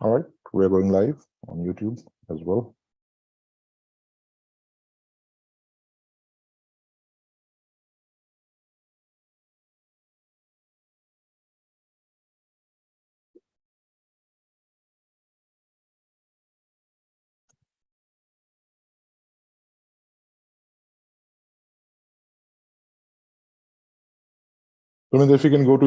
All right, we're going live on YouTube as well. So, if you can go to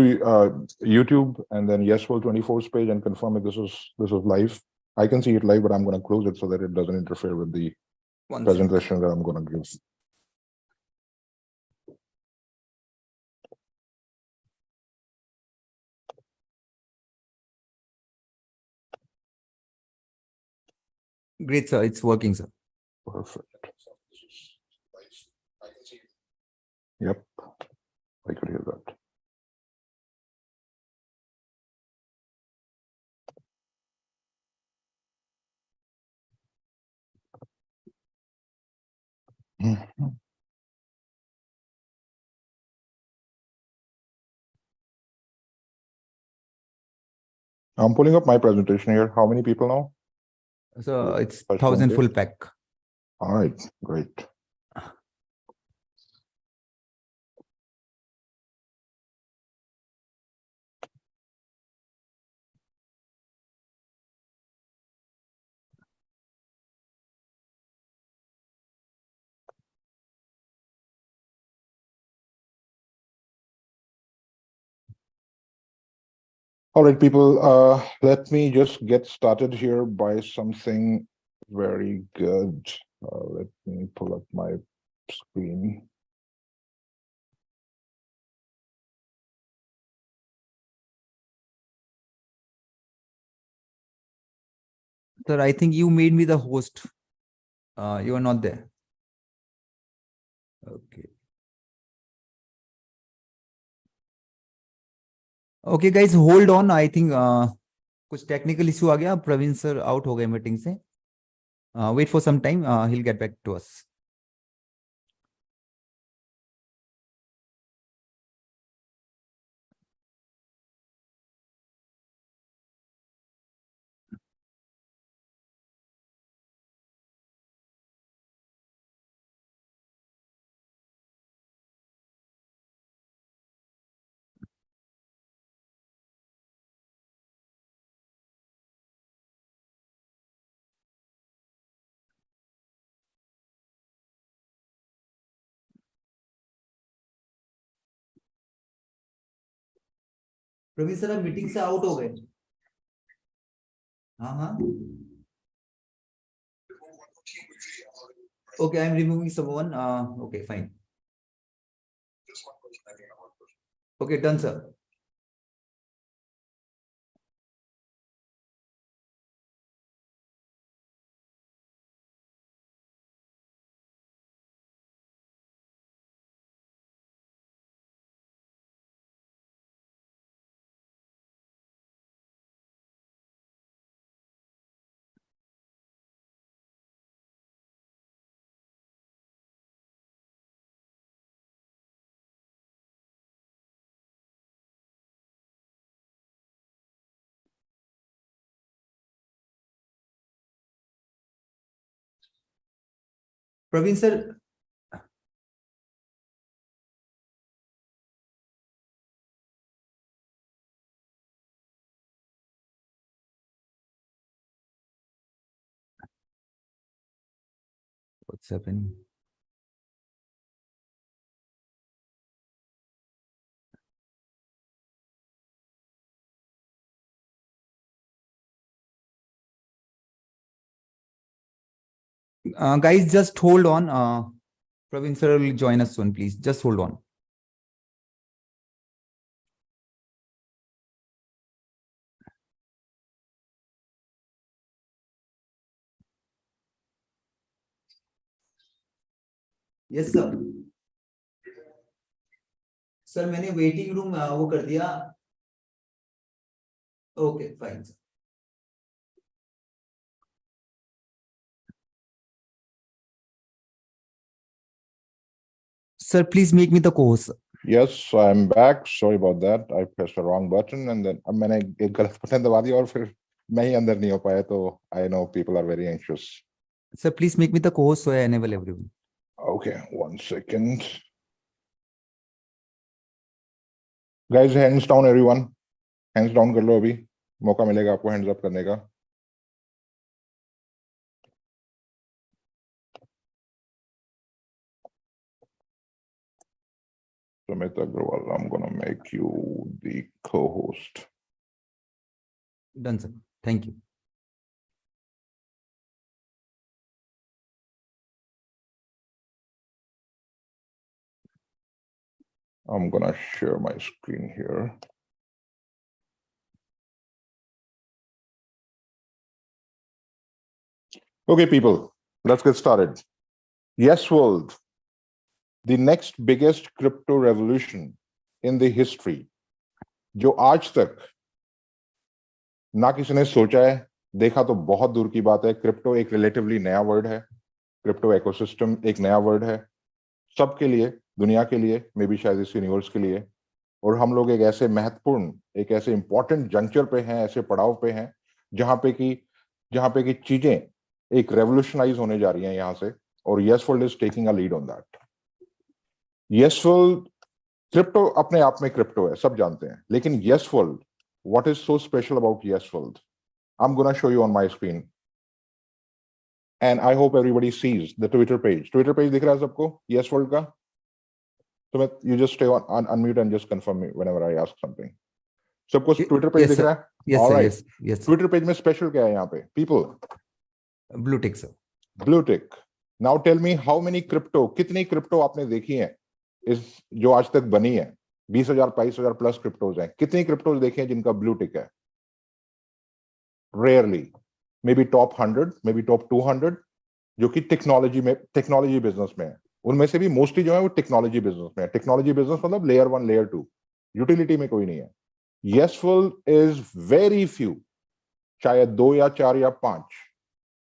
YouTube and then YesWorld24's page and confirm if this is live. I can see it live, but I'm going to close it so that it doesn't interfere with the presentation that I'm going to give. Great, sir. It's working, sir. Perfect. Yep, I could hear that. I'm pulling up my presentation here. How many people now? So it's 1,000 full pack. All right, great. All right, people, let me just get started here by something very good. Let me pull up my screen. Sir, I think you made me the host. You are not there. Okay. Okay, guys, hold on. I think कुछ technical issue आ गया. Praveen sir out हो गए meeting से. Wait for some time. He'll get back to us. Praveen sir आप meeting से out हो गए. हाँ. Okay, I'm removing someone. Okay, fine. Okay, done, sir. Praveen sir what's happening? Guys, just hold on. Praveen sir will join us soon, please. Just hold on. Yes, sir. Sir मैंने waiting room वो कर दिया. Okay fine. Sir, please make me the co-host. Yes, I'm back. Sorry about that. I pressed the wrong button and then मैंने एक गलत button दबा दिया और फिर मैं ही अंदर नहीं हो पाया, तो I know people are very anxious. Sir, please make me the co-host so I enable everyone. Okay, 1 second. Guys, hands down everyone. Hands down कर लो, अभी मौका मिलेगा आपको हैंड्स अप करने का. Sumit Agrawal, I'm gonna make you the co-host. Done, sir. Thank you. I'm gonna share my screen here. Okay, people, let's get started. Yes World, the next biggest crypto revolution in the history, जो आज तक ना किसी ने सोचा है, देखा तो बहुत दूर की बात है. क्रिप्टो एक रिलेटिवली नया वर्ड है. क्रिप्टो इकोसिस्टम एक नया वर्ड है सबके लिए, दुनिया के लिए, मे बी शायद इस यूनिवर्स के लिए. और हम लोग एक ऐसे महत्वपूर्ण, एक ऐसे इंपॉर्टेंट जंक्चर पे हैं, ऐसे पड़ाव पे हैं जहां पे कि चीजें एक रेवोल्यूशनाइज होने जा रही हैं यहां से. और yes world is taking a lead on that. YesWorld, crypto अपने आप में क्रिप्टो है, सब जानते हैं, लेकिन YesWorld, what is so special about YesWorld? I am gonna show you on my screen and I hope everybody sees the Twitter page. Twitter page दिख रहा है सबको यस वर्ल्ड का? So you just stay on unmute and just confirm me whenever I ask something. सबको Twitter page Yes, दिख sir. रहा है? Yes, All sir. right. Yes, yes. Twitter page में स्पेशल क्या है यहाँ पे? People, Blue tick, sir. blue tick. Now tell me how many crypto, कितनी क्रिप्टो आपने देखी है इस जो आज तक बनी है? 20,000 22,000 प्लस क्रिप्टोज हैं. कितनी क्रिप्टोज देखे हैं जिनका ब्लू टिक है? Rarely. May be top 100, may be top 200 जो कि टेक्नोलॉजी बिजनेस में है. उनमें से भी मोस्टली जो है वो टेक्नोलॉजी बिजनेस में है. टेक्नोलॉजी बिजनेस मतलब लेयर 1 लेयर 2, यूटिलिटी में कोई नहीं है. Yes World is very few, शायद 2 या 4 या 5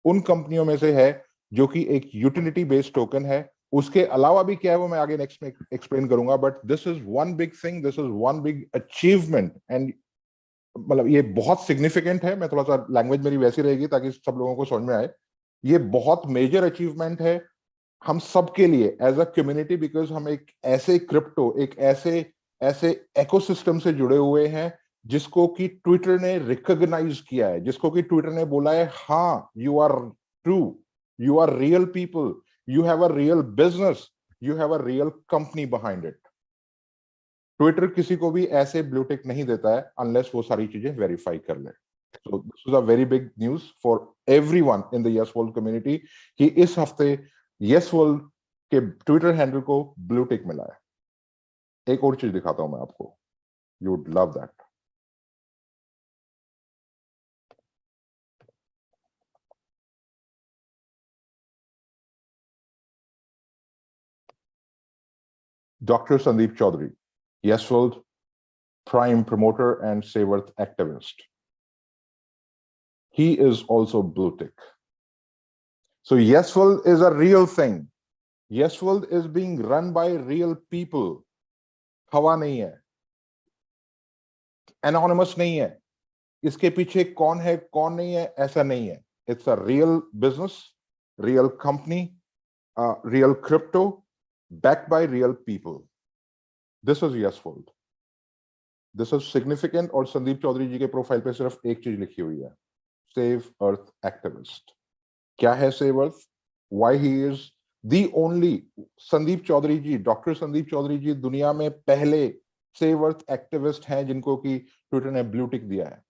उन कंपनियों में से है जो कि एक यूटिलिटी बेस्ड टोकन है. उसके अलावा भी क्या है वो मैं आगे नेक्स्ट में एक्सप्लेन करूंगा. But this is one big thing, this is one big achievement. And मतलब ये बहुत सिग्निफिकेंट है. मैं थोड़ा सा लैंग्वेज मेरी वैसी रहेगी ताकि सब लोगों को समझ में आए. ये बहुत मेजर अचीवमेंट है हम सबके लिए एज अ कम्युनिटी, बिकॉज हम एक ऐसे क्रिप्टो, एक ऐसे इकोसिस्टम से जुड़े हुए हैं जिसको कि ट्विटर ने रिकॉग्नाइज किया है, जिसको कि ट्विटर ने बोला है हाँ you are true, you are real people, you have a real business, you have a real company behind it. Twitter किसी को भी ऐसे ब्लूटिक नहीं देता है अनलेस वो सारी चीजें वेरीफाई कर ले. So this is a very big news for everyone in the yes world community कि इस हफ्ते यस वर्ल्ड के ट्विटर हैंडल को ब्लू टिक मिला है. एक और चीज दिखाता हूं मैं आपको, you would love that. Dr. Sandeep Chaudhary, Yes World prime promoter and Saworth activist. He is also blue tick. So Yes World is a real thing. Yes World is being run by real people. हवा नहीं है, anonymous नहीं है, इसके पीछे कौन है कौन नहीं है ऐसा नहीं है. It's a real business, real company, real crypto, backed by real people. This is Yes World. This is significant. और संदीप चौधरी जी के प्रोफाइल पे सिर्फ एक चीज लिखी हुई है, सेव अर्थ एक्टिविस्ट. क्या है save earth? Why he is the only Sandeep Chaudhary ji, doctor Sandeep Chaudhary ji दुनिया में पहले सेव अर्थ एक्टिविस्ट हैं जिनको कि ट्विटर ने ब्लू टिक दिया है.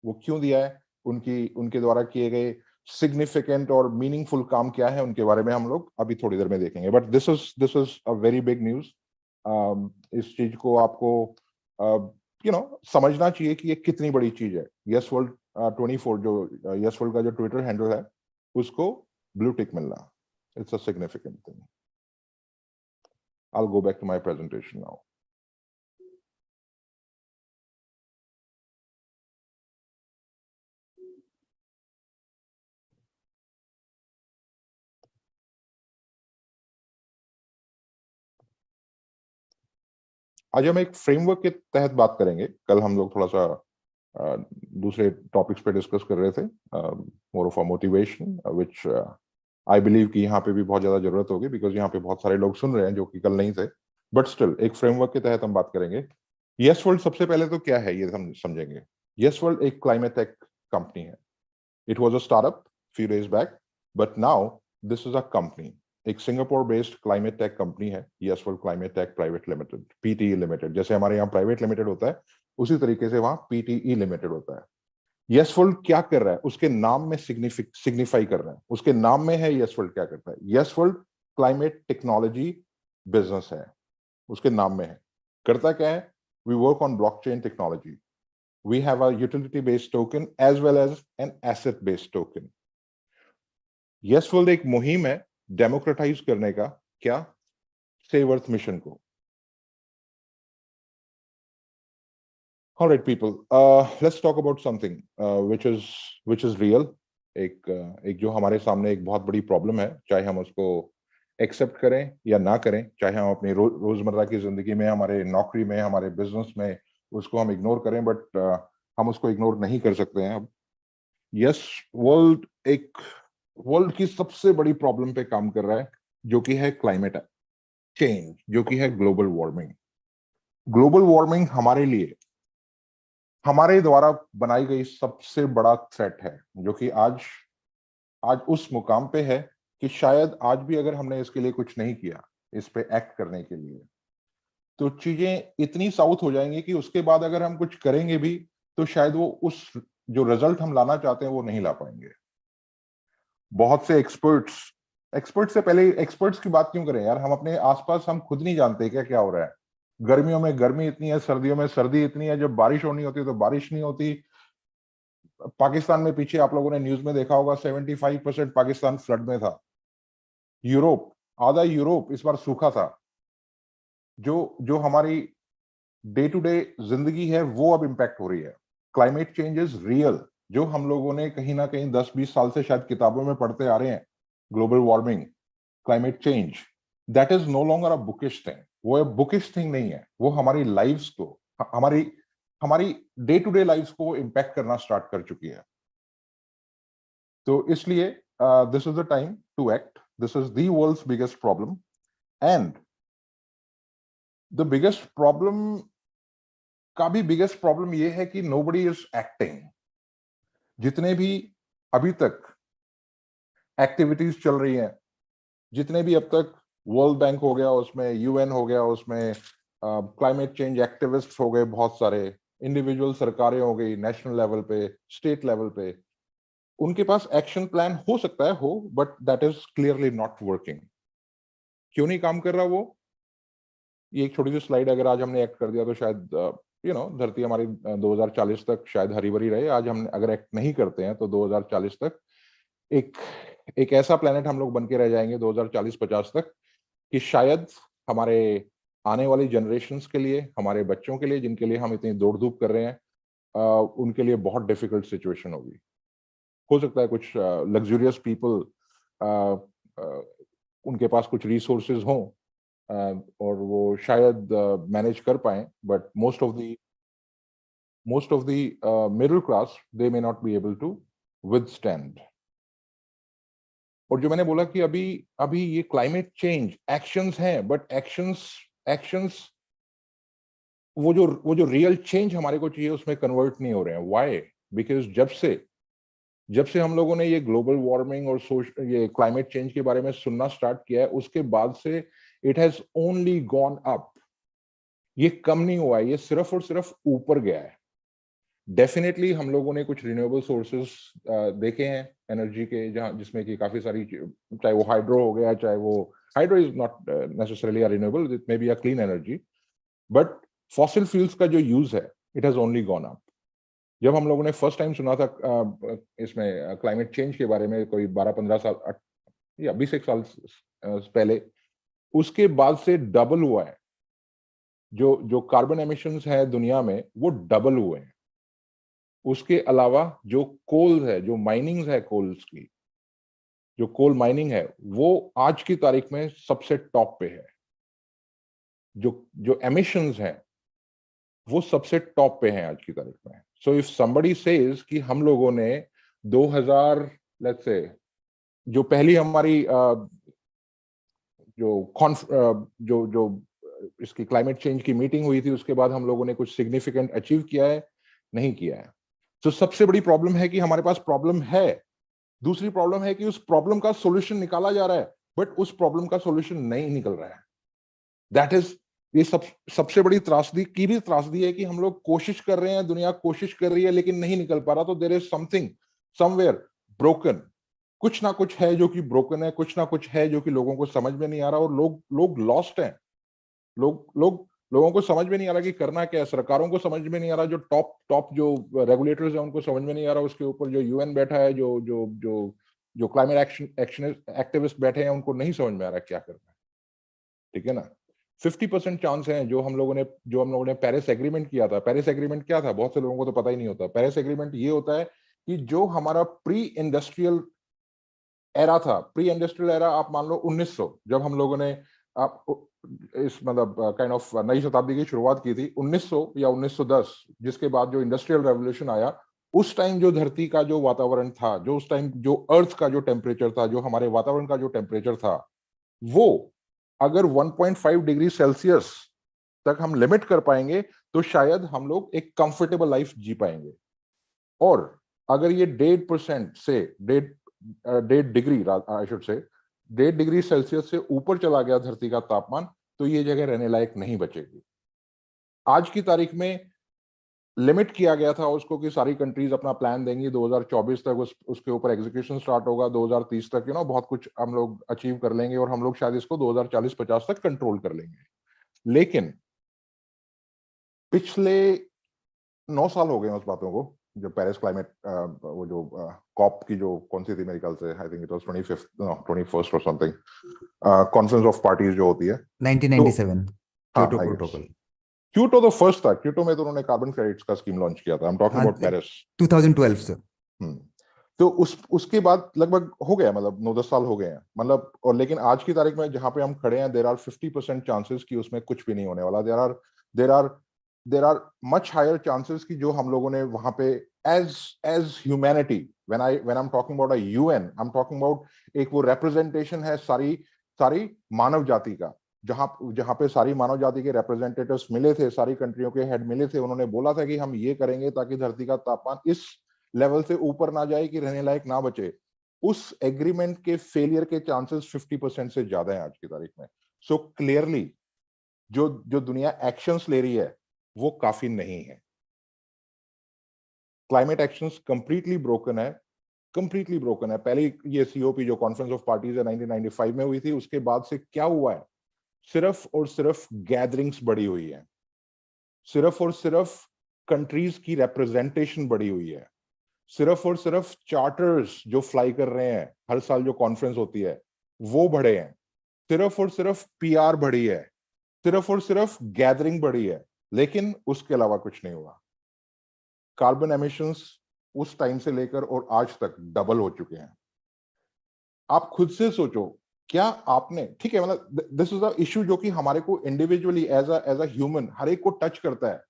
वो क्यों दिया है? उनके द्वारा किए गए सिग्निफिकेंट और मीनिंगफुल काम क्या है उनके बारे में हम लोग अभी थोड़ी देर में देखेंगे. But this is a very big news. इस चीज को आपको समझना चाहिए कि ये कितनी बड़ी चीज है. यस वर्ल्ड 24 जो यस वर्ल्ड का जो ट्विटर हैंडल है उसको ब्लू टिक मिलना, it's a significant thing. I'll go back to my presentation now. आज हम एक फ्रेमवर्क के तहत बात करेंगे. कल हम लोग थोड़ा सा दूसरे टॉपिक्स पे डिस्कस कर रहे थे, more of a motivation, which I believe कि यहाँ पे भी बहुत ज्यादा जरूरत होगी, बिकॉज यहाँ पे बहुत सारे लोग सुन रहे हैं जो कि कल नहीं थे, बट स्टिल एक फ्रेमवर्क के तहत हम बात करेंगे। यस वर्ल्ड सबसे पहले तो क्या है ये हम समझेंगे। यस वर्ल्ड एक क्लाइमेट टेक कंपनी है। It was a startup few days back, but now this is a company, एक Singapore based climate tech company है, yes world climate tech private limited, PTE limited. जैसे हमारे यहाँ private limited होता है, उसी तरीके से वहां पीटीई लिमिटेड होता है। यस वर्ल्ड क्या कर रहा है, उसके नाम में सिग्निफाई कर रहा है, उसके नाम में है यस वर्ल्ड क्या करता है। Yes world climate technology business है, उसके नाम में है। करता क्या है, we work on blockchain technology, we have a utility based token as well as an asset based token. YesWorld एक मुहिम है डेमोक्रेटाइज करने का, क्या, सेव अर्थ मिशन को। Alright people, let's talk about something which is real। एक जो हमारे सामने एक बहुत बड़ी प्रॉब्लम है, चाहे हम उसको एक्सेप्ट करें या ना करें, चाहे हम अपनी रोजमर्रा की जिंदगी में, हमारे नौकरी में, हमारे बिजनेस में उसको हम इग्नोर करें, बट हम उसको इग्नोर नहीं कर सकते हैं अब। यस वर्ल्ड एक वर्ल्ड की सबसे बड़ी प्रॉब्लम पे काम कर रहा है, जो कि है क्लाइमेट चेंज, जो कि है ग्लोबल वार्मिंग। ग्लोबल वार्मिंग हमारे लिए, हमारे द्वारा बनाई गई सबसे बड़ा थ्रेट है, जो कि आज आज उस मुकाम पे है कि शायद आज भी अगर हमने इसके लिए कुछ नहीं किया, इस पे एक्ट करने के लिए, तो चीजें इतनी साउथ हो जाएंगी कि उसके बाद अगर हम कुछ करेंगे भी, तो शायद वो उस जो रिजल्ट हम लाना चाहते हैं वो नहीं ला पाएंगे। बहुत से एक्सपर्ट्स से पहले एक्सपर्ट्स की बात क्यों करें यार, हम अपने आसपास हम खुद नहीं जानते क्या क्या हो रहा है। गर्मियों में गर्मी इतनी है, सर्दियों में सर्दी इतनी है, जब बारिश होनी होती है तो बारिश नहीं होती। पाकिस्तान में पीछे आप लोगों ने न्यूज में देखा होगा, 75% पाकिस्तान फ्लड में था। यूरोप, आधा यूरोप इस बार सूखा था। जो जो हमारी डे टू डे जिंदगी है वो अब इम्पैक्ट हो रही है। क्लाइमेट चेंज इज रियल, जो हम लोगों ने कहीं ना कहीं 10-20 साल से शायद किताबों में पढ़ते आ रहे हैं। Global warming, climate change, that is no longer a bookish thing. वो बुकिश थिंग नहीं है, वो हमारी लाइफ्स को, हमारी हमारी डे टू डे लाइफ्स को इम्पैक्ट करना स्टार्ट कर चुकी है। तो इसलिए this is the time to act. This is the world's biggest problem, and the biggest problem का भी बिगेस्ट प्रॉब्लम ये है कि नोबडी इज एक्टिंग। जितने भी अभी तक एक्टिविटीज चल रही हैं, जितने भी अब तक वर्ल्ड बैंक हो गया उसमें, यूएन हो गया उसमें, क्लाइमेट चेंज एक्टिविस्ट हो गए बहुत सारे, इंडिविजुअल सरकारें हो गई नेशनल लेवल पे, स्टेट लेवल पे, उनके पास एक्शन प्लान हो सकता है हो, but that is clearly not working. क्यों नहीं काम कर रहा वो? ये एक छोटी सी स्लाइड, अगर आज हमने एक्ट कर दिया तो शायद धरती हमारी 2040 तक शायद हरी भरी रहे। आज हम अगर एक्ट नहीं करते हैं तो 2040 तक एक एक ऐसा प्लेनेट हम लोग बन के रह जाएंगे 2040-50 तक, कि शायद हमारे आने वाली जनरेशन्स के लिए, हमारे बच्चों के लिए, जिनके लिए हम इतनी दौड़ धूप कर रहे हैं, उनके लिए बहुत डिफिकल्ट सिचुएशन होगी। हो सकता है कुछ लग्जूरियस पीपल, उनके पास कुछ रिसोर्सेज हों, और वो शायद मैनेज कर पाए, but most of the middle class, they may not be able to withstand। और जो मैंने बोला कि अभी अभी ये क्लाइमेट चेंज एक्शंस हैं, बट एक्शंस वो जो रियल चेंज हमारे को चाहिए उसमें कन्वर्ट नहीं हो रहे हैं। व्हाई? बिकॉज जब से हम लोगों ने ये ग्लोबल वार्मिंग और ये क्लाइमेट चेंज के बारे में सुनना स्टार्ट किया है, उसके बाद से it has only gone up. ये कम नहीं हुआ है, ये सिर्फ और सिर्फ ऊपर गया है। डेफिनेटली हम लोगों ने कुछ रिन्यूएबल सोर्सेस देखे हैं एनर्जी के, जहां जिसमें कि काफी सारी, चाहे वो हाइड्रो हो गया, चाहे वो hydro is not necessarily a renewable, it may be a clean energy, but fossil fuels का जो यूज है it has only gone up. जब हम लोगों ने फर्स्ट टाइम सुना था इसमें क्लाइमेट चेंज के बारे में, कोई 12-15 साल या 20 साल पहले, उसके बाद से डबल हुआ है। जो कार्बन एमिशंस है दुनिया में वो डबल हुए हैं। उसके अलावा जो कोल है, जो माइनिंग है कोल्स की, जो कोल माइनिंग है वो आज की तारीख में सबसे टॉप पे है। जो एमिशंस हैं वो सबसे टॉप पे हैं आज की तारीख में। सो इफ समबडी सेज कि हम लोगों ने 2000 लेट्स से जो पहली हमारी जो इसकी क्लाइमेट चेंज की मीटिंग हुई थी, उसके बाद हम लोगों ने कुछ सिग्निफिकेंट अचीव किया है, नहीं किया है। तो सबसे बड़ी प्रॉब्लम है कि हमारे पास प्रॉब्लम है। दूसरी प्रॉब्लम है कि उस प्रॉब्लम का सॉल्यूशन निकाला जा रहा है, बट उस प्रॉब्लम का सॉल्यूशन नहीं निकल रहा है। दैट इज ये सबसे बड़ी त्रासदी की भी त्रासदी है कि हम लोग कोशिश कर रहे हैं, दुनिया कोशिश कर रही है, लेकिन नहीं निकल पा रहा। तो there is something somewhere broken. कुछ ना कुछ है जो कि ब्रोकन है, कुछ ना कुछ है जो कि लोगों को समझ में नहीं आ रहा, और लोग लॉस्ट हैं। लोगों को समझ में नहीं आ रहा कि करना क्या है। सरकारों को समझ में नहीं आ रहा, जो टॉप जो रेगुलेटर्स हैं उनको समझ में नहीं आ रहा। उसके ऊपर जो यूएन बैठा है, जो क्लाइमेट एक्शन एक्टिविस्ट बैठे हैं, उनको नहीं समझ में आ रहा क्या करना है। ठीक है ना। 50% चांस है जो हम लोगों ने पेरिस एग्रीमेंट किया था। पेरिस एग्रीमेंट क्या था, बहुत से लोगों को तो पता ही नहीं होता। पेरिस एग्रीमेंट ये होता है कि जो हमारा प्री इंडस्ट्रियल एरा था, प्री इंडस्ट्रियल एरा, आप मान लो 1900, जब हम लोगों ने आप इस मतलब काइंड ऑफ नई शताब्दी की शुरुआत की थी 1900 या 1910, जिसके बाद जो इंडस्ट्रियल रेवोल्यूशन आया, उस टाइम जो धरती का जो वातावरण था, जो उस टाइम जो अर्थ का जो टेम्परेचर था, जो हमारे वातावरण का जो टेम्परेचर था, वो अगर 1.5 डिग्री सेल्सियस तक हम लिमिट कर पाएंगे तो शायद हम लोग एक कंफर्टेबल लाइफ जी पाएंगे। और अगर ये 1.5% से 1.5 degree, I should say 1.5 degree Celsius से ऊपर चला गया धरती का तापमान, तो ये जगह रहने लायक नहीं बचेगी। आज की तारीख में लिमिट किया गया था उसको कि सारी कंट्रीज अपना प्लान देंगी 2024 तक, उसके ऊपर एग्जीक्यूशन स्टार्ट होगा 2030 तक, बहुत कुछ हम लोग अचीव कर लेंगे और हम लोग शायद इसको 2040-50 तक कंट्रोल कर लेंगे। लेकिन पिछले 9 साल हो गए उस बातों को, जो पेरिस क्लाइमेट वो जो कॉप की जो कौन सी थी, मेरे ख्याल से I think it was 21st और समथिंग, कॉन्फ्रेंस ऑफ पार्टीज जो होती है 1997 हाँ Kyoto I guess protocol. Kyoto तो फर्स्ट था। क्योटो में तो उन्होंने कार्बन क्रेडिट्स का स्कीम लॉन्च किया था। आई एम टॉकिंग हाँ, अबाउट पेरिस 2012 सर। तो उसके बाद लगभग हो गया, मतलब 9-10 साल हो गए हैं, मतलब। और लेकिन आज की तारीख में जहां पे हम खड़े हैं, देर आर 50% चांसेस कि उसमें कुछ भी नहीं होने वाला। There are much higher chances कि जो हम लोगों ने वहां पे as humanity, when I am talking about a UN, I am talking about एक वो रिप्रेजेंटेशन है सारी सारी मानव जाति का, जहां जहां पे सारी मानव जाति के रिप्रेजेंटेटिव्स मिले थे, सारी कंट्रियों के हेड मिले थे। उन्होंने बोला था कि हम ये करेंगे ताकि धरती का तापमान इस लेवल से ऊपर ना जाए कि रहने लायक ना बचे। उस एग्रीमेंट के फेलियर के चांसेस 50% से ज्यादा है आज की तारीख में। सो क्लियरली जो जो दुनिया एक्शंस ले रही है वो काफी नहीं है। क्लाइमेट एक्शंस कंप्लीटली ब्रोकन है, कंप्लीटली ब्रोकन है। पहले ये सीओपी जो कॉन्फ्रेंस ऑफ पार्टीज है 1995 में हुई थी, उसके बाद से क्या हुआ है, सिर्फ और सिर्फ गैदरिंग्स बढ़ी हुई है, सिर्फ और सिर्फ कंट्रीज की रिप्रेजेंटेशन बढ़ी हुई है, सिर्फ और सिर्फ चार्टर्स जो फ्लाई कर रहे हैं, हर साल जो कॉन्फ्रेंस होती है वो बढ़े हैं, सिर्फ और सिर्फ पीआर बढ़ी है, सिर्फ और सिर्फ गैदरिंग बढ़ी है, लेकिन उसके अलावा कुछ नहीं हुआ। कार्बन एमिशंस उस टाइम से लेकर और आज तक डबल हो चुके हैं। आप खुद से सोचो, क्या आपने, ठीक है, मतलब दिस इज अ इशू जो कि हमारे को इंडिविजुअली एज अ ह्यूमन हर एक को टच करता है।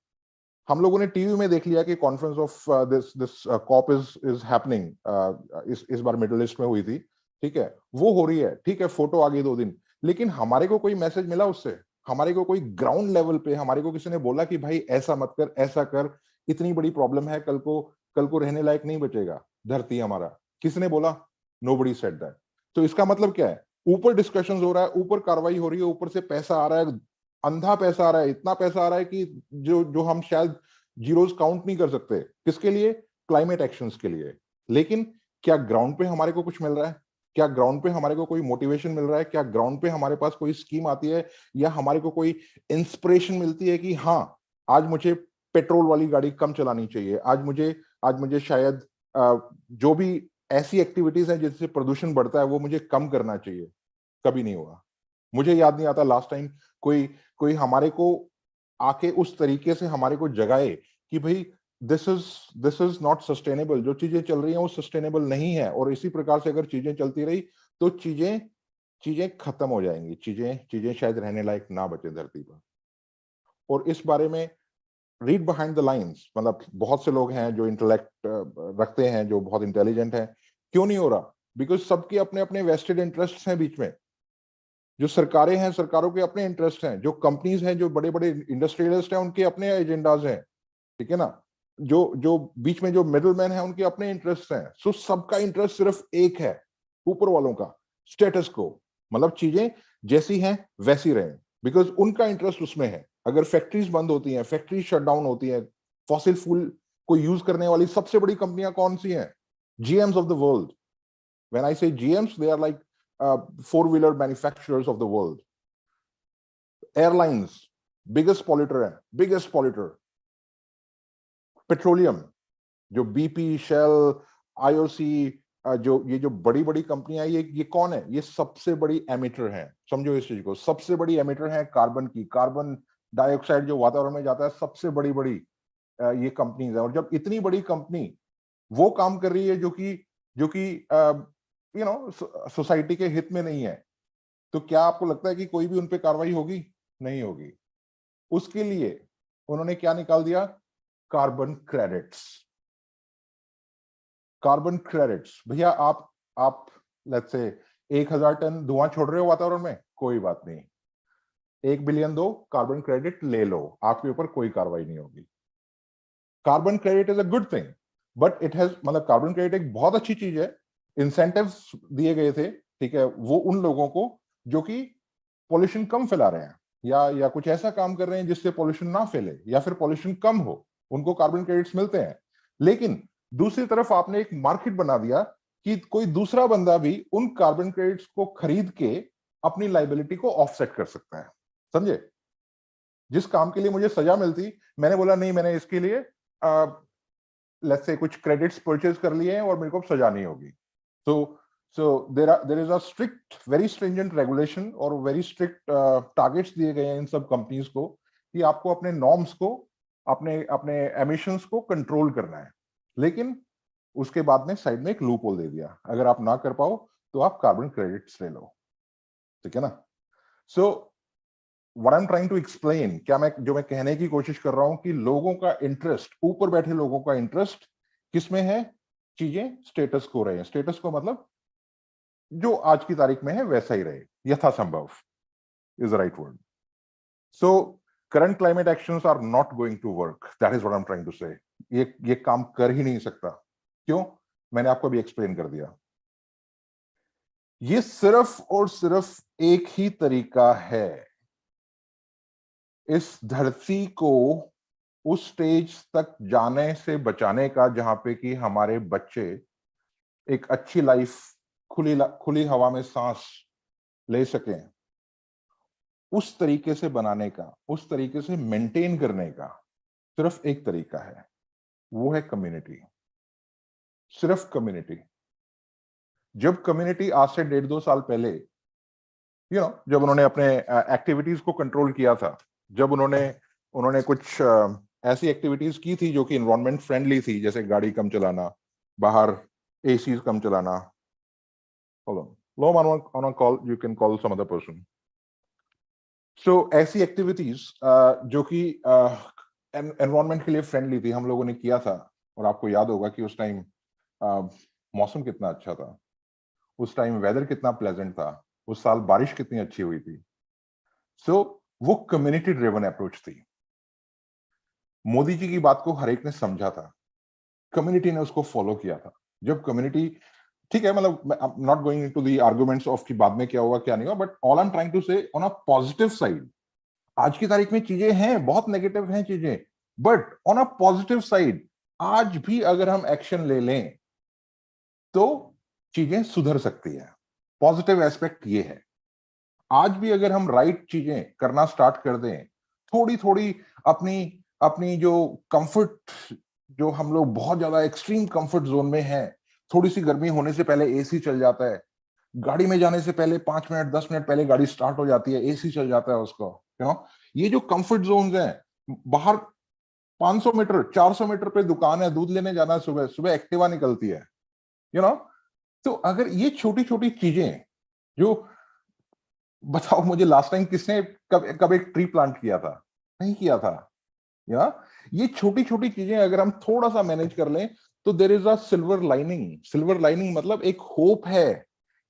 हम लोगों ने टीवी में देख लिया कि conference of this COP is happening, इस बार मिडिल ईस्ट में हुई थी, ठीक है, वो हो रही है, ठीक है, फोटो आ गई 2 दिन, लेकिन हमारे को कोई मैसेज मिला उससे? हमारे को कोई ग्राउंड लेवल पे हमारे को किसी ने बोला कि भाई ऐसा मत कर, ऐसा कर, इतनी बड़ी प्रॉब्लम है, कल को रहने लायक नहीं बचेगा धरती हमारा? किसने बोला? Nobody said that. तो इसका मतलब क्या है? ऊपर डिस्कशंस हो रहा है, ऊपर कार्रवाई हो रही है, ऊपर से पैसा आ रहा है, अंधा पैसा आ रहा है, इतना पैसा आ रहा है कि जो जो हम शायद जीरोस काउंट नहीं कर सकते। किसके लिए? क्लाइमेट एक्शंस के लिए। लेकिन क्या ग्राउंड पे हमारे को कुछ मिल रहा है? क्या ग्राउंड पे हमारे को कोई मोटिवेशन मिल रहा है? क्या ग्राउंड पे हमारे पास कोई स्कीम आती है, या हमारे को कोई इंस्पिरेशन मिलती है कि हाँ, आज मुझे पेट्रोल वाली गाड़ी कम चलानी चाहिए, आज मुझे शायद जो भी ऐसी एक्टिविटीज हैं जिससे प्रदूषण बढ़ता है वो मुझे कम करना चाहिए? कभी नहीं हुआ। मुझे याद नहीं आता लास्ट टाइम कोई कोई हमारे को आके उस तरीके से हमारे को जगाए कि भाई दिस इज नॉट सस्टेनेबल। जो चीजें चल रही हैं वो सस्टेनेबल नहीं है, और इसी प्रकार से अगर चीजें चलती रही तो चीजें चीजें खत्म हो जाएंगी, चीजें चीजें शायद रहने लायक ना बचे धरती पर। और इस बारे में रीड बिहाइंड द लाइंस, मतलब बहुत से लोग हैं जो इंटेलेक्ट रखते हैं, जो बहुत इंटेलिजेंट हैं, क्यों नहीं हो रहा? बिकॉज सबके अपने अपने वेस्टेड इंटरेस्ट हैं बीच में। जो सरकारें हैं, सरकारों के अपने इंटरेस्ट हैं, जो कंपनीज हैं, जो बड़े बड़े इंडस्ट्रियलिस्ट हैं, उनके अपने एजेंडाज हैं, ठीक है ना? जो जो बीच में जो मिडिल मैन है, उनके अपने इंटरेस्ट हैं। सो सबका इंटरेस्ट सिर्फ एक है, ऊपर वालों का, स्टेटस को, मतलब चीजें जैसी हैं वैसी रहें, बिकॉज उनका इंटरेस्ट उसमें है। अगर फैक्ट्रीज बंद होती हैं, फैक्ट्री शट डाउन होती है, फॉसिल फ्यूल को यूज करने वाली सबसे बड़ी कंपनियां कौन सी हैं? GMs of the world. When I say GMs, they are like four wheeler manufacturers of the world. Airlines biggest polluter है, बिगेस्ट पॉल्यूटर। पेट्रोलियम, जो बीपी, शेल, आईओसी, जो ये जो बड़ी बड़ी कंपनियां, ये कौन है? ये सबसे बड़ी एमिटर है। समझो इस चीज को, सबसे बड़ी एमिटर है कार्बन की। कार्बन डाइऑक्साइड जो वातावरण में जाता है, सबसे बड़ी बड़ी ये कंपनीज है। और जब इतनी बड़ी कंपनी वो काम कर रही है जो कि यू नो सोसाइटी के हित में नहीं है, तो क्या आपको लगता है कि कोई भी उन पे कार्रवाई होगी? नहीं होगी। उसके लिए उन्होंने क्या निकाल दिया? Carbon credits. कार्बन क्रेडिट्स, भैया आप लेट्स से 1000 टन धुआं छोड़ रहे हो वातावरण में, कोई बात नहीं, 1 बिलियन दो, कार्बन क्रेडिट ले लो, आपके ऊपर कोई कार्रवाई नहीं होगी। Carbon credit is a good thing, but it has, मतलब कार्बन क्रेडिट एक बहुत अच्छी चीज है। इंसेंटिव्स दिए गए थे, ठीक है, वो उन लोगों को जो कि पॉल्यूशन कम फैला रहे हैं, या कुछ ऐसा काम कर रहे हैं जिससे पॉल्यूशन ना फैले, या फिर पॉल्यूशन कम हो, उनको कार्बन क्रेडिट्स मिलते हैं। लेकिन दूसरी तरफ आपने एक मार्केट बना दिया कि कोई दूसरा बंदा भी उन कार्बन क्रेडिट्स को खरीद के अपनी लाइबिलिटी को ऑफसेट कर सकता है। समझे? जिस काम के लिए मुझे सजा मिलती, मैंने बोला नहीं, मैंने इसके लिए लेट्स से कुछ क्रेडिट्स परचेज कर लिए हैं और मेरे को सजा नहीं होगी। So there is a strict, very stringent regulation और very strict targets दिए गए हैं इन सब कंपनीज को कि आपको अपने नॉर्म्स को, अपने एमिशंस को कंट्रोल करना है। लेकिन उसके बाद में साइड में एक लूप होल दे दिया, अगर आप ना कर पाओ तो आप कार्बन क्रेडिट्स ले लो, ठीक है ना? So what I am trying to explain, क्या मैं कहने की कोशिश कर रहा हूं कि लोगों का इंटरेस्ट, ऊपर बैठे लोगों का इंटरेस्ट किसमें है? चीजें स्टेटस को रहे हैं। स्टेटस को मतलब जो आज की तारीख में है वैसा ही रहे, यथासंभव is the right word. So current climate actions are not going to work, that is what I am trying to say. ये काम कर ही नहीं सकता। क्यों? मैंने आपको भी एक्सप्लेन कर दिया। ये सिर्फ और सिर्फ एक ही तरीका है इस धरती को उस स्टेज तक जाने से बचाने का जहां पे कि हमारे बच्चे एक अच्छी लाइफ, खुली हवा में सांस ले सकें। उस तरीके से बनाने का, उस तरीके से मेंटेन करने का सिर्फ एक तरीका है, वो है कम्युनिटी। सिर्फ कम्युनिटी। जब कम्युनिटी आज से 1.5-2 साल पहले जब उन्होंने अपने एक्टिविटीज को कंट्रोल किया था, जब उन्होंने कुछ ऐसी एक्टिविटीज की थी जो कि एनवायरनमेंट फ्रेंडली थी, जैसे गाड़ी कम चलाना, बाहर एसी कम चलाना। On a call, you can call some other person. So ऐसी एक्टिविटीज जो कि एनवायरनमेंट के लिए फ्रेंडली थी, हम लोगों ने किया था। और आपको याद होगा कि उस टाइम मौसम कितना अच्छा था, उस टाइम वेदर कितना प्लेजेंट था, उस साल बारिश कितनी अच्छी हुई थी। सो वो कम्युनिटी ड्रिवन अप्रोच थी। मोदी जी की बात को हर एक ने समझा था, कम्युनिटी ने उसको फॉलो किया था। जब कम्युनिटी, ठीक है, मतलब I am not going into the arguments of कि बाद में क्या हुआ क्या नहीं हुआ, but all I am trying to say on a positive side, आज की तारीख में चीजें हैं, बहुत नेगेटिव हैं चीजें, but on a positive side आज भी अगर हम एक्शन ले लें तो चीजें सुधर सकती है। पॉजिटिव एस्पेक्ट ये है, आज भी अगर हम राइट चीजें करना स्टार्ट कर दें, थोड़ी थोड़ी अपनी अपनी जो कंफर्ट, जो हम लोग बहुत ज्यादा एक्सट्रीम कंफर्ट जोन में हैं, थोड़ी सी गर्मी होने से पहले एसी चल जाता है, गाड़ी में जाने से पहले 5 मिनट 10 मिनट पहले गाड़ी स्टार्ट हो जाती है, एसी चल जाता है उसको, ये जो कंफर्ट जोन्स हैं, बाहर 500 मीटर 400 मीटर पे दुकान है, दूध लेने जाना है, सुबह सुबह एक्टिवा निकलती है, यू नो तो अगर ये छोटी छोटी चीजें, जो, बताओ मुझे लास्ट टाइम किसने कब एक ट्री प्लांट किया था? नहीं किया था, या ये छोटी छोटी चीजें अगर हम थोड़ा सा मैनेज कर लें तो there is a silver lining. Silver lining मतलब एक होप है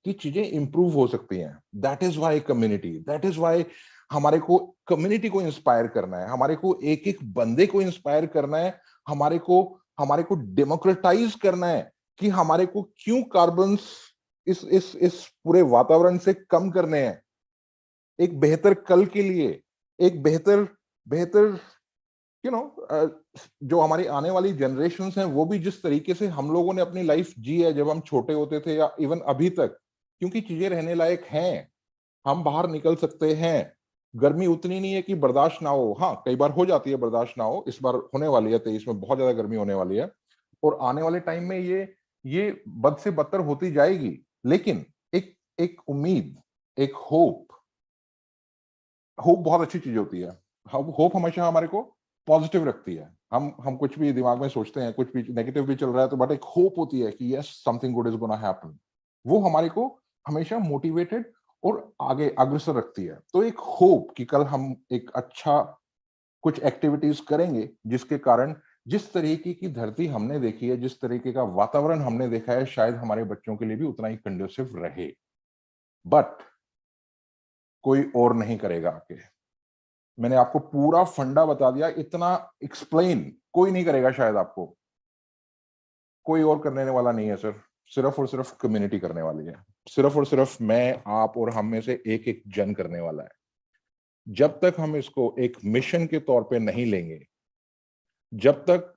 कि चीजें इंप्रूव हो सकती हैं। That is why community, that is why हमारे को कम्युनिटी को इंस्पायर करना है, हमारे को एक एक बंदे को इंस्पायर करना है, हमारे को डेमोक्रेटाइज करना है कि हमारे को क्यों कार्बन इस पूरे वातावरण से कम करने हैं, एक बेहतर कल के लिए, एक बेहतर बेहतर यू नो जो हमारी आने वाली जनरेशंस हैं वो भी जिस तरीके से हम लोगों ने अपनी लाइफ जी है जब हम छोटे होते थे या इवन अभी तक, क्योंकि चीजें रहने लायक हैं, हम बाहर निकल सकते हैं, गर्मी उतनी नहीं है कि बर्दाश्त ना हो, हाँ कई बार हो जाती है बर्दाश्त ना हो, इस बार होने वाली है 23 में बहुत ज्यादा गर्मी होने वाली है और आने वाले टाइम में ये बद से बदतर होती जाएगी, लेकिन एक एक उम्मीद, एक होप, होप बहुत अच्छी चीज होती है। होप हमेशा हमारे को पॉजिटिव रखती है। हम कुछ भी दिमाग में सोचते हैं, कुछ भी नेगेटिव भी चल रहा है तो बट एक होप होती है कि yes something good is gonna happen, वो हमारे को हमेशा मोटिवेटेड और आगे अग्रसर रखती है। तो एक होप कि कल हम एक अच्छा कुछ एक्टिविटीज करेंगे जिसके कारण जिस तरीके की धरती हमने देखी है, जिस तरीके का वातावरण हमने देखा है, शायद हमारे बच्चों के लिए भी उतना ही कंड्यूसिव रहे, बट कोई और नहीं करेगा आके। मैंने आपको पूरा फंडा बता दिया, इतना एक्सप्लेन कोई नहीं करेगा शायद आपको, कोई और करने वाला नहीं है सर, सिर्फ और सिर्फ कम्युनिटी करने वाली है, सिर्फ और सिर्फ मैं, आप और हम में से एक एक जन करने वाला है। जब तक हम इसको एक मिशन के तौर पे नहीं लेंगे, जब तक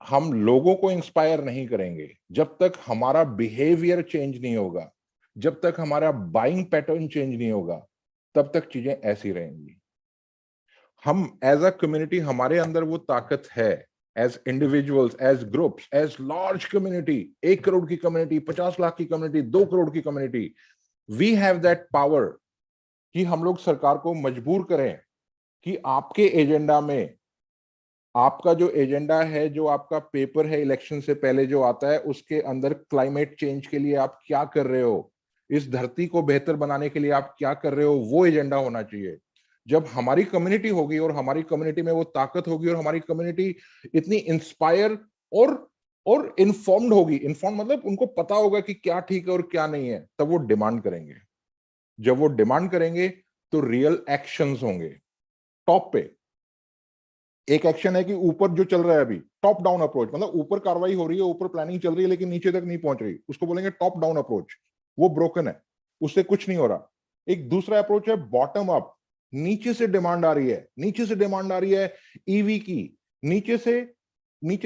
हम लोगों को इंस्पायर नहीं करेंगे, जब तक हमारा बिहेवियर चेंज नहीं होगा, जब तक हमारा बाइंग पैटर्न चेंज नहीं होगा, तब तक चीजें ऐसी रहेंगी। हम एज अ कम्युनिटी, हमारे अंदर वो ताकत है, as individuals, as groups, as large community, 1 crore की कम्युनिटी, 50 लाख की कम्युनिटी, 2 करोड़ की community, we have that power कि हम लोग सरकार को मजबूर करें कि आपके एजेंडा में, आपका जो एजेंडा है, जो आपका पेपर है इलेक्शन से पहले जो आता है, उसके अंदर क्लाइमेट चेंज के लिए आप क्या कर रहे हो, इस धरती को बेहतर बनाने के लिए आप क्या कर रहे हो, वो एजेंडा होना चाहिए। जब हमारी कम्युनिटी होगी और हमारी कम्युनिटी में वो ताकत होगी और हमारी कम्युनिटी इतनी इंस्पायर और इन्फॉर्म्ड होगी, इन्फॉर्म मतलब उनको पता होगा कि क्या ठीक है और क्या नहीं है, तब वो डिमांड करेंगे। जब वो डिमांड करेंगे तो रियल एक्शंस होंगे टॉप पे। एक एक्शन है कि ऊपर जो चल रहा है अभी टॉप डाउन अप्रोच, मतलब ऊपर कार्रवाई हो रही है, ऊपर प्लानिंग चल रही है लेकिन नीचे तक नहीं पहुंच रही, उसको बोलेंगे टॉप डाउन अप्रोच, वो ब्रोकन है, उससे कुछ नहीं हो रहा। एक दूसरा अप्रोच है बॉटम अप, नीचे से डिमांड आ रही है, नीचे से डिमांड आ रही है ईवी की, नीचे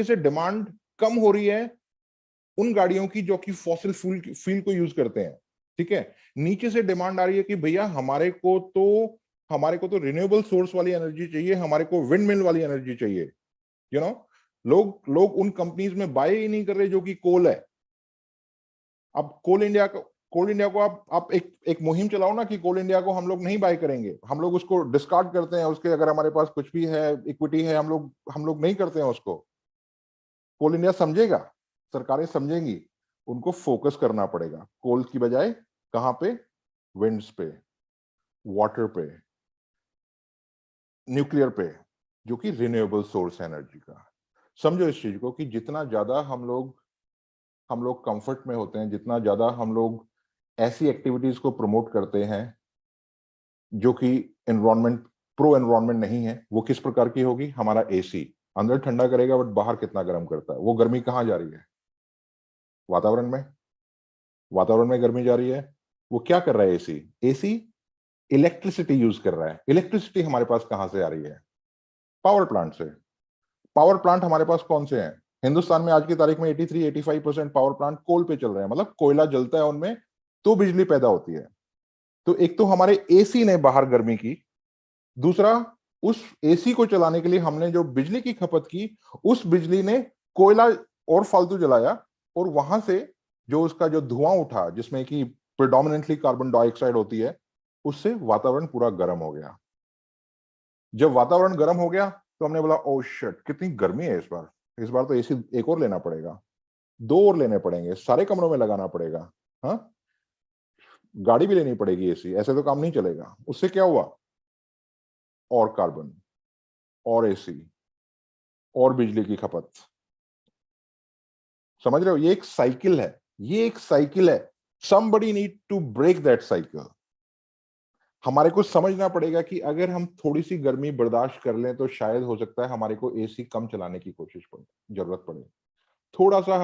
से डिमांड कम हो रही है उन गाड़ियों की जो कि फॉसिल फ्यूल को यूज करते हैं, ठीक है। नीचे से डिमांड आ रही है कि भैया हमारे को तो रिन्यूएबल सोर्स वाली एनर्जी चाहिए, हमारे को विंड मिल वाली एनर्जी चाहिए, यू नो। लोग उन कंपनीज में बाय ही नहीं कर रहे जो कि कोल है। अब कोल इंडिया को आप एक मुहिम चलाओ ना कि कोल इंडिया को हम लोग नहीं बाय करेंगे, हम लोग उसको डिस्कार्ड करते हैं, उसके अगर हमारे पास कुछ भी है, इक्विटी है, हम लोग नहीं करते हैं उसको। कोल इंडिया समझेगा, सरकारें समझेंगी, उनको फोकस करना पड़ेगा कोल की बजाय कहां पे, विंड्स पे, वाटर पे, न्यूक्लियर पे, जो कि रिन्यूएबल सोर्स है एनर्जी का। समझो इस चीज को कि जितना ज्यादा हम लोग कंफर्ट में होते हैं, जितना ज्यादा हम लोग ऐसी एक्टिविटीज को प्रमोट करते हैं जो कि एनवायरमेंट प्रो एनवायरमेंट नहीं है, वो किस प्रकार की होगी, हमारा एसी अंदर ठंडा करेगा बट बाहर कितना गर्म करता है, वो गर्मी कहां जा रही है, वातावरण में। वातावरण में गर्मी जा रही है, वो क्या कर रहा है एसी, एसी इलेक्ट्रिसिटी यूज कर रहा है। इलेक्ट्रिसिटी हमारे पास कहां से आ रही है, पावर प्लांट से। पावर प्लांट हमारे पास कौन से हैं, हिंदुस्तान में आज की तारीख में 83-85% पावर प्लांट कोल पे चल रहे हैं, मतलब कोयला जलता है उनमें तो बिजली पैदा होती है। तो एक तो हमारे एसी ने बाहर गर्मी की, दूसरा उस एसी को चलाने के लिए हमने जो बिजली की खपत की, उस बिजली ने कोयला और फालतू जलाया, और वहां से जो उसका जो धुआं उठा जिसमें कि प्रिडोमिनेंटली कार्बन डाइऑक्साइड होती है, उससे वातावरण पूरा गर्म हो गया। जब वातावरण गर्म हो गया तो हमने बोला ओ शिट कितनी गर्मी है इस बार तो एसी एक और लेना पड़ेगा, 2 और लेने पड़ेंगे, सारे कमरों में लगाना पड़ेगा, हाँ गाड़ी भी लेनी पड़ेगी एसी, ऐसे तो काम नहीं चलेगा। उससे क्या हुआ, और कार्बन और एसी, और बिजली की खपत। समझ रहे हो, ये एक साइकिल है, ये एक साइकिल है। somebody need to break that cycle। हमारे को समझना पड़ेगा कि अगर हम थोड़ी सी गर्मी बर्दाश्त कर लें तो शायद हो सकता है हमारे को एसी कम चलाने की कोशिश पड़े, जरूरत पड़े। थोड़ा सा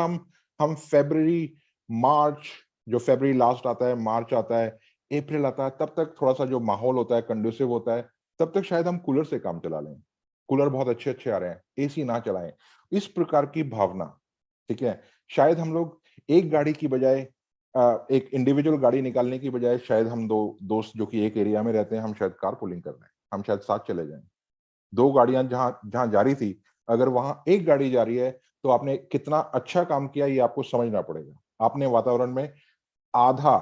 हम फरवरी मार्च, जो फरवरी लास्ट आता है, मार्च आता है, अप्रैल आता है, तब तक थोड़ा सा जो माहौल होता है कंडूसिव होता है, तब तक शायद हम कूलर से काम चला लें। कूलर बहुत अच्छे अच्छे आ रहे हैं, एसी ना चलाएं। इस प्रकार की भावना, ठीक है। शायद हम लोग एक गाड़ी की बजाय, एक इंडिविजुअल गाड़ी निकालने की बजाय, शायद हम दो दोस्त जो कि एक एरिया में रहते हैं, हम शायद कार पूलिंग कर रहे हैं, हम शायद साथ चले जाएं। दो गाड़ियां जहां जहां जा रही थी, अगर वहां एक गाड़ी जा रही है, तो आपने कितना अच्छा काम किया ये आपको समझना पड़ेगा। आपने वातावरण में आधा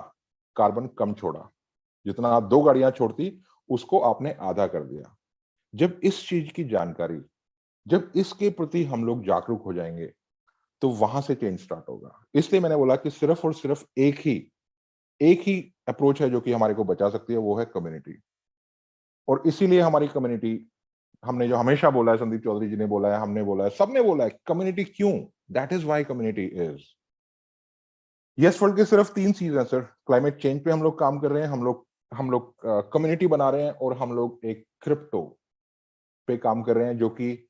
कार्बन कम छोड़ा, जितना आप दो गाड़ियां छोड़ती उसको आपने आधा कर दिया। जब इस चीज की जानकारी, जब इसके प्रति हम लोग जागरूक हो जाएंगे, तो वहां से चेंज स्टार्ट होगा। इसलिए मैंने बोला कि सिर्फ और सिर्फ एक ही अप्रोच है जो कि हमारे को बचा सकती है, वो है कम्युनिटी। और इसीलिए हमारी कम्युनिटी, हमने जो हमेशा बोला है, संदीप चौधरी जी ने बोला है, हमने बोला है, सबने बोला है, कम्युनिटी क्यों, that is why community is. Yes world के सिर्फ 3 चीज है सर। क्लाइमेट चेंज पे हम लोग काम कर रहे हैं, हम लोग कम्युनिटी बना रहे हैं, और हम लोग एक क्रिप्टो पे काम कर रहे हैं, जो कि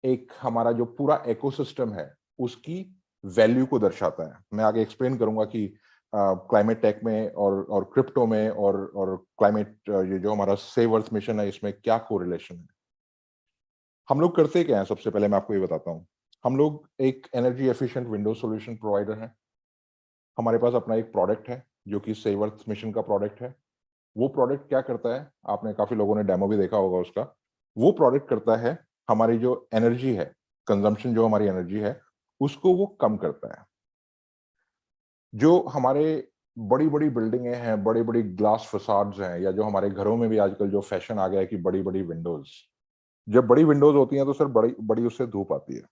एक हमारा जो पूरा इकोसिस्टम है उसकी वैल्यू को दर्शाता है। मैं आगे एक्सप्लेन करूंगा कि क्लाइमेट टेक में और क्रिप्टो में और क्लाइमेट, ये जो हमारा सेव अर्थ मिशन है, इसमें क्या कोरिलेशन है। हम लोग करते क्या है, सबसे पहले मैं आपको ये बताता हूँ। हम लोग एक energy efficient Windows solution provider है। हमारे पास अपना एक प्रोडक्ट है जो कि सेव अर्थ मिशन का प्रोडक्ट है। वो प्रोडक्ट क्या करता है, आपने काफी लोगों ने डेमो भी देखा होगा उसका। वो प्रोडक्ट करता है, हमारी जो एनर्जी है, कंजम्पशन जो हमारी एनर्जी है, उसको वो कम करता है। जो हमारे बड़ी बड़ी बिल्डिंगें हैं, बड़ी बड़ी ग्लास फसाड्स हैं, या जो हमारे घरों में भी आजकल जो फैशन आ गया है कि बड़ी बड़ी विंडोज, जब बड़ी विंडोज होती हैं तो सर बड़ी बड़ी उससे धूप आती है।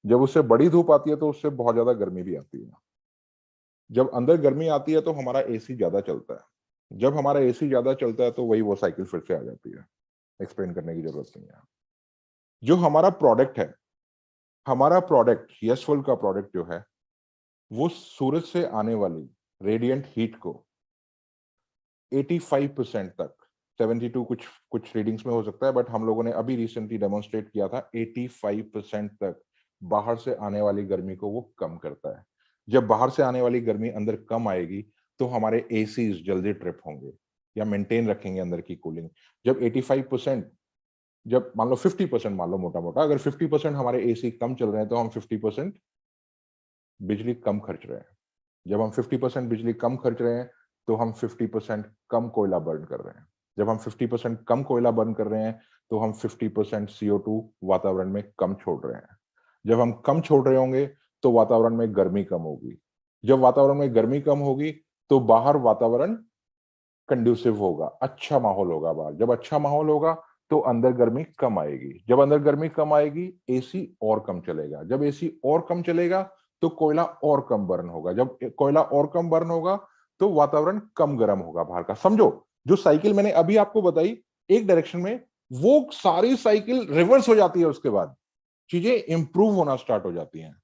जब उससे बड़ी धूप आती है तो उससे बहुत ज्यादा गर्मी भी आती है। जब अंदर गर्मी आती है तो हमारा एसी ज्यादा चलता है। जब हमारा एसी ज्यादा चलता है तो वही वो साइकिल फिर से आ जाती है। एक्सप्लेन करने की जरूरत नहीं है। जो हमारा प्रोडक्ट है, हमारा प्रोडक्ट यशवल का प्रोडक्ट जो है, वो सूरज से आने वाली रेडिएंट हीट को 85% तक, 72 कुछ कुछ रीडिंग्स में हो सकता है, बट हम लोगों ने अभी रिसेंटली डेमोन्स्ट्रेट किया था, 85% तक बाहर से आने वाली गर्मी को वो कम करता है। जब बाहर से आने वाली गर्मी अंदर कम आएगी तो हमारे एसीज जल्दी ट्रिप होंगे या मेंटेन रखेंगे अंदर की कूलिंग। जब 85%, जब मान लो 50%, मान लो मोटा मोटा, अगर 50% हमारे एसी कम चल रहे हैं तो हम 50% बिजली कम खर्च रहे हैं। जब हम 50% बिजली कम खर्च रहे हैं तो हम 50% कम कोयला बर्न कर रहे हैं। जब हम 50% कम कोयला बर्न कर रहे हैं तो हम 50% CO2 वातावरण में कम छोड़ रहे हैं। जब हम कम छोड़ रहे होंगे तो वातावरण में गर्मी कम होगी। जब वातावरण में गर्मी कम होगी तो बाहर वातावरण कंड्यूसिव होगा, अच्छा माहौल होगा बाहर। जब अच्छा माहौल होगा तो अंदर गर्मी कम आएगी। जब अंदर गर्मी कम आएगी, एसी और कम चलेगा। जब एसी और कम चलेगा तो कोयला और कम बर्न होगा। जब कोयला और कम बर्न होगा तो वातावरण कम गर्म होगा बाहर का। समझो, जो साइकिल मैंने अभी आपको बताई एक डायरेक्शन में, वो सारी साइकिल रिवर्स हो जाती है। उसके बाद चीजें इंप्रूव होना स्टार्ट हो जाती हैं।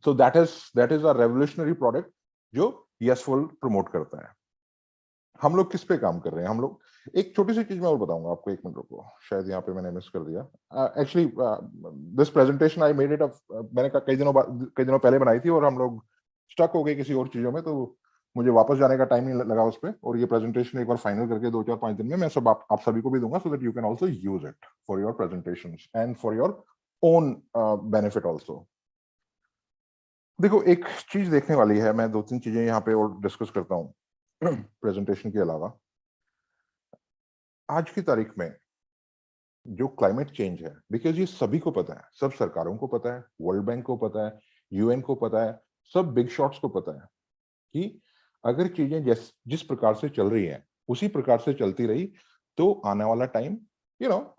So that is a revolutionary product जो यशफुल प्रमोट करता है। हम लोग किस पे काम कर रहे हैं, हम लोग, एक छोटी सी चीज मैं और बताऊंगा आपको, एक मिनट रुको, शायद यहाँ पे मैंने मिस कर दिया। Actually this presentation I made it, मैंने कई दिनों पहले बनाई थी और हम लोग स्टक हो गए किसी और चीजों में, तो मुझे वापस जाने का टाइम नहीं लगा उस पर। और ये प्रेजेंटेशन एक बार फाइनल करके 2 4 5 दिन में मैं सब आप सभी को भी दूंगा, so that you can also use it for your presentation and for your own benefit also. देखो, एक चीज देखने वाली है, मैं 2 3 चीजें यहाँ पे और डिस्कस करता हूँ प्रेजेंटेशन के अलावा। आज की तारीख में जो क्लाइमेट चेंज है, बिकॉज ये सभी को पता है, सब सरकारों को पता है, वर्ल्ड बैंक को पता है, यूएन को पता है, सब बिग शॉट्स को पता है कि अगर चीजें जिस प्रकार से चल रही हैं उसी प्रकार से चलती रही तो आने वाला टाइम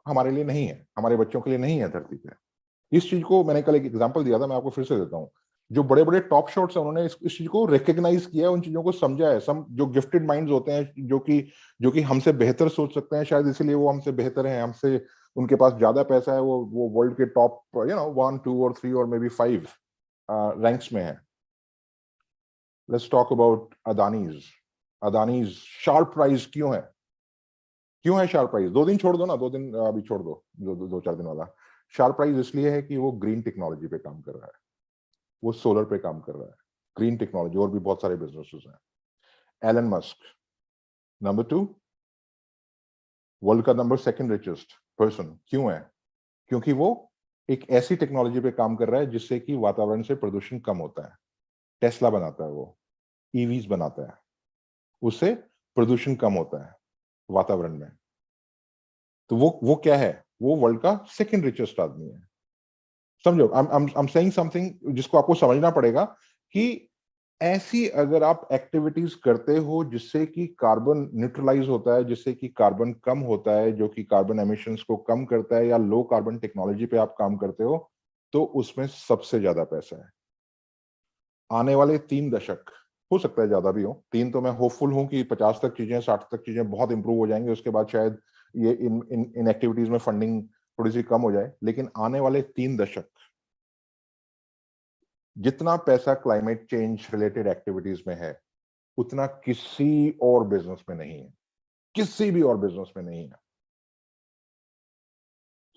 हमारे लिए नहीं है, हमारे बच्चों के लिए नहीं है धरती पे। इस चीज को मैंने कल एक एग्जांपल दिया था, मैं आपको फिर से देता हूँ। जो बड़े बड़े टॉप शॉट्स हैं उन्होंने इस चीज को रिकग्नाइज किया है, उन चीजों को समझा है। सम जो गिफ्टेड माइंड्स होते हैं, जो कि हमसे बेहतर सोच सकते हैं, शायद इसीलिए वो हमसे बेहतर हैं, हमसे उनके पास ज्यादा पैसा है, वो वर्ल्ड के टॉप 1, 2 और 3 और मे बी 5 रैंक्स में है। Let's talk about Adani's sharp price क्यों है? क्यों है शार्प प्राइस? 2 दिन छोड़ दो ना, 2 दिन अभी छोड़ दो, 2-4 दिन वाला। शार्प प्राइस इसलिए है कि वो ग्रीन टेक्नोलॉजी पे काम कर रहा है, वो सोलर पे काम कर रहा है, ग्रीन टेक्नोलॉजी, और भी बहुत सारे बिजनेसेस हैं। एलन मस्क नंबर 2, वर्ल्ड का नंबर 2 रिचेस्ट पर्सन। क्यों है? क्योंकि वो एक ऐसी टेक्नोलॉजी पे काम कर रहा है जिससे कि वातावरण से प्रदूषण कम होता है। टेस्ला बनाता है, वो ईवीज बनाता है, उससे प्रदूषण कम होता है वातावरण में। तो वो क्या है? वो वर्ल्ड का 2 रिचेस्ट आदमी है। समझो, आई एम सेइंग समथिंग जिसको आपको समझना पड़ेगा कि ऐसी अगर आप एक्टिविटीज करते हो जिससे कि कार्बन न्यूट्रलाइज होता है, जिससे कि कार्बन कम होता है, जो कि कार्बन एमिशंस को कम करता है, या लो कार्बन टेक्नोलॉजी पे आप काम करते हो, तो उसमें सबसे ज्यादा पैसा है। आने वाले 3 दशक, हो सकता है ज्यादा भी हो, 3 तो मैं होपफुल हूं कि 50 तक चीजें, 60 तक चीजें बहुत इंप्रूव हो जाएंगे, उसके बाद शायद ये इन एक्टिविटीज में फंडिंग थोड़ी सी कम हो जाए। लेकिन आने वाले 3 दशक जितना पैसा क्लाइमेट चेंज रिलेटेड एक्टिविटीज में है, उतना किसी और बिजनेस में नहीं है, किसी भी और बिजनेस में नहीं है।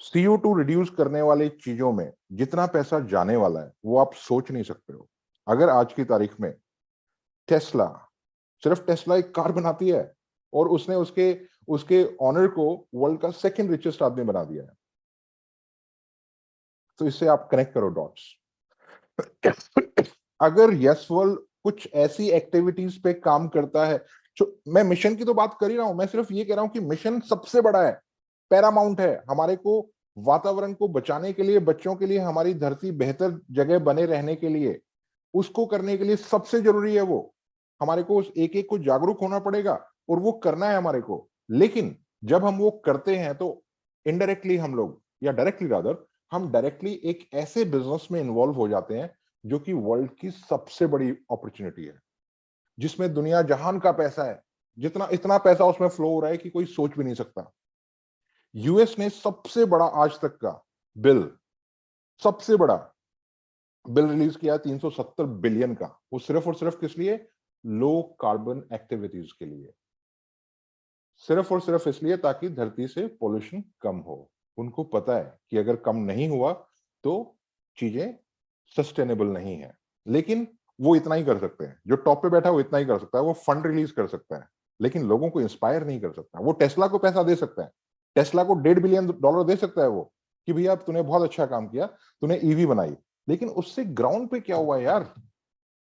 CO2 रिड्यूस करने वाली चीजों में जितना पैसा जाने वाला है वो आप सोच नहीं सकते हो। अगर आज की तारीख में टेस्ला, सिर्फ टेस्ला एक कार बनाती है और उसने उसके उसके ऑनर को वर्ल्ड का 2 रिचेस्ट आदमी बना दिया है, तो इससे आप कनेक्ट करो डॉट्स। अगर यशवल कुछ ऐसी एक्टिविटीज पे काम करता है, मैं मिशन की तो बात कर ही रहा हूं, मैं सिर्फ ये कह रहा हूं कि मिशन सबसे बड़ा है, पैरामाउंट है हमारे को, वातावरण को बचाने के लिए, बच्चों के लिए, हमारी धरती बेहतर जगह बने रहने के लिए, उसको करने के लिए सबसे जरूरी है वो। हमारे को उस एक एक को जागरूक होना पड़ेगा और वो करना है हमारे को। लेकिन जब हम वो करते हैं तो इनडायरेक्टली हम लोग, या डायरेक्टली रादर, हम डायरेक्टली एक ऐसे बिजनेस में इन्वॉल्व हो जाते हैं जो कि वर्ल्ड की सबसे बड़ी अपॉर्चुनिटी है, जिसमें दुनिया जहान का पैसा है, जितना इतना पैसा उसमें फ्लो हो रहा है कि कोई सोच भी नहीं सकता। यूएस ने सबसे बड़ा आज तक का बिल, सबसे बड़ा बिल रिलीज किया 370 बिलियन का, वो सिर्फ और सिर्फ किस लिए? लो कार्बन एक्टिविटीज के लिए, सिर्फ और सिर्फ इसलिए ताकि धरती से पोल्यूशन कम हो। उनको पता है कि अगर कम नहीं हुआ तो चीजें सस्टेनेबल नहीं है। लेकिन वो इतना ही कर सकते हैं, जो टॉप पे बैठा है वो इतना ही कर सकता है, वो फंड रिलीज कर सकता है, लेकिन लोगों को इंस्पायर नहीं कर सकता। वो टेस्ला को पैसा दे सकता है, टेस्ला को $1.5 बिलियन दे सकता है वो, कि भैया तूने बहुत अच्छा काम किया, तूने ईवी बनाई। लेकिन उससे ग्राउंड पे क्या हुआ यार?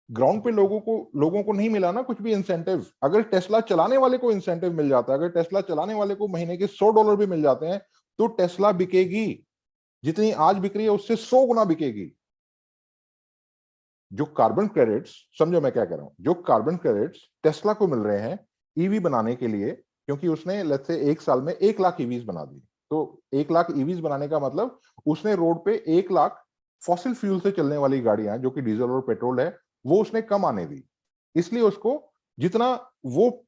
ग्राउंड पे लोगों को नहीं मिला ना कुछ भी इंसेंटिव। अगर टेस्ला चलाने वाले को इंसेंटिव मिल जाता है, अगर टेस्ला चलाने वाले को महीने के $100 भी मिल जाते हैं, तो टेस्ला बिकेगी, जितनी आज बिक रही है उससे 100 गुना बिकेगी। जो कार्बन क्रेडिट्स, समझो मैं क्या कह रहा हूं, जो कार्बन क्रेडिट्स टेस्ला को मिल रहे हैं ईवी बनाने के लिए, क्योंकि उसने लेट्स से 1 साल में 1 लाख ईवीज बना दी, तो 1 लाख ईवीज बनाने का मतलब उसने रोड पे 1 लाख फॉसिल फ्यूल से चलने वाली गाड़ियां, जो कि डीजल और पेट्रोल है, वो उसने कम आने दी। इसलिए उसको जितना वो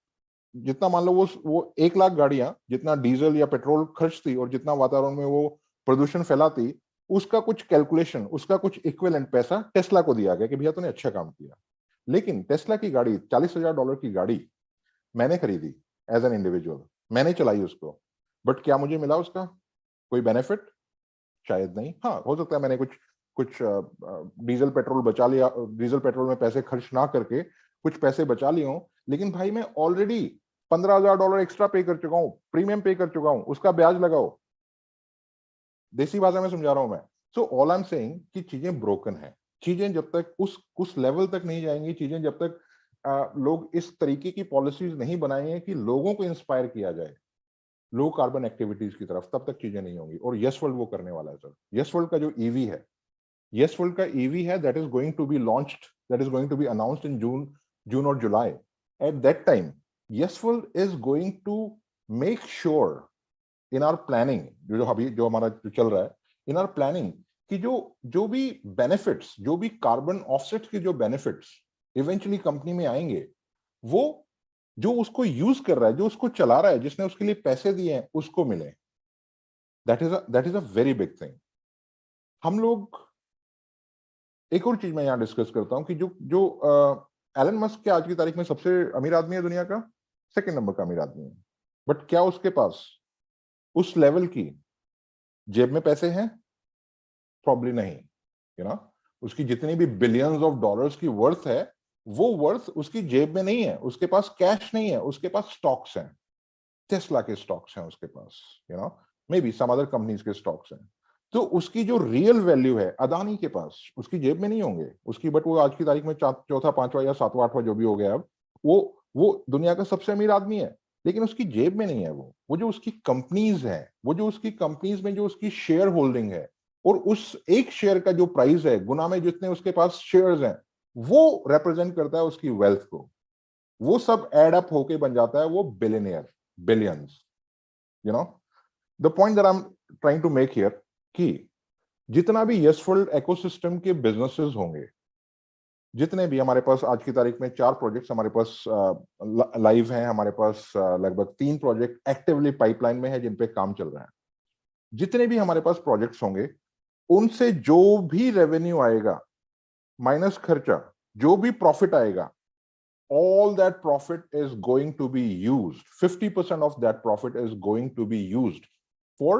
जितना मान लो वो 1 लाख गाड़ियां जितना डीजल या पेट्रोल खर्चती और जितना वातावरण में वो प्रदूषण फैलाती, उसका कुछ कैलकुलेशन, उसका कुछ इक्विवेलेंट पैसा टेस्ला को दिया गया कि भैया तूने अच्छा काम किया। लेकिन टेस्ला की गाड़ी, $40,000 की गाड़ी मैंने खरीदी एज एन इंडिविजुअल, मैंने चलाई उसको, बट क्या मुझे मिला उसका कोई बेनिफिट? शायद नहीं। हाँ, हो सकता है मैंने कुछ कुछ डीजल पेट्रोल बचा लिया, डीजल पेट्रोल में पैसे खर्च ना करके कुछ पैसे बचा लिए हों, लेकिन भाई मैं ऑलरेडी $15,000 एक्स्ट्रा पे कर चुका हूं, प्रीमियम पे कर चुका हूं, उसका ब्याज लगाओ। देसी भाषा में समझा रहा हूं मैं। So all I am saying कि चीजें ब्रोकन है। चीजें जब तक उस लेवल तक नहीं जाएंगी, चीजें जब तक लोग इस तरीके की पॉलिसीज नहीं बनाएंगे कि लोगों को इंस्पायर किया जाए लो कार्बन एक्टिविटीज की तरफ, तब तक चीजें नहीं होंगी। और यस वर्ल्ड वो करने वाला है सर। यस वर्ल्ड का जो ईवी है, यस वर्ल्ड का ईवी है, that is going to be launched, that is going to be announced in June और जुलाई। At that time Yes world is going to make sure in our planning, जो अभी जो हमारा जो चल रहा है, इन आवर प्लानिंग, कि जो जो भी बेनिफिट्स, जो भी कार्बन ऑफसेट के जो बेनिफिट्स इवेंचुअली कंपनी में आएंगे, वो जो उसको यूज कर रहा है, जो उसको चला रहा है, जिसने उसके लिए पैसे दिए हैं, उसको मिले। That is a very big thing. हम लोग एक और चीज मैं यहाँ डिस्कस करता हूँ कि जो जो एलन मस्क के आज की तारीख में सबसे अमीर आदमी है दुनिया का, सेकंड नंबर का अमीर आदमी है, बट क्या उसके पास उस लेवल की जेब में पैसे हैं? प्रॉब्ली नहीं। यू नो, उसकी जितनी भी बिलियंस ऑफ डॉलर्स की वर्थ है, वो वर्थ उसकी जेब में नहीं है, उसके पास कैश नहीं है, उसके पास स्टॉक्स हैं, टेस्ला के स्टॉक्स हैं उसके पास, you know, maybe some other companies के स्टॉक्स हैं। तो उसकी जो रियल वैल्यू है अदानी के पास, उसकी जेब में नहीं होंगे उसकी, बट वो आज की तारीख में चौथा पांचवा या सातवां आठवां जो भी हो गया अब, वो दुनिया का सबसे अमीर आदमी है, लेकिन उसकी जेब में नहीं है वो जो उसकी कंपनीज है, वो जो उसकी कंपनीज में जो उसकी शेयर होल्डिंग है, और उस एक शेयर का जो प्राइस है गुना में जितने उसके पास शेयर्स हैं, वो रिप्रेजेंट करता है उसकी वेल्थ को। वो सब एड अप होके बन जाता है वो billionaire, billions. You know, the point that I am trying to make here कि जितना भी यशवर्ल्ड इकोसिस्टम के बिजनेसेस होंगे, जितने भी हमारे पास आज की तारीख में 4 प्रोजेक्ट्स हमारे पास लाइव हैं, हमारे पास लगभग 3 प्रोजेक्ट एक्टिवली पाइपलाइन में है जिन पे काम चल रहा है। जितने भी हमारे पास प्रोजेक्ट्स होंगे, उनसे जो भी रेवेन्यू आएगा माइनस खर्चा, जो भी प्रॉफिट आएगा, all that profit is going to be used, 50% of that profit is going to be used for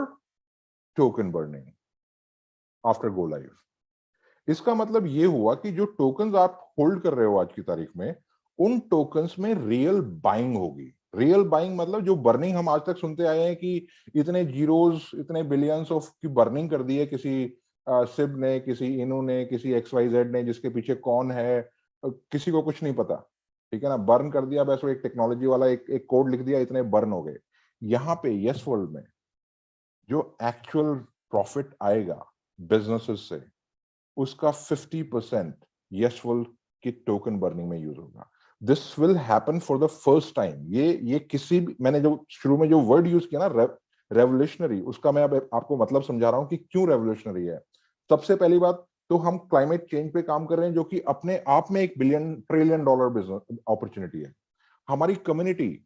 token burning after go live। इसका मतलब ये हुआ कि जो टोकन्स आप होल्ड कर रहे हो आज की तारीख में, उन टोकन्स में रियल बाइंग होगी। रियल बाइंग मतलब जो बर्निंग हम आज तक सुनते आए हैं कि इतने जीरोस, इतने बिलियंस ऑफ की बर्निंग कर दी है किसी सिब ने, किसी इनू ने, किसी XYZ ने, जिसके पीछे कौन है किसी को कुछ नहीं पता, ठीक है ना, बर्न कर दिया बस, वो एक टेक्नोलॉजी वाला एक कोड लिख दिया, इतने बर्न हो गए। यहाँ पे यस वर्ल्ड में जो एक्चुअल प्रॉफिट आएगा बिजनेसेस से, उसका 50% यस वर्ल्ड की टोकन बर्निंग में यूज होगा। This will happen for the first time. ये किसी भी, मैंने जो शुरू में जो वर्ड यूज किया ना रेवोल्यूशनरी, उसका मैं अब आपको मतलब समझा रहा हूं कि क्यों रेवोल्यूशनरी है। सबसे पहली बात तो हम क्लाइमेट चेंज पे काम कर रहे हैं, जो कि अपने आप में एक $1 ट्रिलियन बिजनेस अपॉर्चुनिटी है। हमारी कम्युनिटी,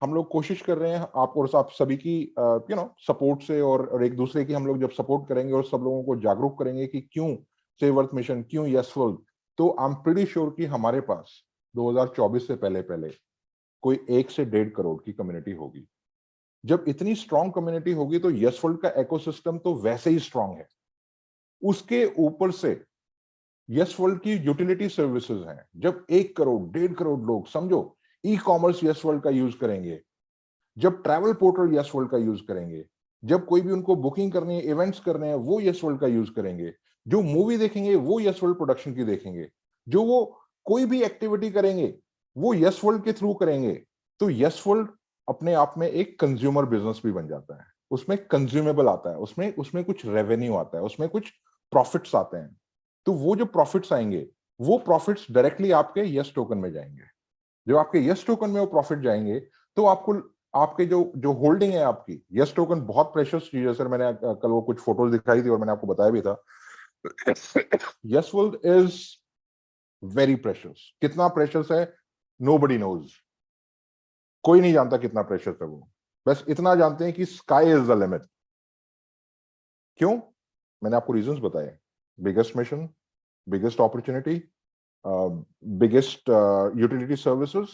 हम लोग कोशिश कर रहे हैं आप और आप सभी की यू नो सपोर्ट से, और एक दूसरे की हम लोग जब सपोर्ट करेंगे और सब लोगों को जागरूक करेंगे कि क्यों सेव अर्थ मिशन, क्यों यस वर्ल्ड, तो आई एम प्रीटी श्योर कि हमारे पास 2024 से पहले पहले कोई 1 से 1.5 करोड़ की कम्युनिटी होगी। जब इतनी स्ट्रांग कम्युनिटी होगी तो यस वर्ल्ड का इकोसिस्टम तो वैसे ही स्ट्रांग है, उसके ऊपर से यस वर्ल्ड की यूटिलिटी सर्विसेज हैं। जब 1 करोड़ 1.5 करोड़ लोग समझो ई कॉमर्स यस वर्ल्ड का यूज करेंगे, जब ट्रैवल पोर्टल यस वर्ल्ड का यूज करेंगे, जब कोई भी उनको बुकिंग करनी है, इवेंट्स करने हैं, वो यस वर्ल्ड का यूज करेंगे, जो मूवी देखेंगे वो यस वर्ल्ड प्रोडक्शन की देखेंगे, जो वो कोई भी एक्टिविटी करेंगे वो यस वर्ल्ड के थ्रू करेंगे, तो यस वर्ल्ड अपने आप में एक कंज्यूमर बिजनेस भी बन जाता है। उसमें कंज्यूमेबल आता है, उसमें उसमें कुछ रेवेन्यू आता है, उसमें कुछ प्रॉफिट्स आते हैं। तो वो जो प्रॉफिट्स आएंगे, वो प्रॉफिट्स डायरेक्टली आपके यस टोकन में जाएंगे। जो आपके यस टोकन में वो प्रॉफिट जाएंगे, तो आपको आपके जो जो होल्डिंग है आपकी, यस टोकन बहुत प्रेशियस चीज है सर। मैंने कल वो कुछ फोटोज दिखाई थी और मैंने आपको बताया भी था, yes world is very precious. कितना प्रेशियस है नोबडी नोज, कोई नहीं जानता कितना प्रेशियस है वो, बस इतना जानते हैं कि स्काई इज द लिमिट। क्यों? मैंने आपको रीजंस बताए, biggest mission, biggest opportunity, biggest utility services,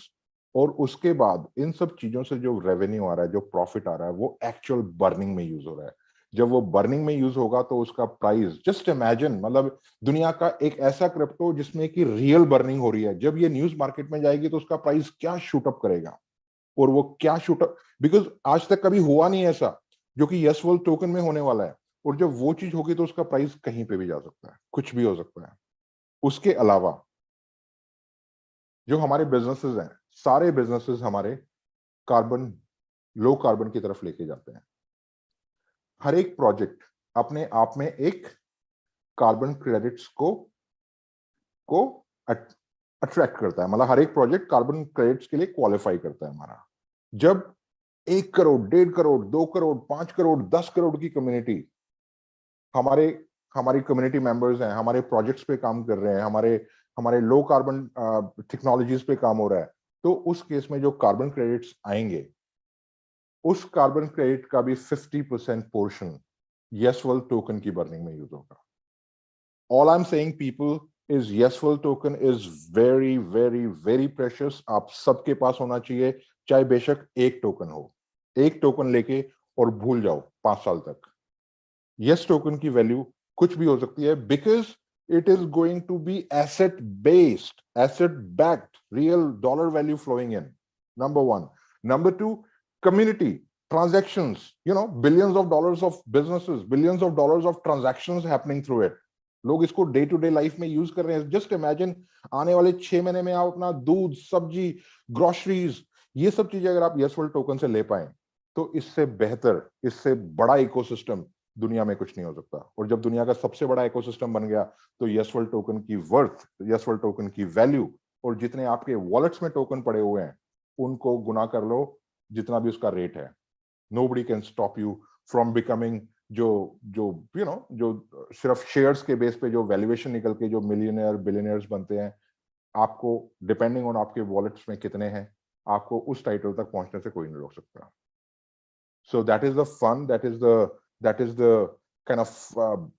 और उसके बाद इन सब चीजों से जो रेवेन्यू आ रहा है, जो प्रॉफिट आ रहा है, वो एक्चुअल बर्निंग में यूज हो रहा है। जब वो बर्निंग में यूज होगा तो उसका प्राइस, जस्ट इमेजिन, मतलब दुनिया का एक ऐसा क्रिप्टो जिसमें कि रियल बर्निंग हो रही है, जब ये न्यूज मार्केट में जाएगी तो उसका प्राइस क्या शूट अप करेगा। और वो क्या शूट अप, बिकॉज आज तक कभी हुआ नहीं ऐसा जो कि यस वर्ल्ड टोकन में होने वाला है। और जब वो चीज होगी तो उसका प्राइस कहीं पे भी जा सकता है, कुछ भी हो सकता है। उसके अलावा जो हमारे बिजनेसेस हैं, सारे बिजनेसेस हमारे कार्बन, लो कार्बन की तरफ लेके जाते हैं। हर एक प्रोजेक्ट अपने आप में एक कार्बन क्रेडिट्स को अट्रैक्ट करता है, मतलब हर एक प्रोजेक्ट कार्बन क्रेडिट्स के लिए क्वालिफाई करता है हमारा। जब 1 करोड़ 1.5 करोड़ 2 करोड़ 5 करोड़ 10 करोड़ की कम्युनिटी हमारे हमारी कम्युनिटी मेंबर्स हैं, हमारे प्रोजेक्ट्स पे काम कर रहे हैं, हमारे हमारे लो कार्बन टेक्नोलॉजीज पे काम हो रहा है, तो उस केस में जो कार्बन क्रेडिट्स आएंगे, उस कार्बन क्रेडिट का भी 50% पोर्शन YesWorld token की burning में यूज होगा. All I'm saying, people, is YesWorld token is very, very, very precious. आप सबके पास होना चाहिए, चाहे बेशक एक टोकन हो. एक टोकन लेके और भूल जाओ 5 साल तक. Yes token की वैल्यू कुछ भी हो सकती है, because it is going to be asset based, asset backed, real dollar value flowing in. Number one. Number two, community transactions, billions of dollars of businesses, billions of dollars of transactions happening through it. लोग इसको day to day life में use कर रहे हैं. Just imagine आने वाले 6 महीने में आप अपना दूध, सब्जी, ग्रोसरीज, ये सब चीजें अगर आप YesWorld टोकन से ले पाए, तो इससे बेहतर, इससे बड़ा इकोसिस्टम दुनिया में कुछ नहीं हो सकता. और जब दुनिया का सबसे बड़ा इकोसिस्टम बन गया, तो YesWorld टोकन की वर्थ, YesWorld टोकन की वैल्यू, और जितने आपके वॉलेट्स में टोकन पड़े हुए हैं, उनको गुना कर लो जितना भी उसका रेट है. Nobody can stop you from becoming जो सिर्फ शेयर्स के बेस पे जो वैल्यूएशन निकल के जो मिलियनियर बिलियनियर्स बनते हैं, आपको डिपेंडिंग ऑन आपके वॉलेट्स में कितने हैं, आपको उस टाइटल तक पहुंचने से कोई नहीं रोक सकता. So that is the fun, that is the kind of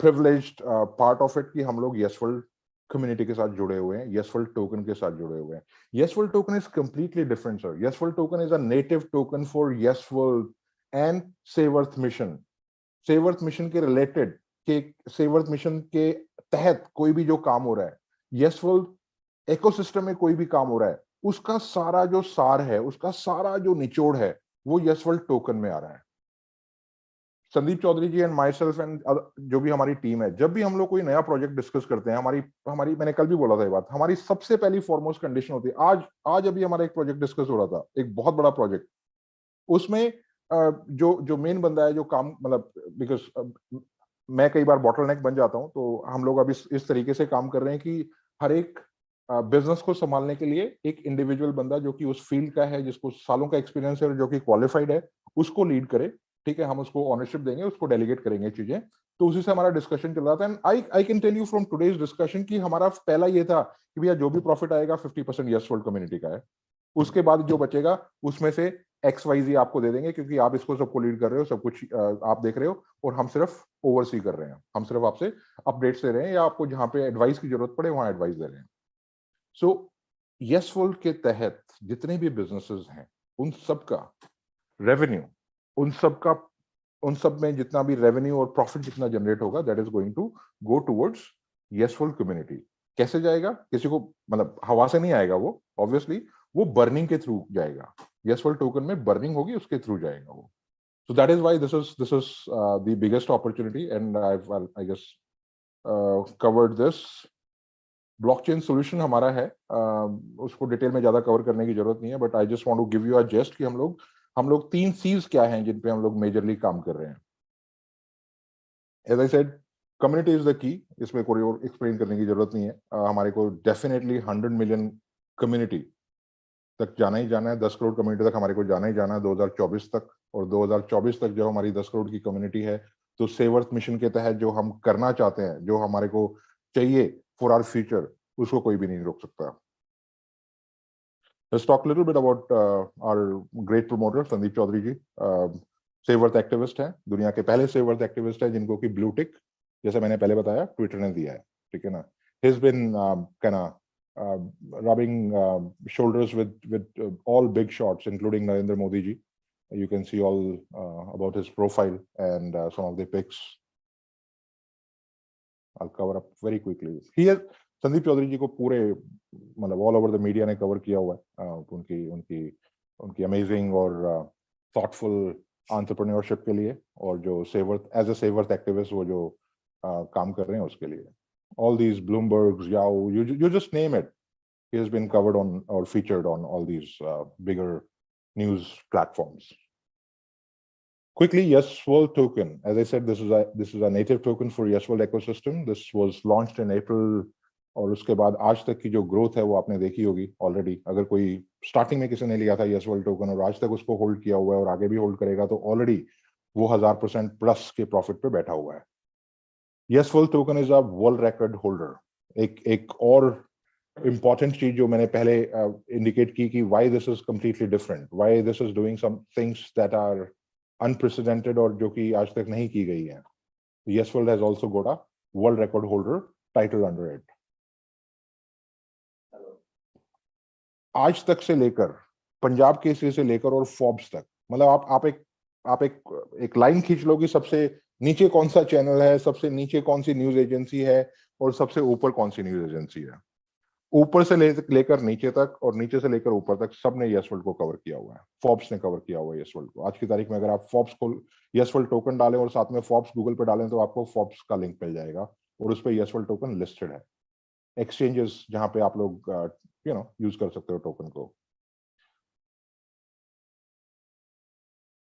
privileged part of it कि हम लोग YesWorld community के साथ जुड़े हुए हैं, YesWorld token के साथ जुड़े हुए हैं. YesWorld token is completely different, sir. YesWorld token is a native token for YesWorld and Saveearth mission. Saveearth mission के related, के Saveearth mission के तहत कोई भी जो काम हो रहा है, YesWorld ecosystem में कोई भी काम हो रहा है, उसका सारा जो सार है, उसका सारा जो निचोड़ है, वो YesWorld टोकन में आ रहा है. संदीप चौधरी जी एंड माई सेल्फ एंड जो भी हमारी टीम है, जब भी हम लोग कोई नया प्रोजेक्ट डिस्कस करते हैं, हमारी मैंने कल भी बोला था ये बात, हमारी सबसे पहली फॉरमोस्ट कंडीशन होती है. आज अभी हमारा एक प्रोजेक्ट डिस्कस हो रहा था, एक बहुत बड़ा प्रोजेक्ट. उसमें जो मेन बंदा है, जो काम, मतलब बिकॉज मैं कई बार बॉटलनेक बन जाता हूं, तो हम लोग अब इस तरीके से काम कर रहे हैं कि हर एक बिजनेस को संभालने के लिए एक इंडिविजुअल बंदा जो कि उस फील्ड का है, जिसको सालों का एक्सपीरियंस है, जो कि क्वालिफाइड है, उसको लीड करे. ठीक है, हम उसको ऑनरशिप देंगे, उसको डेलीगेट करेंगे चीजें. तो उसी से हमारा डिस्कशन चल रहा था. And I can tell you from today's discussion कि हमारा पहला ये था कि भैया जो भी प्रॉफिट आएगा 50% YesWorld कम्युनिटी का है. उसके बाद जो बचेगा उसमें से XYZ आपको दे देंगे, क्योंकि आप इसको सबको लीड कर रहे हो, सब कुछ आप देख रहे हो, और हम सिर्फ ओवरसी कर रहे हैं. हम सिर्फ आपसे अपडेट्स दे रहे हैं, या आपको जहां पे एडवाइस की जरूरत पड़े वहां एडवाइस दे रहे हैं. सो YesWorld के तहत जितने भी बिजनेसेस हैं, उन सब का रेवेन्यू, उन सब में जितना भी रेवेन्यू और प्रॉफिट जितना जनरेट होगा, that is going to go towards YesWorld community. कैसे जाएगा? किसी को, मतलब हवा से नहीं आएगा वो, ऑब्वियसली वो बर्निंग के थ्रू जाएगा. YesWorld टोकन में बर्निंग होगी, उसके थ्रू जाएगा वो. So that is why this is the biggest opportunity, and I guess covered this. Blockchain solution हमारा है, उसको डिटेल में ज्यादा कवर करने की जरूरत नहीं है, but I just want to give you a gist कि हम लोग 3 C's क्या हैं जिन पे हम लोग मेजरली काम कर रहे हैं. As I said, community is the key. इसमें कोई और एक्सप्लेन करने की जरूरत नहीं है. हमारे को डेफिनेटली 100 मिलियन कम्युनिटी तक जाना ही जाना है. 10 करोड़ कम्युनिटी तक हमारे को जाना ही जाना है 2024 तक. और 2024 तक जब हमारी 10 करोड़ की कम्युनिटी है, तो सेवर्थ मिशन के तहत जो हम करना चाहते हैं, जो हमारे को चाहिए फॉर आवर फ्यूचर, उसको कोई भी नहीं रोक सकता. Let's talk a little bit about our great promoter Sandeep Chaudhary ji. Save earth activist हैं, दुनिया के पहले सेवर्थ एक्टिविस्ट हैं जिनको कि ब्लू टिक, जैसे मैंने पहले बताया, ट्विटर ने दिया है. ठीक है ना. He's been kind of rubbing shoulders with all big shots, including Narendra Modi ji. You can see all about his profile and some of the pics. I'll cover up very quickly. Here, Sandeep Chaudhary जी को पूरे, मतलब all over the media ने cover किया हुआ है. उनकी amazing और thoughtful entrepreneurship के लिए, और जो सेवर्थ एज अ सेवर्थ एक्टिविस्ट वो जो काम कर रहे हैं उसके लिए. All these Bloombergs, Yahoo, you just name it. He has been covered on or featured on all these bigger news platforms. Quickly, YesWorld token. As I said, this is a native token for YesWorld ecosystem. This was launched in April, और उसके बाद आज तक की जो growth है वो आपने देखी होगी ऑलरेडी. अगर कोई स्टार्टिंग में किसी ने लिया था YesWorld टोकन और आज तक उसको होल्ड किया हुआ है और आगे भी होल्ड करेगा, तो ऑलरेडी वो 1000% प्लस के प्रॉफिट पे बैठा हुआ है. YesWorld token is a world record holder. एक और इंपॉर्टेंट चीज जो मैंने पहले इंडिकेट की कि why this is completely different, why this is doing some things that are unprecedented और जो कि आज तक नहीं की गई है. Yes World has also got a world record holder title under it. आज तक से लेकर पंजाब केसरी से लेकर और फोर्ब्स तक, मतलब आप एक लाइन खींच लो कि सबसे नीचे कौन सा चैनल है, सबसे नीचे कौन सी न्यूज एजेंसी है और सबसे ऊपर कौन सी न्यूज एजेंसी है. ऊपर से लेकर नीचे तक और नीचे से लेकर ऊपर तक सबने यस वर्ल्ड को कवर किया हुआ है. फोर्ब्स ने कवर किया हुआ है यस वर्ल्ड को. आज की तारीख में अगर आप फोर्ब्स को यस वर्ल्ड टोकन डालें और साथ में फोर्ब्स गूगल पे डालें तो आपको फोर्ब्स का लिंक मिल जाएगा और उस पर यस वर्ल्ड टोकन लिस्टेड है. एक्सचेंजेस जहां पे आप लोग यूज कर सकते हो टोकन को.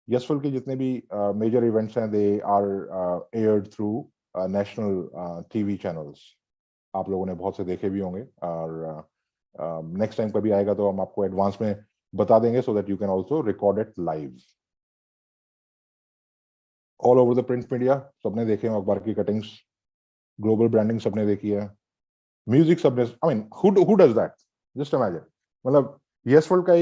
यस वर्ल्ड के जितने भी मेजर इवेंट्स हैं they are aired through national TV channels. आप लोगों ने बहुत से देखे भी होंगे और नेक्स्ट टाइम कभी आएगा तो हम आपको एडवांस में बता देंगे so that you can also record it live. All over the print media सबने देखे हैं अखबार की कटिंग्स. ग्लोबल ब्रांडिंग सबने देखी है. म्यूजिक सबने, I mean who does that, just imagine. मतलब यस वर्ल्ड का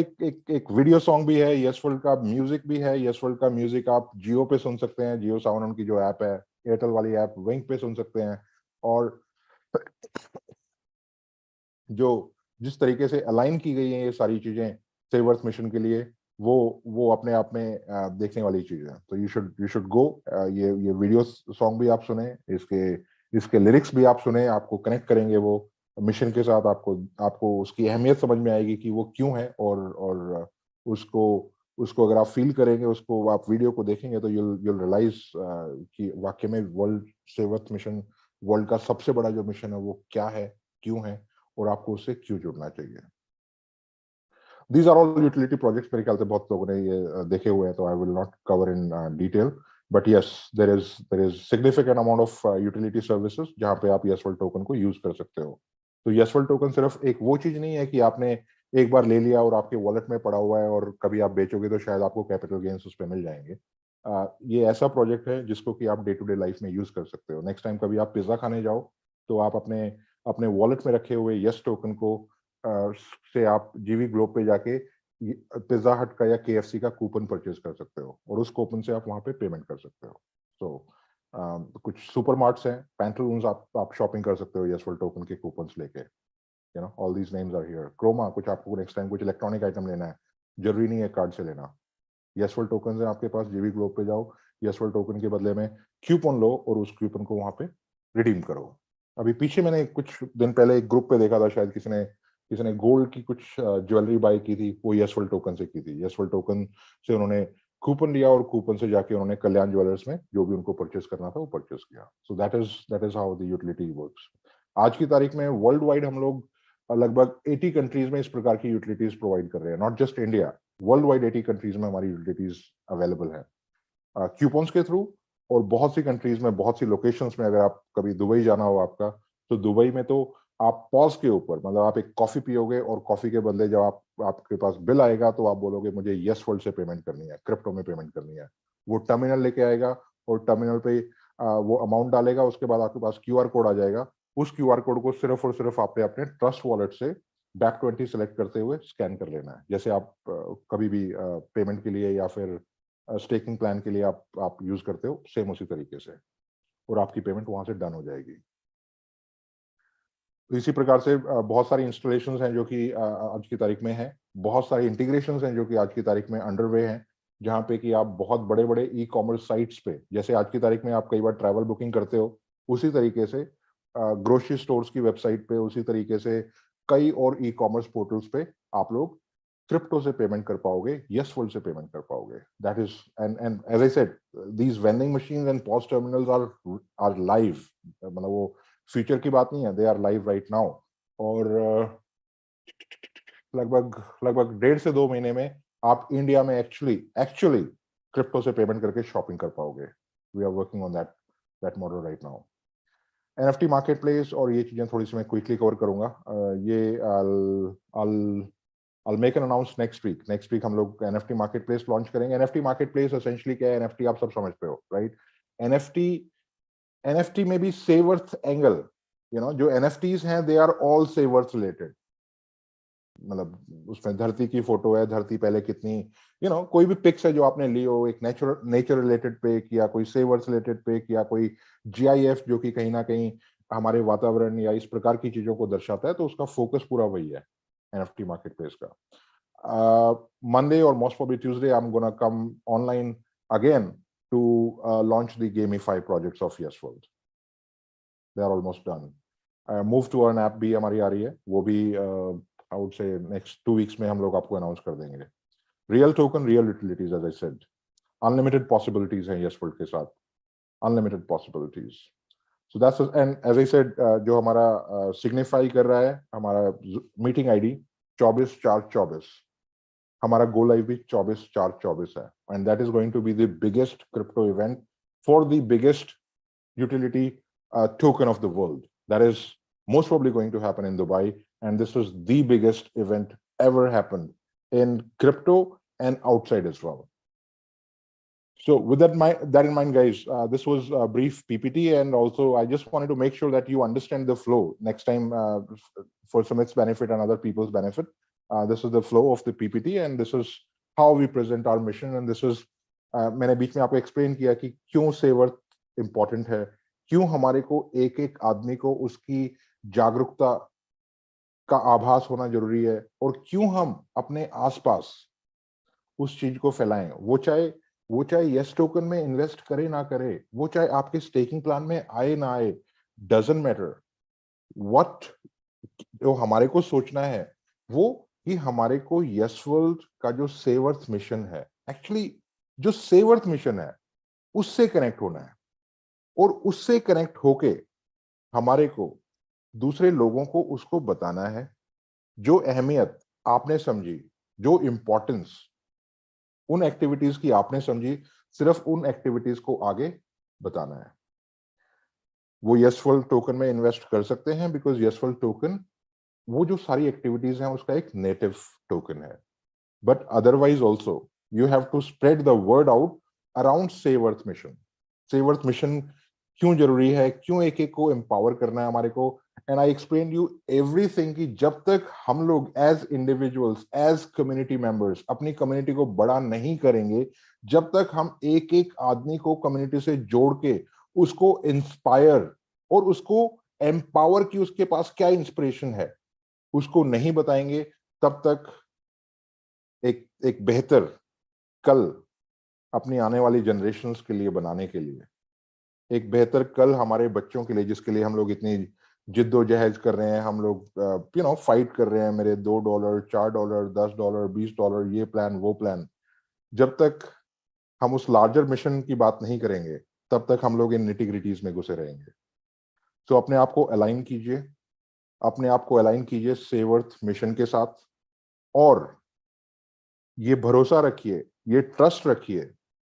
एक वीडियो सॉन्ग भी है, यस वर्ल्ड का म्यूजिक भी है. यस वर्ल्ड का म्यूजिक आप जियो पे सुन सकते हैं, जियो सावन उनकी जो ऐप है, एयरटेल वाली ऐप विंग पे सुन सकते हैं. और जो जिस तरीके से अलाइन की गई हैं ये सारी चीजें सेव अर्थ मिशन के लिए, वो अपने आप में देखने वाली चीज है. तो यू शुड गो. ये वीडियो सॉन्ग भी आप सुने, इसके लिरिक्स भी आप सुने. आपको कनेक्ट करेंगे वो मिशन के साथ. आपको उसकी अहमियत समझ में आएगी कि वो क्यों है और उसको अगर आप फील करेंगे, उसको आप वीडियो को देखेंगे तो you'll रियलाइज कि वाकई में world save earth mission world का सबसे बड़ा जो मिशन है वो क्या है, क्यों है और आपको उससे क्यों जुड़ना चाहिए. These are all utility projects. मेरे ख्याल से बहुत लोगों ने ये देखे हुए हैं तो I will not cover in detail. But yes, there is significant amount of utility services जहाँ पे आप yes world token को use कर सकते हो. तो yes world token सिर्फ एक वो चीज नहीं है कि आपने एक बार ले लिया और आपके वॉलेट में पड़ा हुआ है और कभी आप बेचोगे तो शायद आपको कैपिटल गेन्स उस पर मिल जाएंगे. ये ऐसा प्रोजेक्ट है जिसको कि आप डे टू डे लाइफ में यूज कर सकते हो. नेक्स्ट टाइम कभी आप पिज्जा खाने जाओ तो आप अपने वॉलेट में रखे हुए यस टोकन को से आप जीवी ग्लोब पे जाके पिज्जा हट का या केएफसी का कूपन परचेज कर सकते हो और उस कूपन से आप वहां पे पेमेंट कर सकते हो. सो कुछ सुपरमार्ट्स हैं, पैंटलून्स आप शॉपिंग कर सकते हो यस वर्ल्ड टोकन के कूपन्स लेके. All these names are here. Croma, कुछ आपको नेक्स्ट टाइम कुछ इलेक्ट्रॉनिक आइटम लेना है, जरूरी नहीं है कार्ड से लेना. यस वर्ल्ड टोकन है आपके पास, जीवी ग्लोब पे जाओ, यस वर्ल्ड टोकन के बदले में क्यूपन लो और उस क्यूपन को वहां पे रिडीम करो. अभी पीछे मैंने कुछ दिन पहले एक ग्रुप पे देखा था, शायद किसी ने गोल्ड की कुछ ज्वेलरी बाय की थी, वो यस वर्ल्ड टोकन से की थी. यस वर्ल्ड टोकन से उन्होंने कूपन लिया और कूपन से जाके उन्होंने कल्याण ज्वेलर्स में जो भी उनको परचेस करना था वो परचेस किया. So that is how the utility works. आज की तारीख में वर्ल्ड वाइड हम लोग लगभग 80 कंट्रीज में इस प्रकार की यूटिलिटीज प्रोवाइड कर रहे हैं. Not just India, world wide 80 countries में हमारी यूटिलिटीज अवेलेबल है क्यूपन्स के थ्रू. और बहुत सी कंट्रीज में, बहुत सी लोकेशंस में, अगर आप कभी दुबई जाना हो आपका, तो दुबई में तो आप पॉज के ऊपर, मतलब आप एक कॉफी पियोगे और कॉफी के बदले जब आपके पास बिल आएगा तो आप बोलोगे मुझे यस वर्ल्ड से पेमेंट करनी है, क्रिप्टो में पेमेंट करनी है. वो टर्मिनल लेके आएगा और टर्मिनल पे वो अमाउंट डालेगा. उसके बाद आपके पास क्यूआर कोड आ जाएगा. उस क्यूआर कोड को सिर्फ और सिर्फ आपने अपने ट्रस्ट वॉलेट से बैक 20 सेलेक्ट करते हुए स्कैन कर लेना है. जैसे आप कभी भी पेमेंट के लिए या फिर स्टेकिंग प्लान के लिए आप यूज करते हो, सेम उसी तरीके से, और आपकी पेमेंट वहां से डन हो जाएगी. तो इसी प्रकार से बहुत सारी इंस्टॉलेशंस हैं जो कि आज की तारीख में है. बहुत सारी इंटीग्रेशंस हैं जो कि आज की तारीख में अंडरवे हैं, जहां पे कि आप बहुत बड़े बड़े ई कॉमर्स साइट्स पे, जैसे आज की तारीख में आप कई बार ट्रैवल बुकिंग करते हो, उसी तरीके से ग्रोसरी स्टोर्स की वेबसाइट पे, उसी तरीके से कई और ई कॉमर्स पोर्टल्स पे आप लोग क्रिप्टो से पेमेंट कर पाओगे, यस वर्ल्ड से पेमेंट कर पाओगे. That is and as I said, these vending machines and POS terminals are live. मतलब वो फ्यूचर की बात नहीं है, they are live right now. और लगभग 1.5 से 2 महीने में आप इंडिया में एक्चुअली क्रिप्टो से पेमेंट करके शॉपिंग कर पाओगे. We are working on that model right now. NFT market place और ये चीजें थोड़ी सी मैं क्विकली कवर करूंगा. ये I'll make an announce next week. Next week हम लोग NFT marketplace launch करेंगे. NFT marketplace essentially क्या है? NFT आप सब समझते हो, right? NFT में भी save earth angle, जो NFTs हैं, they are all save earth related. मतलब उसमें धरती की फोटो है, धरती पहले कितनी कोई भी पिक्स है जो आपने ली हो, एक नेचर रिलेटेड पिक या कोई सेवर्स रिलेटेड पिक या कोई GIF जो कि कहीं ना कहीं हमारे वातावरण या इस प्रकार की चीजों को दर्शाता है, तो उसका फोकस पूरा वही है NFT मार्केट प्लेस का। Monday or most probably Tuesday, I'm gonna come online again to launch the Gamify projects of Yes World. They are almost done. Move to an app भी हमारी आ रही है, वो भी I would say next 2 weeks में हम लोग आपको announce कर देंगे. Real token, real utilities, as I said. Unlimited possibilities हैं Yes World के साथ. Unlimited possibilities. So that's and as I said, जो हमारा signify कर रहा है हमारा meeting ID 24/4/24. हमारा गो लाइव भी 24/4/24 है, and that is going to be the biggest crypto event for the biggest utility token of the world. That is most probably going to happen in Dubai, and this is the biggest event ever happened in crypto and outside as well. So with that in mind, guys, this was a brief PPT, and also I just wanted to make sure that you understand the flow next time for Sumit's benefit and other people's benefit. This is the flow of the PPT, and this is how we present our mission. And this is मैंने बीच में आपको explain किया कि क्यों सेवर्थ important है, क्यों हमारे को एक एक आदमी को उसकी जागरूकता का आभास होना जरूरी है, और क्यों हम अपने आसपास उस चीज को फैलाएं। वो चाहे यस टोकन में इन्वेस्ट करे ना करे, वो चाहे आपके स्टेकिंग प्लान में आए ना आए, डजंट मैटर। व्हाट जो हमारे को सोचना है वो कि हमारे को यस वर्ल्ड का जो सेवर्थ मिशन है, एक्चुअली जो सेवर्थ मिशन है उससे कनेक्ट होना है, और उससे कनेक्ट होके हमारे को दूसरे लोगों को उसको बताना है। जो अहमियत आपने समझी, जो इंपॉर्टेंस उन एक्टिविटीज की आपने समझी, सिर्फ उन एक्टिविटीज को आगे बताना है। वो यस वर्ल्ड टोकन में इन्वेस्ट कर सकते हैं, बिकॉज यस वर्ल्ड टोकन वो जो सारी एक्टिविटीज हैं उसका एक नेटिव टोकन है। But otherwise also you have to spread the word out around save earth mission. Save earth mission क्यों जरूरी है, क्यों एक एक को एम्पावर करना है हमारे को। And I explain you everything कि जब तक हम लोग as individuals, as community members अपनी कम्युनिटी को बड़ा नहीं करेंगे, जब तक हम एक एक आदमी को कम्युनिटी से जोड़ के उसको इंस्पायर और उसको एम्पावर की उसके पास क्या इंस्पिरेशन है उसको नहीं बताएंगे, तब तक एक बेहतर कल अपनी आने वाली जनरेशंस के लिए बनाने के लिए, एक बेहतर कल हमारे बच्चों के लिए, जिसके लिए हम लोग इतनी जिद्दोजहद कर रहे हैं, हम लोग फाइट कर रहे हैं, मेरे $2, $4, $10, $20, ये प्लान वो प्लान, जब तक हम उस लार्जर मिशन की बात नहीं करेंगे तब तक हम लोग इन निटी-ग्रिटीज में घुसे रहेंगे। तो अपने आप को अलाइन कीजिए, अपने आप को अलाइन कीजिए सेव अर्थ मिशन के साथ, और ये भरोसा रखिए, ये ट्रस्ट रखिए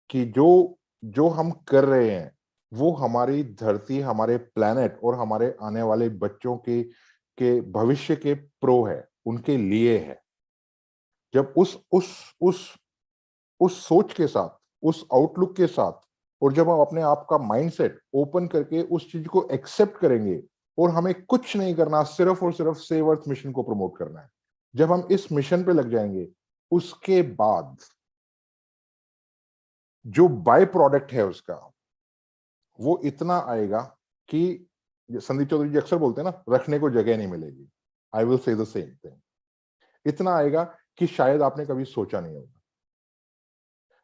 कि जो हम कर रहे हैं वो हमारी धरती, हमारे प्लेनेट और हमारे आने वाले बच्चों के भविष्य के प्रो है, उनके लिए है। जब उस सोच के साथ, उस आउटलुक के साथ, और जब हम अपने आप का माइंडसेट ओपन करके उस चीज को एक्सेप्ट करेंगे और हमें कुछ नहीं करना, सिर्फ और सिर्फ सेव अर्थ मिशन को प्रमोट करना है, जब हम इस मिशन पे लग जाएंगे, उसके बाद जो बाय प्रोडक्ट है उसका वो इतना आएगा कि संदीप चौधरी जी अक्सर बोलते हैं ना, रखने को जगह नहीं मिलेगी। I will say the same thing. इतना आएगा कि शायद आपने कभी सोचा नहीं होगा।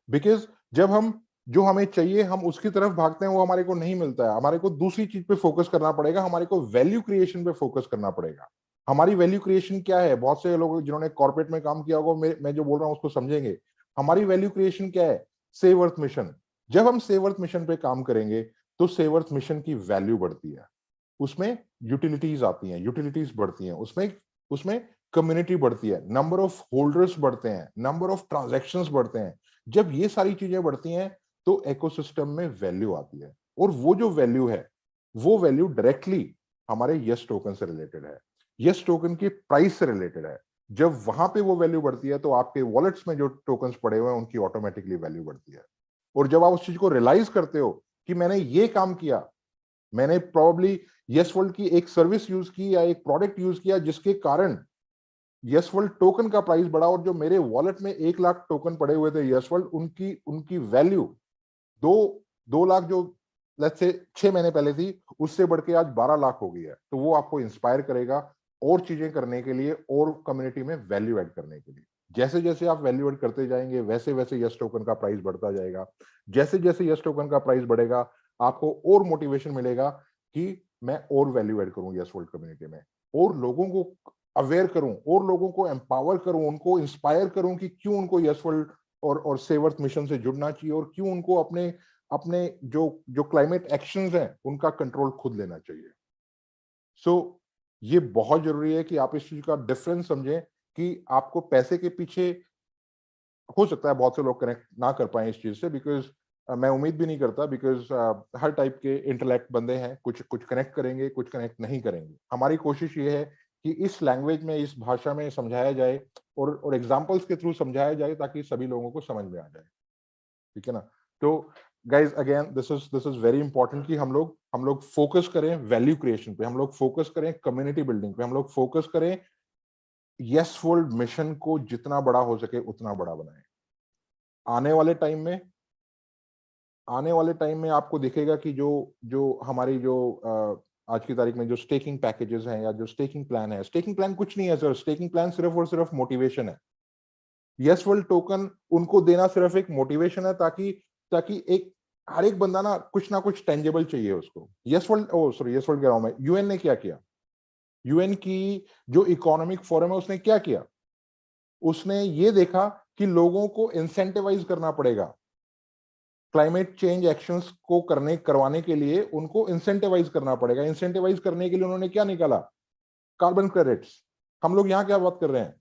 बिकॉज जब हम जो हमें चाहिए हम उसकी तरफ भागते हैं, वो हमारे को नहीं मिलता है, हमारे को दूसरी चीज पे फोकस करना पड़ेगा, हमारे को वैल्यू क्रिएशन पे फोकस करना पड़ेगा। हमारी वैल्यू क्रिएशन क्या है? बहुत से लोग जिन्होंने कॉर्पोरेट में काम किया होगा, मैं जो बोल रहा हूं उसको समझेंगे। हमारी वैल्यू क्रिएशन क्या है? Save earth mission. जब हम सेव अर्थ मिशन पे काम करेंगे तो सेव अर्थ मिशन की वैल्यू बढ़ती है, उसमें यूटिलिटीज आती हैं, यूटिलिटीज बढ़ती हैं, उसमें कम्युनिटी बढ़ती है, नंबर ऑफ होल्डर्स बढ़ते हैं, नंबर ऑफ ट्रांजैक्शंस बढ़ते हैं। जब ये सारी चीजें बढ़ती हैं तो इकोसिस्टम में वैल्यू आती है, और वो जो वैल्यू है वो वैल्यू डायरेक्टली हमारे यस टोकन से रिलेटेड है, यस टोकन की प्राइस से रिलेटेड है। जब वहां पे वो वैल्यू बढ़ती है तो आपके वॉलेट्स में जो टोकन्स पड़े हुए हैं उनकी ऑटोमेटिकली वैल्यू बढ़ती है। और जब आप उस चीज को रियलाइज करते हो कि मैंने ये काम किया, मैंने प्रोबेबली यस वर्ल्ड की एक सर्विस यूज की या एक प्रोडक्ट यूज किया जिसके कारण यस वर्ल्ड टोकन का प्राइस बढ़ा और जो मेरे वॉलेट में 1 लाख टोकन पड़े हुए थे यस वर्ल्ड, उनकी वैल्यू 2 लाख जो लेट्स से 6 महीने पहले थी, उससे बढ़ के आज 12 लाख हो गई है। तो वो आपको इंस्पायर करेगा और चीजें करने के लिए और कम्युनिटी में वैल्यू ऐड करने के लिए। जैसे जैसे आप वैल्यू ऐड करते जाएंगे वैसे वैसे यस टोकन का प्राइस बढ़ता जाएगा। जैसे जैसे यस टोकन का प्राइस बढ़ेगा आपको और मोटिवेशन मिलेगा कि मैं और वैल्यू ऐड करूं यस वर्ल्ड कम्युनिटी में, और लोगों को अवेयर करूं, और लोगों को एम्पावर करूं, उनको इंस्पायर करूं कि क्यों उनको यस वर्ल्ड और सेव अर्थ मिशन से जुड़ना चाहिए, और क्यों उनको अपने अपने जो जो क्लाइमेट एक्शंस हैं उनका कंट्रोल खुद लेना चाहिए। सो ये बहुत जरूरी है कि आप इस चीज का डिफरेंस समझें कि आपको पैसे के पीछे, हो सकता है बहुत से लोग कनेक्ट ना कर पाए इस चीज से, बिकॉज मैं उम्मीद भी नहीं करता, बिकॉज हर टाइप के इंटेलेक्ट बंदे हैं, कुछ कुछ कनेक्ट करेंगे, कुछ कनेक्ट नहीं करेंगे। हमारी कोशिश ये है कि इस लैंग्वेज में, इस भाषा में समझाया जाए और एग्जाम्पल्स के थ्रू समझाया जाए ताकि सभी लोगों को समझ में आ जाए। ठीक है ना? तो guys again this is very important कि हम लोग फोकस करें वैल्यू क्रिएशन पे, हम लोग फोकस करें कम्युनिटी बिल्डिंग पे, हम लोग फोकस करें यस वर्ल्ड मिशन को जितना बड़ा हो सके उतना बड़ा बनाएं। आने वाले टाइम में आने वाले टाइम में आपको दिखेगा कि जो जो हमारी जो आज की तारीख में जो स्टेकिंग पैकेजेस हैं या जो स्टेकिंग प्लान है, स्टेकिंग प्लान कुछ नहीं है सर, स्टेकिंग प्लान सिर्फ और सिर्फ मोटिवेशन है। यस वर्ल्ड टोकन उनको देना सिर्फ एक मोटिवेशन है ताकि ताकि एक हर एक बंदा ना कुछ टेंजेबल चाहिए उसको। यस वर्ल्ड, ओ सॉरी, यस वर्ल्ड कह रहा हूं मैं, यूएन ने क्या किया? यूएन की जो इकोनॉमिक फोरम है उसने क्या किया? उसने ये देखा कि लोगों को इंसेंटिवाइज करना पड़ेगा, क्लाइमेट चेंज एक्शंस को करवाने के लिए उनको इंसेंटिवाइज करना पड़ेगा। इंसेंटिवाइज करने के लिए उन्होंने क्या निकाला? Carbon credits. हम लोग यहां क्या बात कर रहे हैं?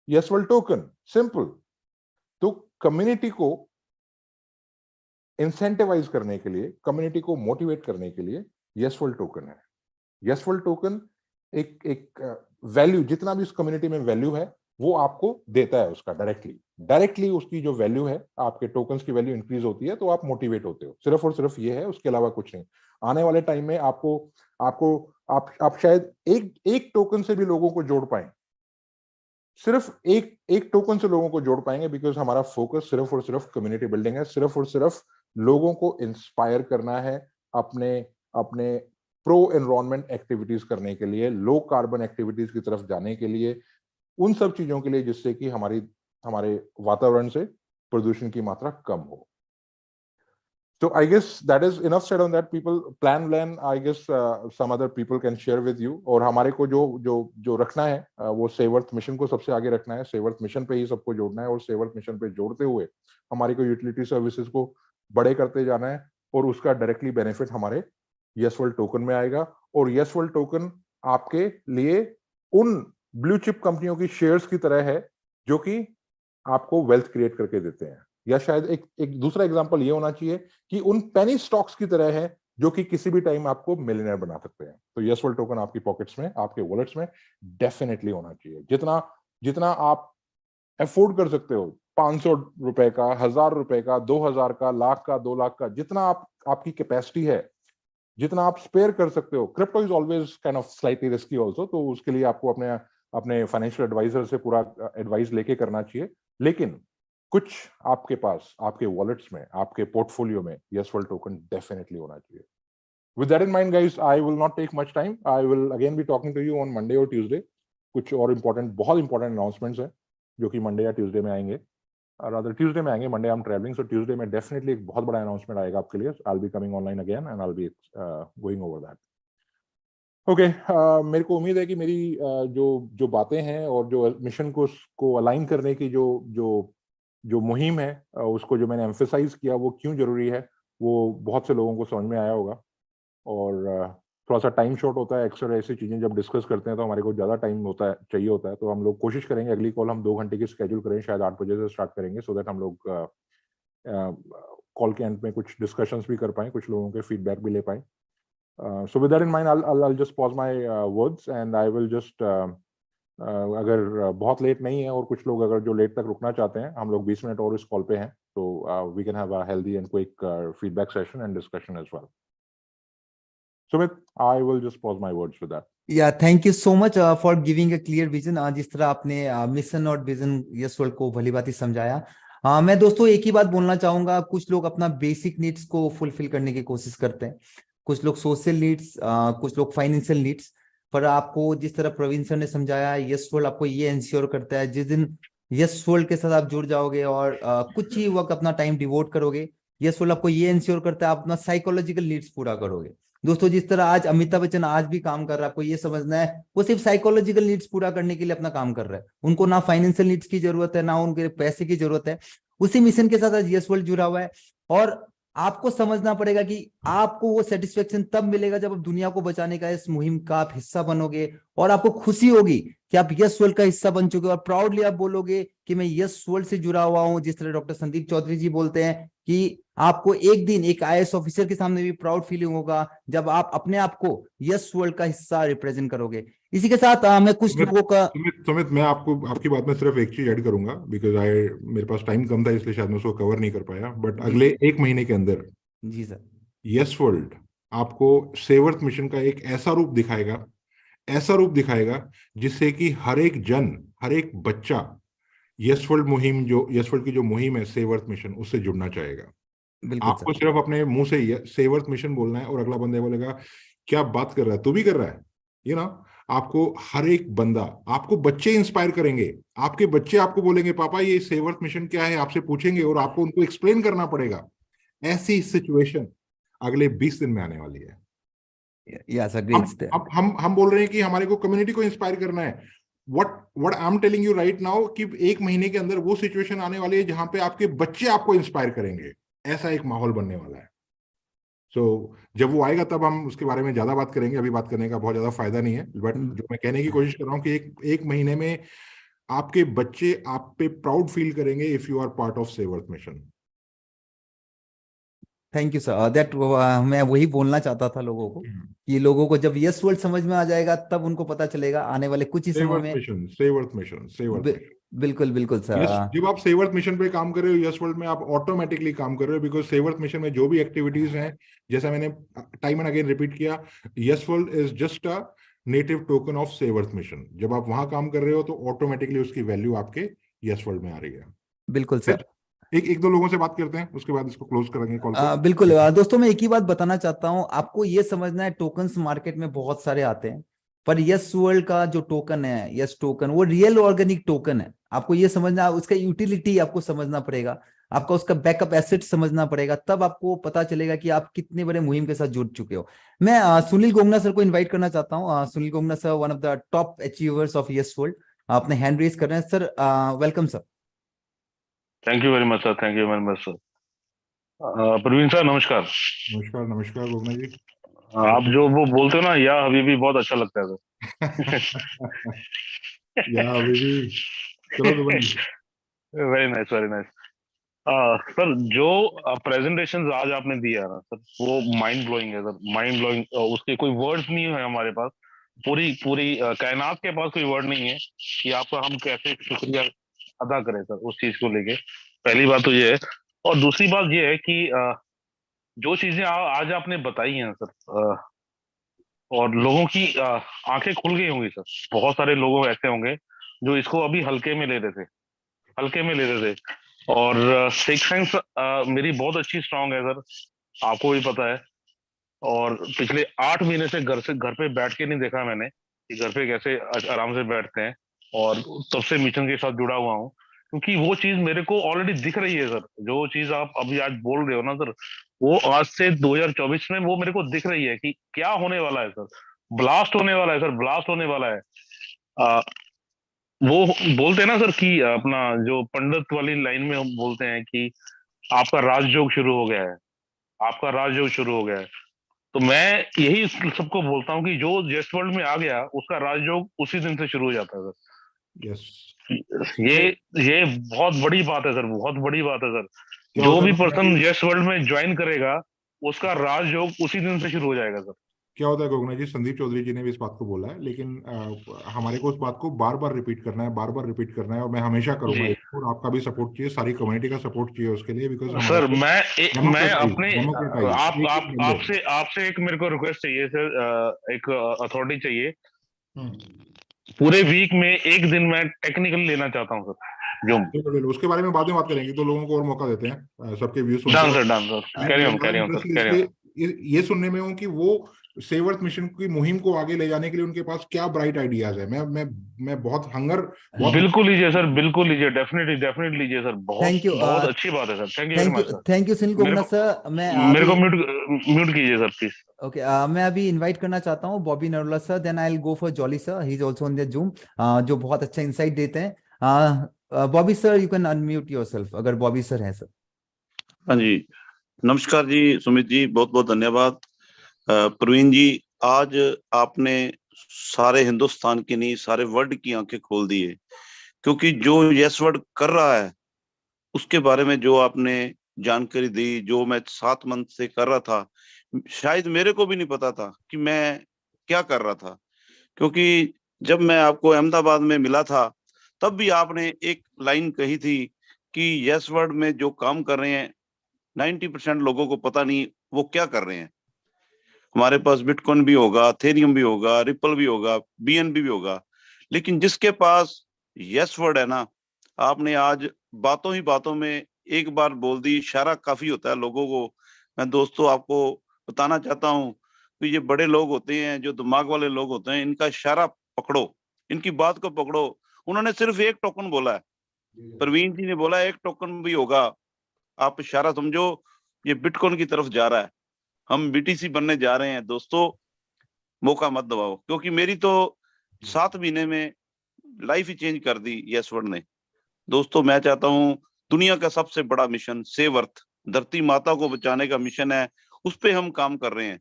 Yes World token, simple. तो कम्युनिटी को इंसेंटिवाइज करने के लिए, कम्युनिटी को मोटिवेट करने के लिए यस वर्ल्ड टोकन है। यस वर्ल्ड टोकन एक एक वैल्यू, जितना भी उस कम्युनिटी में वैल्यू है वो आपको देता है, उसका डायरेक्टली उसकी जो वैल्यू है, आपके टोकन्स की वैल्यू इंक्रीज होती है तो आप मोटिवेट होते हो। सिर्फ और सिर्फ ये है, उसके अलावा कुछ नहीं। आने वाले टाइम में आपको आपको आप शायद एक एक टोकन से भी लोगों को जोड़ पाए, सिर्फ एक एक टोकन से लोगों को जोड़ पाएंगे, बिकॉज हमारा फोकस सिर्फ और सिर्फ कम्युनिटी बिल्डिंग है, सिर्फ और सिर्फ लोगों को इंस्पायर करना है अपने अपने प्रो एनवायरनमेंट एक्टिविटीज करने के लिए, लो कार्बन एक्टिविटीज की तरफ जाने के लिए, उन सब चीजों के लिए जिससे कि हमारे वातावरण से प्रदूषण की मात्रा कम हो। So I guess that is enough said on that. People plan. I guess some other people can share with you. और हमारे को जो जो जो रखना है वो सेव अर्थ मिशन को सबसे आगे रखना है। सेव अर्थ मिशन पे ही सबको जोड़ना है, और सेव अर्थ मिशन पे जोड़ते हुए हमारी को यूटिलिटी सर्विसेज को बड़े करते जाना है, और उसका डायरेक्टली बेनिफिट हमारे यस वर्ल्ड टोकन में आएगा। और यस वर्ल्ड टोकन आपके लिए उन ब्लू चिप कंपनियों की शेयर्स की तरह है जो कि आपको वेल्थ क्रिएट करके देते हैं। या शायद एक एक दूसरा एग्जांपल ये होना चाहिए कि उन पेनी स्टॉक्स की तरह है जो कि किसी भी टाइम आपको मिलियनेयर बना सकते हैं। तो यस वर्ल्ड टोकन आपकी पॉकेट्स में, आपके वॉलेट्स में डेफिनेटली होना चाहिए। जितना जितना आप अफोर्ड कर सकते हो, 500 रुपए का, 1000 रुपए का, 2000 का, लाख का, 2 लाख का, जितना आपकी कैपेसिटी है, जितना आप स्पेयर कर सकते हो। Crypto is always kind of slightly risky also, तो उसके लिए आपको अपने अपने फाइनेंशियल एडवाइजर से पूरा एडवाइस लेके करना चाहिए। लेकिन कुछ आपके पास, आपके वॉलेट्स में, आपके पोर्टफोलियो में यस वर्ल्ड टोकन डेफिनेटली होना चाहिए। With that in mind guys, I will not take much time, I will again be talking to you on Monday और ट्यूसडे। कुछ और बहुत इंपॉर्टेंट अनाउंसमेंट्स हैं जो कि मंडे या ट्यूसडे में आएंगे, रादर ट्यूसडे में आएंगे। Monday I am travelling, so Tuesday में डेफिनेटली एक बहुत बड़ा अनाउंसमेंट आएगा आपके लिए। I will be coming online again and I will be going over that. Okay, मेरे को उम्मीद है कि मेरी जो जो बातें हैं और जो मिशन को अलाइन करने की जो जो जो मुहिम है, उसको जो मैंने एम्फेसाइज किया वो क्यों जरूरी है, वो बहुत से लोगों को समझ में आया होगा। और थोड़ा सा टाइम शॉर्ट होता है अक्सर, ऐसी चीजें जब डिस्कस करते हैं तो हमारे को ज्यादा टाइम होता है, चाहिए होता है। तो हम लोग कोशिश करेंगे अगली कॉल हम 2 घंटे की स्केड्यूल करें, शायद 8 बजे से स्टार्ट करेंगे, सो दैट हम लोग कॉल के एंड में कुछ डिस्कशंस भी कर पाए, कुछ लोगों के फीडबैक भी ले पाए। So with that in mind, I'll just pause my words and I will just अगर बहुत लेट नहीं है और कुछ लोग अगर जो लेट तक रुकना चाहते हैं, हम लोग 20 मिनट और इस कॉल पे हैं, तो we can have a healthy and quick feedback session and discussion as well. Sumit, I will just pause my words with that. या thank you so much for giving a clear vision. जिस तरह आपने mission और vision yes world को भली भांति समझाया। मैं दोस्तों एक ही बात बोलना चाहूंगा, कुछ लोग अपना बेसिक नीड्स को फुलफिल करने की कोशिश करते हैं, कुछ लोग सोशल नीड्स, कुछ लोग फाइनेंशियल नीड्स। पर आपको जिस तरह प्रवीण सर ने समझाया, यस वर्ल्ड आपको ये इंश्योर करता है, जिस दिन यस वर्ल्ड के साथ आप जुड़ जाओगे और कुछ ही वक्त अपना टाइम डिवोट करोगे, यस वर्ल्ड आपको ये इंश्योर करता है आप अपना साइकोलॉजिकल नीड्स पूरा करोगे। दोस्तों जिस तरह आज अमिताभ बच्चन आज भी काम कर रहा है, आपको ये समझना है वो सिर्फ साइकोलॉजिकल नीड्स पूरा करने के लिए अपना काम कर रहा है। उनको ना फाइनेंशियल नीड्स की जरूरत है, ना उनके पैसे की जरूरत है। उसी मिशन के साथ आज यस वर्ल्ड जुड़ा हुआ है। और आपको समझना पड़ेगा कि आपको वो सेटिस्फेक्शन तब मिलेगा जब आप दुनिया को बचाने का इस मुहिम का आप हिस्सा बनोगे, और आपको खुशी होगी कि आप यस वर्ल्ड का हिस्सा बन चुके हो, और प्राउडली आप बोलोगे कि मैं यस वर्ल्ड से जुड़ा हुआ हूं। जिस तरह डॉक्टर संदीप चौधरी जी बोलते हैं कि आपको एक दिन एक आईएएस ऑफिसर के सामने भी प्राउड फीलिंग होगा जब आप अपने आप को यस वर्ल्ड का हिस्सा रिप्रेजेंट करोगे। इसी के साथ मैं कुछ सुमित, लोगों का सुमित, मैं आपको आपकी बात में सिर्फ एक चीज ऐड करूंगा, बिकॉज मेरे पास टाइम कम था इसलिए शायद मैं उसको कवर नहीं कर पाया, बट अगले एक महीने के अंदर जी सर यस वर्ल्ड आपको सेवर्थ मिशन का एक ऐसा रूप दिखाएगा जिससे कि हर एक जन, हर एक बच्चा यस वर्ल्ड की जो मुहिम है सेवर्थ मिशन, उससे जुड़ना चाहेगा। बिल्कुल आपको सर। सिर्फ अपने मुंह से सेवर्थ मिशन बोलना है और अगला बंदे बोलेगा क्या बात कर रहा है, तू भी कर रहा है, आपको हर एक बंदा, आपको बच्चे इंस्पायर करेंगे, आपके बच्चे आपको बोलेंगे पापा ये सेवर्थ मिशन क्या है, आपसे पूछेंगे और आपको उनको एक्सप्लेन करना पड़ेगा। ऐसी सिचुएशन अगले 20 दिन में आने वाली है। या सर हम ग्रेट। हम बोल रहे हैं कि हमारे को कम्युनिटी को इंस्पायर करना है। What I am telling you right now कि एक महीने के अंदर वो सिचुएशन आने वाली है जहां पे आपके बच्चे आपको इंस्पायर करेंगे। ऐसा एक माहौल बनने वाला है। सो जब वो आएगा तब हम उसके बारे में ज्यादा बात करेंगे, अभी बात करने का बहुत ज्यादा फायदा नहीं है। बट जो मैं कहने की कोशिश कर रहा हूँ कि एक महीने में आपके बच्चे आप पे प्राउड फील करेंगे if you are part of save earth mission. Thank you sir that मैं वही बोलना चाहता था लोगों को, कि लोगों को जब यस वर्ल्ड समझ में आ जाएगा तब उनको पता चलेगा आने वाले कुछ ही समय में। सेवर्थ मिशन। बिल्कुल बिल्कुल सर। यस, जब आप सेवर्थ मिशन पे काम कर रहे हो यस वर्ल्ड में, आप ऑटोमेटिकली काम कर रहे हो, बिकॉज सेवर्थ मिशन में जो भी एक्टिविटीज हैं, जैसा मैंने टाइम एंड अगेन रिपीट किया, Yes world is just a native token of save earth mission. जब आप वहां काम कर रहे हो तो ऑटोमेटिकली उसकी वैल्यू आपके यस वर्ल्ड में आ रही है। बिल्कुल सर। एक दो लोगों से बात करते हैं, उसके बाद इसको क्लोज करेंगे कॉल को। बिल्कुल दोस्तों मैं एक ही बात बताना चाहता हूं, आपको ये समझना है टोकन्स मार्केट में बहुत सारे आते हैं, पर यस वर्ल्ड का जो टोकन है, यस टोकन, वो रियल ऑर्गेनिक टोकन है। आपको ये समझना, उसका यूटिलिटी आपको समझना पड़ेगा, आपका उसका बैकअप एसेट समझना पड़ेगा, तब आपको पता चलेगा कि आप कितने बड़े मुहिम के साथ जुड़ चुके हो। मैं सुनील गोंगना सर को इन्वाइट करना चाहता हूँ। Sunil Gongna sir one of the top achievers of Yes World, अपने हैंड रेज कर रहे हैं sir. Welcome sir. Thank you very much sir, thank you very much sir. Praveen sir नमस्कार। नमस्कार नमस्कार गोगना जी। आप जो वो बोलते हो ना या हबीबी, बहुत अच्छा लगता है सर। या हबीबी, चलो तो बनी। Very nice very nice. Sir जो प्रेजेंटेशन आज आपने दिया ना सर, वो माइंड ब्लोइंग है सर, माइंड ब्लोइंग। उसके कोई वर्ड्स नहीं है हमारे पास, पूरी पूरी कायनात के पास कोई वर्ड नहीं है कि आपका हम कैसे शुक्रिया अदा करें सर उस चीज को लेके। पहली बात तो ये है, और दूसरी बात ये है कि जो चीजें आज आपने बताई हैं सर, और लोगों की आंखें खुल गई होंगी सर। बहुत सारे लोग ऐसे होंगे जो इसको अभी हल्के में ले रहे थे, हल्के में ले रहे थे। और सिक्स सेंस मेरी बहुत अच्छी स्ट्रांग है सर, आपको भी पता है। और पिछले 8 महीने से घर पे बैठ के नहीं देखा मैंने कि घर पे कैसे आराम से बैठते हैं। और तब से मिशन के साथ जुड़ा हुआ हूँ, क्योंकि वो चीज मेरे को ऑलरेडी दिख रही है सर। जो चीज आप अभी आज बोल रहे हो ना सर, वो आज से 2024 में वो मेरे को दिख रही है कि क्या होने वाला है सर। ब्लास्ट होने वाला है सर, ब्लास्ट होने वाला है। आ, वो बोलते हैं ना सर कि अपना जो पंडित वाली लाइन में हम बोलते हैं कि आपका राजयोग शुरू हो गया है, आपका राजयोग शुरू हो गया है। तो मैं यही सबको बोलता हूँ कि जो जेस्ट वर्ल्ड में आ गया उसका राजयोग उसी दिन से शुरू हो जाता है सर। यस, ये बहुत बड़ी बात है सर, बहुत बड़ी बात है सर। क्या जो होता भी है पर्सन जेस्ट वर्ल्ड में ज्वाइन करेगा उसका राजयोग उसी दिन से शुरू हो जाएगा सर। क्या होता है गोगना जी, संदीप चौधरी जी ने भी इस बात को बोला है, लेकिन हमारे को उस बात को बार बार रिपीट करना है, बार बार रिपीट करना है, और मैं हमेशा करूंगा जी इसको, और आपका भी सपोर्ट चाहिए, सारी कम्युनिटी का सपोर्ट चाहिए उसके लिए, बिकॉज हमारे सर, को मैं डेमोक्रेटाइज अपने डेमोक्रेटाइज एक एक बंदे। आपसे आपसे एक मेरे को रिक्वेस्ट चाहिए सर, एक अथॉरिटी चाहिए। पूरे वीक में एक दिन मैं टेक्निकल लेना चाहता हूँ सर, जूम। बिल्कुल बिल्कुल, उसके बारे में बाद में बात करेंगे, तो लोगों को और मौका देते हैं सबके व्यूज सुनते डन हैं। सर, डन सर, मैं मैं ज्यादा carry on sir, interested carry on. इसलिए ये सुनने में हूँ कि वो सेवर्थ मिशन की मुहिम को आगे ले जाने के लिए उनके पास क्या ब्राइट आइडियाज है। मैं बहुत हंगर, बहुत बिल्कुल लीजिए सर, बिल्कुल लीजिए, डेफिनेटली डेफिनेटली लीजिए सर, बहुत थैंक यू बहुत अच्छी बात है sir, thank you very thank you much sir. Thank you Sunil मेरे कोगना को सर। मैं मेरे अभी को म्यूट म्यूट कीजिए सर प्लीज। ओके मैं अभी इनवाइट करना चाहता हूँ Bobby Narola sir, then I will go for Jolly sir, he is also on the Zoom, जो बहुत अच्छा इंसाइट देते हैं। Bobby sir you can unmute yourself अगर बॉबी सर है सर। हाँ जी, नमस्कार जी सुमित जी, बहुत बहुत धन्यवाद। प्रवीण जी, आज आपने सारे हिंदुस्तान की नहीं, सारे वर्ल्ड की आंखें खोल दी है, क्योंकि जो यस वर्ड कर रहा है उसके बारे में जो आपने जानकारी दी, जो मैं 7 मंथ से कर रहा था, शायद मेरे को भी नहीं पता था कि मैं क्या कर रहा था। क्योंकि जब मैं आपको अहमदाबाद में मिला था, तब भी आपने एक लाइन कही थी कि यस वर्ड में जो काम कर रहे हैं 90% लोगों को पता नहीं वो क्या कर रहे हैं। हमारे पास बिटकॉइन भी होगा, थेरियम भी होगा, रिपल भी होगा, बीएनबी भी होगा, लेकिन जिसके पास यस वर्ड है ना, आपने आज बातों ही बातों में एक बार बोल दी, इशारा काफी होता है लोगों को। मैं दोस्तों आपको बताना चाहता हूँ कि ये बड़े लोग होते हैं, जो दिमाग वाले लोग होते हैं, इनका इशारा पकड़ो, इनकी बात को पकड़ो। उन्होंने सिर्फ एक टोकन बोला है, प्रवीण जी ने बोला एक टोकन भी होगा, आप इशारा समझो, ये बिटकॉइन की तरफ जा रहा है, हम बीटीसी बनने जा रहे हैं। दोस्तों मौका मत दबाओ, क्योंकि मेरी तो 7 महीने में लाइफ ही चेंज कर दी यस वर्ड ने। दोस्तों मैं चाहता हूँ दुनिया का सबसे बड़ा मिशन सेव अर्थ, धरती माता को बचाने का मिशन है, उस पे हम काम कर रहे हैं।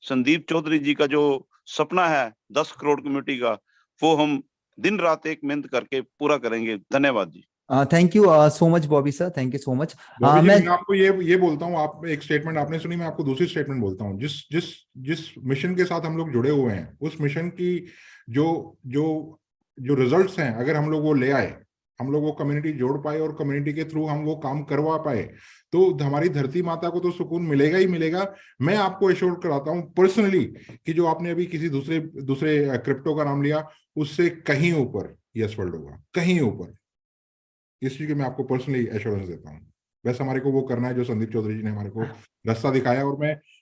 संदीप चौधरी जी का जो सपना है 10 करोड़ कम्युनिटी का, वो हम दिन रात एक मेहनत करके पूरा करेंगे। धन्यवाद जी। Thank you so much Bobby sir, thank you so much. Bobby ji, मैं मैं आपको ये बोलता हूँ, आप एक स्टेटमेंट आपने सुनी, मैं आपको दूसरी स्टेटमेंट बोलता हूँ। जिस जिस जिस मिशन के साथ हम लोग जुड़े हुए हैं, उस मिशन की जो जो जो रिजल्ट्स हैं, अगर हम लोग वो ले आए, हम लोग वो कम्युनिटी जोड़ पाए और कम्युनिटी के थ्रू हम वो काम करवा पाए, तो हमारी धरती माता को तो सुकून मिलेगा ही मिलेगा। मैं आपको एश्योर कराता हूँ पर्सनली कि जो आपने अभी किसी दूसरे दूसरे क्रिप्टो का नाम लिया, उससे कहीं ऊपर यस वर्ल्ड होगा, कहीं ऊपर। इस चीज की मैं आपको पर्सनली एश्योरेंस देता हूँ। बस हमारे को वो करना है जो संदीप चौधरी जी ने हमारे को रास्ता दिखाया, और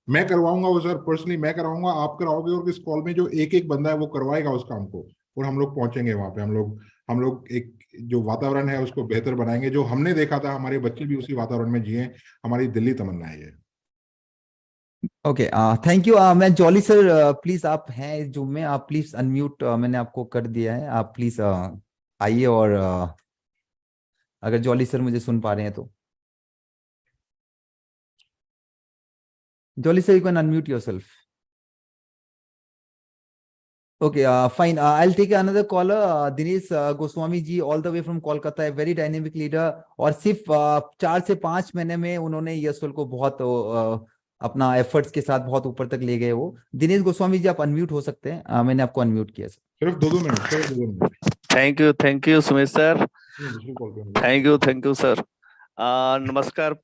मैं करवाऊंगा वो सर, पर्सनली मैं करवाऊंगा, आप कराओगे, और इस कॉल में जो एक एक बंदा है वो करवाएगा उस काम को, और हम लोग पहुंचेंगे वहां पे। हम लोग एक जो वातावरण है उसको बेहतर बनाएंगे, जो हमने देखा था, हमारे बच्चे भी उसी वातावरण में जिए। हमारी दिल्ली तमन्ना है ये। Okay thank you. मैं जॉली सर, प्लीज आप हैं जूम में, आप प्लीज अनम्यूट, मैंने आपको कर दिया है, आप प्लीज आइए, और अगर जॉली सर मुझे सुन पा रहे हैं तो jolly sir you can unmute yourself. Okay, fine. I'll take another caller. Dinesh Goswami ji, all the way from Kolkata, a very dynamic leader. और सिर्फ 4 से 5 महीने में उन्होंने यशवल को बहुत अपना एफर्ट्स के साथ बहुत ऊपर तक ले गए वो। दिनेश गोस्वामी जी, आप अनम्यूट हो सकते हैं, मैंने आपको अनम्यूट किया सर। सिर्फ 2-2 मिनट, सिर्फ 2-2 minute. Thank you Sumit sir, दूसरी कॉल पे थैंक यू सर। नमस्कार,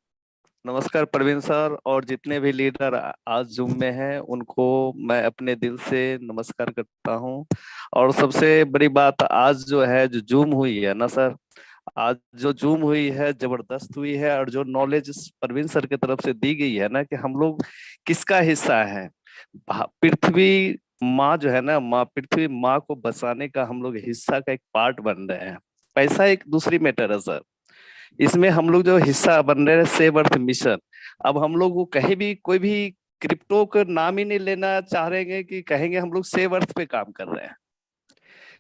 नमस्कार प्रवीण सर, और जितने भी लीडर आज जूम में हैं उनको मैं अपने दिल से नमस्कार करता हूं। और सबसे बड़ी बात, आज जो है जो जूम हुई है ना सर, आज जो जूम हुई है जबरदस्त हुई है, और जो नॉलेज प्रवीण सर की तरफ से दी गई है ना कि हम लोग किसका हिस्सा है, पृथ्वी माँ जो है ना, माँ पृथ्वी माँ को बचाने का हम लोग हिस्सा का एक पार्ट बन रहे हैं। पैसा एक दूसरी मैटर है सर, इसमें हम लोग जो हिस्सा बन रहे हैं सेव अर्थ मिशन। अब हम लोग वो कहीं भी कोई भी क्रिप्टो का नाम ही नहीं लेना चाह रहे हैं कि कहेंगे हम लोग सेव अर्थ पे काम कर रहे हैं।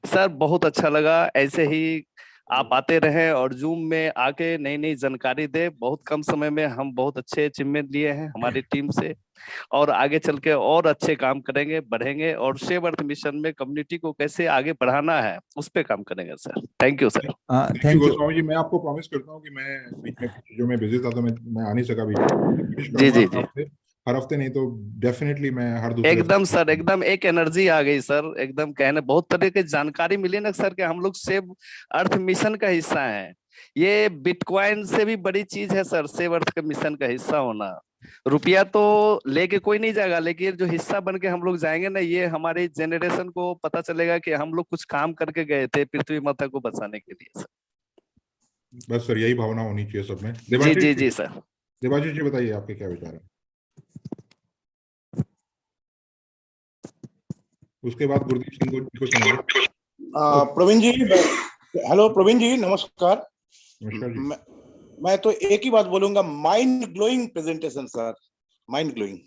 सर बहुत अच्छा लगा, ऐसे ही आप आते रहे और जूम में आके नई नई जानकारी दे। बहुत कम समय में हम बहुत अच्छे अचीवमेंट लिए हैं हमारी टीम से, और आगे चल के और अच्छे काम करेंगे, बढ़ेंगे, और सेव अर्थ मिशन में कम्युनिटी को कैसे आगे बढ़ाना है उस पर काम करेंगे सर। Thank you sir. Thank you thank you. Goswami ji. मैं आपको प्रॉमिस करता हूँ कि मैं बीच में कुछ चीजों में बिजी था, तो मैं आ नहीं सका बीच में। कोशिश जी करूंगा जी मैं जी। आपसे हर हफ्ते नहीं तो डेफिनेटली मैं हर दूसरे एकदम सर, एकदम एक एनर्जी आ गई सर, एकदम कहने बहुत तरह की जानकारी मिली ना सर कि हम लोग सेव अर्थ मिशन का हिस्सा हैं। ये बिटकॉइन से भी बड़ी चीज है सर, सेव अर्थ के मिशन का हिस्सा होना। रुपया तो लेके कोई नहीं जाएगा, लेकिन जो हिस्सा बन के हम लोग जाएंगे ना, ये हमारी जनरेशन को पता चलेगा कि हम लोग कुछ काम करके गए थे पृथ्वी माता को बचाने के लिए सर। बस सर यही भावना होनी चाहिए सब में। जी जी जी सर। देवाशीष जी बताइए आपके क्या विचार है। उसके बाद गुरदीप सिंह जी को सुनाइए। प्रवीण जी, हेलो प्रवीण जी, नमस्कार। नमस्कार जी। मैं तो एक ही बात बोलूंगा, mind blowing presentation sir, mind blowing.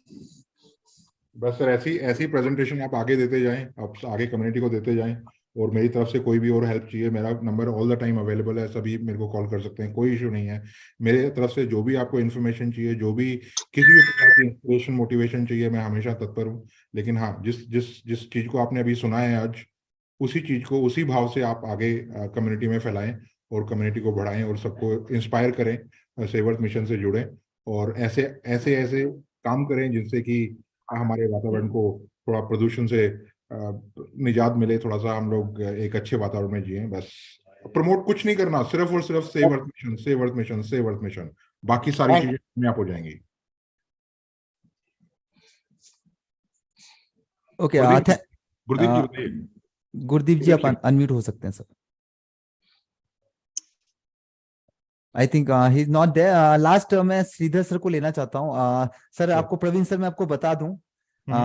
बस सर ऐसी प्रेजेंटेशन आप आगे देते जाएं, आप आगे कम्युनिटी को देते जाएं। और मेरी तरफ से कोई भी और हेल्प चाहिए, मेरा number all the time available है, सभी मेरे को कॉल कर सकते हैं, कोई इशू नहीं है। मेरे तरफ से जो भी आपको इन्फॉर्मेशन चाहिए, जो भी किसी भी प्रकार की इंस्पिरेशन मोटिवेशन चाहिए, मैं हमेशा तत्पर हूँ। लेकिन हाँ, जिस जिस जिस चीज को आपने अभी सुना है आज, उसी चीज को उसी भाव से आप आगे कम्युनिटी में फैलाएं और कम्युनिटी को बढ़ाएं और सबको इंस्पायर करें, सेव अर्थ मिशन से जुड़ें और ऐसे ऐसे ऐसे काम करें जिनसे कि हमारे वातावरण को थोड़ा प्रदूषण से निजात मिले, थोड़ा सा हम लोग एक अच्छे वातावरण में जिए। बस प्रमोट कुछ नहीं करना, सिर्फ और सिर्फ save earth mission, save earth mission, save earth mission, बाकी सारी चीजें अपने आप हो जाएंगी। ओके, गुरदीप जी बताइए। गुरदीप जी आप अनम्यूट हो सकते हैं sir. I think he is not there. Last मैं श्रीधर सर को लेना चाहता हूँ। सर आपको प्रवीण सर मैं आपको बता दूं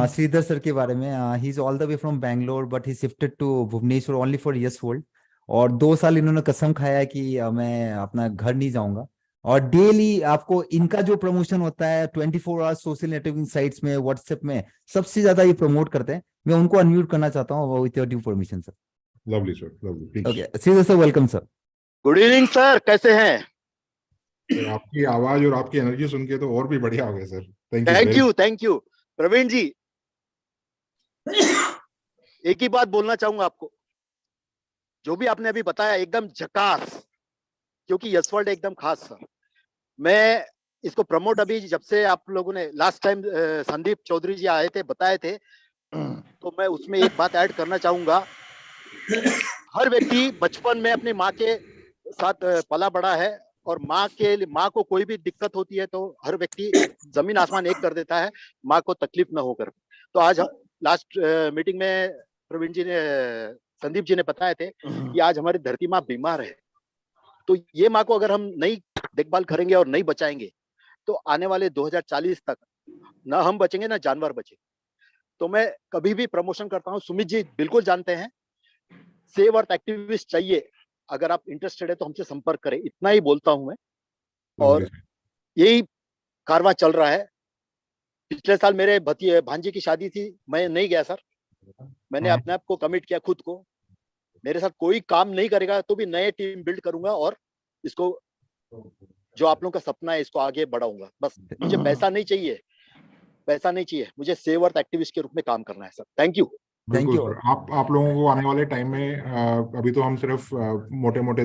श्रीधर सर के बारे में। He is all the way from Bangalore but he shifted to Bhubaneswar only for Yes World. और 2 साल इन्होंने कसम खाया है कि मैं अपना घर नहीं जाऊंगा। और डेली आपको इनका जो प्रमोशन होता है 24 आवर्स सोशल नेटवर्किंग साइट्स में, व्हाट्सएप में सबसे ज्यादा ये प्रमोट करते हैं। मैं उनको अनम्यूट करना चाहता हूँ with your due permission sir. Lovely sir, lovely. Okay Sridhar sir, welcome sir. Good evening sir, कैसे हैं? तो आपकी आवाज और आपकी एनर्जी सुन के तो और भी बढ़िया हो गया सर। थैंक यू प्रवीण जी। एक ही बात बोलना चाहूंगा आपको, जो भी आपने अभी बताया एकदम झकास, क्योंकि यस वर्ल्ड एकदम खास सर। मैं इसको प्रमोट अभी जब से आप लोगों ने लास्ट टाइम संदीप चौधरी जी आए थे, बताए थे, तो मैं उसमें एक बात ऐड करना चाहूंगा। हर व्यक्ति बचपन में अपनी माँ के साथ पला बड़ा है और माँ को कोई भी दिक्कत होती है तो हर व्यक्ति जमीन आसमान एक कर देता है माँ को तकलीफ न होकर। तो आज लास्ट मीटिंग में प्रवीण जी ने, संदीप जी ने बताए थे कि आज हमारी धरती माँ बीमार है, तो ये माँ को अगर हम नहीं देखभाल करेंगे और नहीं बचाएंगे तो आने वाले 2040 तक ना हम बचेंगे ना जानवर बचेंगे। तो मैं कभी भी प्रमोशन करता हूँ, सुमित जी बिल्कुल जानते हैं, सेव अर्थ एक्टिविस्ट चाहिए, अगर आप इंटरेस्टेड है तो हमसे संपर्क करें, इतना ही बोलता हूं मैं। और यही कारवां चल रहा है। पिछले साल मेरे भांजे की शादी थी, मैं नहीं गया सर। मैंने अपने आप को कमिट किया खुद को, मेरे साथ कोई काम नहीं करेगा तो भी नए टीम बिल्ड करूंगा और इसको जो आप लोगों का सपना है इसको आगे बढ़ाऊंगा। बस मुझे पैसा नहीं चाहिए, मुझे सेव अर्थ एक्टिविस्ट के रूप में काम करना है sir. Thank you. Thank you. आप लोगों को आने वाले टाइम में अभी तो हम सिर्फ मोटे मोटे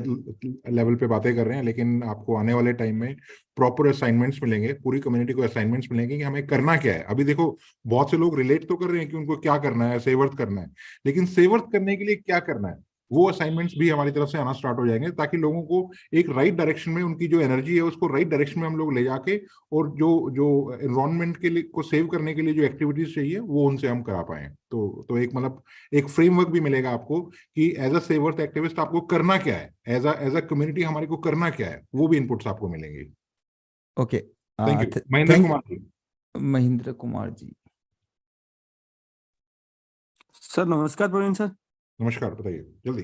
लेवल पे बातें कर रहे हैं, लेकिन आपको आने वाले टाइम में प्रॉपर असाइनमेंट्स मिलेंगे, पूरी कम्युनिटी को असाइनमेंट्स मिलेंगे कि हमें करना क्या है। अभी देखो बहुत से लोग रिलेट तो कर रहे हैं कि उनको क्या करना है, सेव अर्थ करना है, लेकिन सेव अर्थ करने के लिए क्या करना है, वो असाइनमेंट्स भी हमारी तरफ से आना स्टार्ट हो जाएंगे, ताकि लोगों को एक राइट डायरेक्शन में, उनकी जो एनर्जी है उसको राइट डायरेक्शन में हम लोग ले जाके और जो एनवायरनमेंट के लिए को सेव करने के लिए जो एक्टिविटीज चाहिए वो उनसे हम करा पाए। तो एक मतलब एक फ्रेमवर्क भी मिलेगा आपको कि as a save earth activist आपको करना क्या है, एज अ कम्युनिटी हमारे को करना क्या है, वो भी इनपुट्स आपको मिलेंगे। Okay, thank you. Mahendra Kumar ji. Mahendra Kumar ji sir नमस्कार प्रवीण सर। नमस्कार, बताइए जल्दी।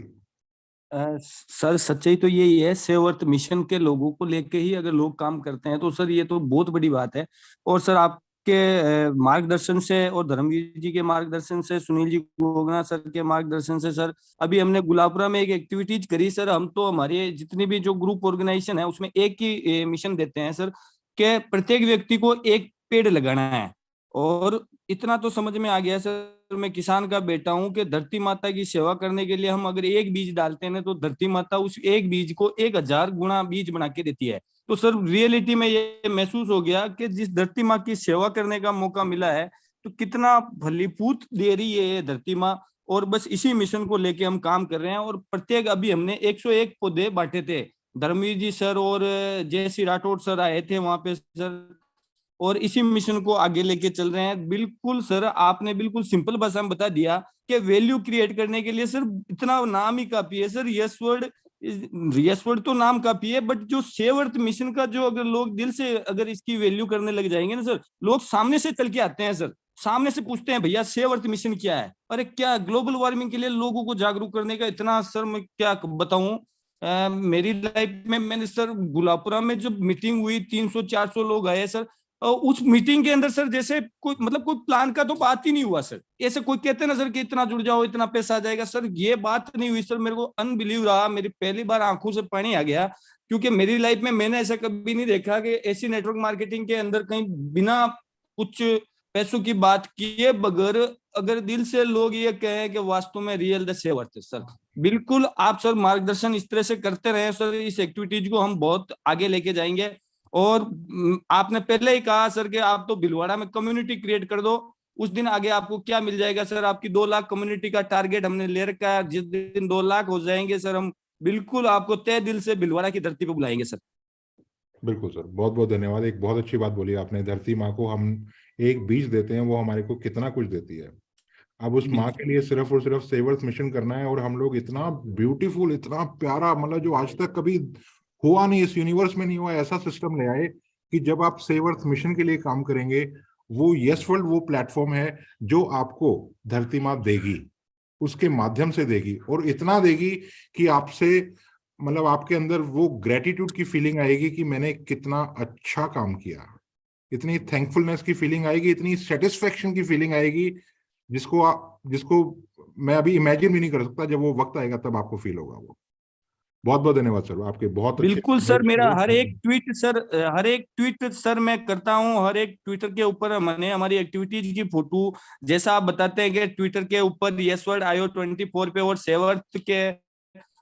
सर सच्चाई तो यही है, सेव अर्थ मिशन के लोगों को लेके ही अगर लोग काम करते हैं तो सर ये तो बहुत बड़ी बात है। और सर आपके मार्गदर्शन से और धर्मवीर जी के मार्गदर्शन से, सुनील जी गोगना सर के मार्गदर्शन से सर अभी हमने गुलाबपुरा में एक एक्टिविटीज करी सर। हम तो हमारे जितनी भी जो ग्रुप ऑर्गेनाइजेशन है उसमें एक ही मिशन देते हैं सर कि प्रत्येक व्यक्ति को एक पेड़ लगाना है। और इतना तो समझ में आ गया सर, मैं किसान का बेटा हूं कि धरती माता की सेवा करने के लिए हम अगर एक बीज डालते हैं तो धरती माता उस एक बीज को 1000 गुना बीज बना के देती है। तो सर रियलिटी में ये महसूस हो गया कि जिस धरती माँ की सेवा करने का मौका मिला है तो कितना फलीभूत दे रही है ये धरती माँ। और बस इसी मिशन को लेके हम काम कर रहे हैं। और प्रत्येक अभी हमने 101 पौधे बांटे थे, धर्मवीर जी सर और जयश्री राठौड़ सर आए थे वहां पे सर, और इसी मिशन को आगे लेके चल रहे हैं। बिल्कुल सर, आपने बिल्कुल सिंपल भाषा में बता दिया कि वैल्यू क्रिएट करने के लिए सर इतना नाम ही काफी है सर। यस वर्ड तो नाम काफी है, बट जो सेव अर्थ मिशन का जो अगर लोग दिल से अगर इसकी वैल्यू करने लग जाएंगे ना सर, लोग सामने से चल के आते हैं सर, सामने से पूछते हैं भैया सेव अर्थ मिशन क्या है। अरे क्या ग्लोबल वार्मिंग के लिए लोगों को जागरूक करने का इतना सर मैं क्या बताऊं। मेरी लाइफ में मैंने सर गुलापुरा में जब मीटिंग हुई 300-400 लोग आए सर, उस मीटिंग के अंदर सर जैसे कोई मतलब कोई प्लान का तो बात ही नहीं हुआ सर। ऐसे कोई कहते ना सर कि इतना जुड़ जाओ इतना पैसा आ जाएगा, सर ये बात नहीं हुई सर। मेरे को अनबिलीव रहा, मेरी पहली बार आंखों से पानी आ गया, क्योंकि मेरी लाइफ में मैंने ऐसा कभी नहीं देखा कि ऐसी नेटवर्क मार्केटिंग के अंदर कहीं बिना कुछ पैसों की बात किए बगैर अगर दिल से लोग ये कहें कि वास्तव में real the save earth sir. बिल्कुल आप सर मार्गदर्शन इस तरह से करते रहे सर, इस एक्टिविटीज को हम बहुत आगे लेके जाएंगे। और आपने पहले ही कहा सर कि आप तो भिलवाड़ा में कम्युनिटी क्रिएट कर दो, उस दिन आगे आपको क्या मिल जाएगा सर। आपकी 2 लाख कम्युनिटी का टारगेट हमने ले रखा है। जिस दिन 2 लाख हो जाएंगे सर, हम बिल्कुल आपको तहे दिल से भिलवाड़ा की धरती पे बुलाएंगे सर। बिल्कुल सर, बहुत बहुत धन्यवाद। एक बहुत अच्छी बात बोली आपने, धरती माँ को हम एक बीज देते हैं, वो हमारे को कितना कुछ देती है। अब उस माँ के लिए सिर्फ और सिर्फ सेव अर्थ मिशन करना है, और हम लोग इतना ब्यूटीफुल, इतना प्यारा, मतलब जो आज तक कभी हुआ नहीं, इस यूनिवर्स में नहीं हुआ, ऐसा सिस्टम ले आए कि जब आप सेव अर्थ मिशन के लिए काम करेंगे, वो यस वर्ल्ड वो प्लेटफॉर्म है जो आपको धरती माँ देगी, उसके माध्यम से देगी, और इतना देगी कि आपसे मतलब आपके अंदर वो ग्रेटिट्यूड की फीलिंग आएगी कि मैंने कितना अच्छा काम किया, इतनी थैंकफुलनेस की फीलिंग आएगी, इतनी सेटिस्फेक्शन की फीलिंग आएगी, जिसको मैं अभी इमेजिन भी नहीं कर सकता। जब वो वक्त आएगा तब आपको फील होगा वो। बहुत बहुत धन्यवाद सर, आपके बहुत अच्छे। बिल्कुल सर, मेरा हर एक ट्वीट सर मैं करता हूं, हर एक ट्विटर के ऊपर मैंने हमारी एक्टिविटीज की फोटो, जैसा आप बताते हैं कि ट्विटर के ऊपर यस वर्ल्ड IO24 पे और सेव अर्थ के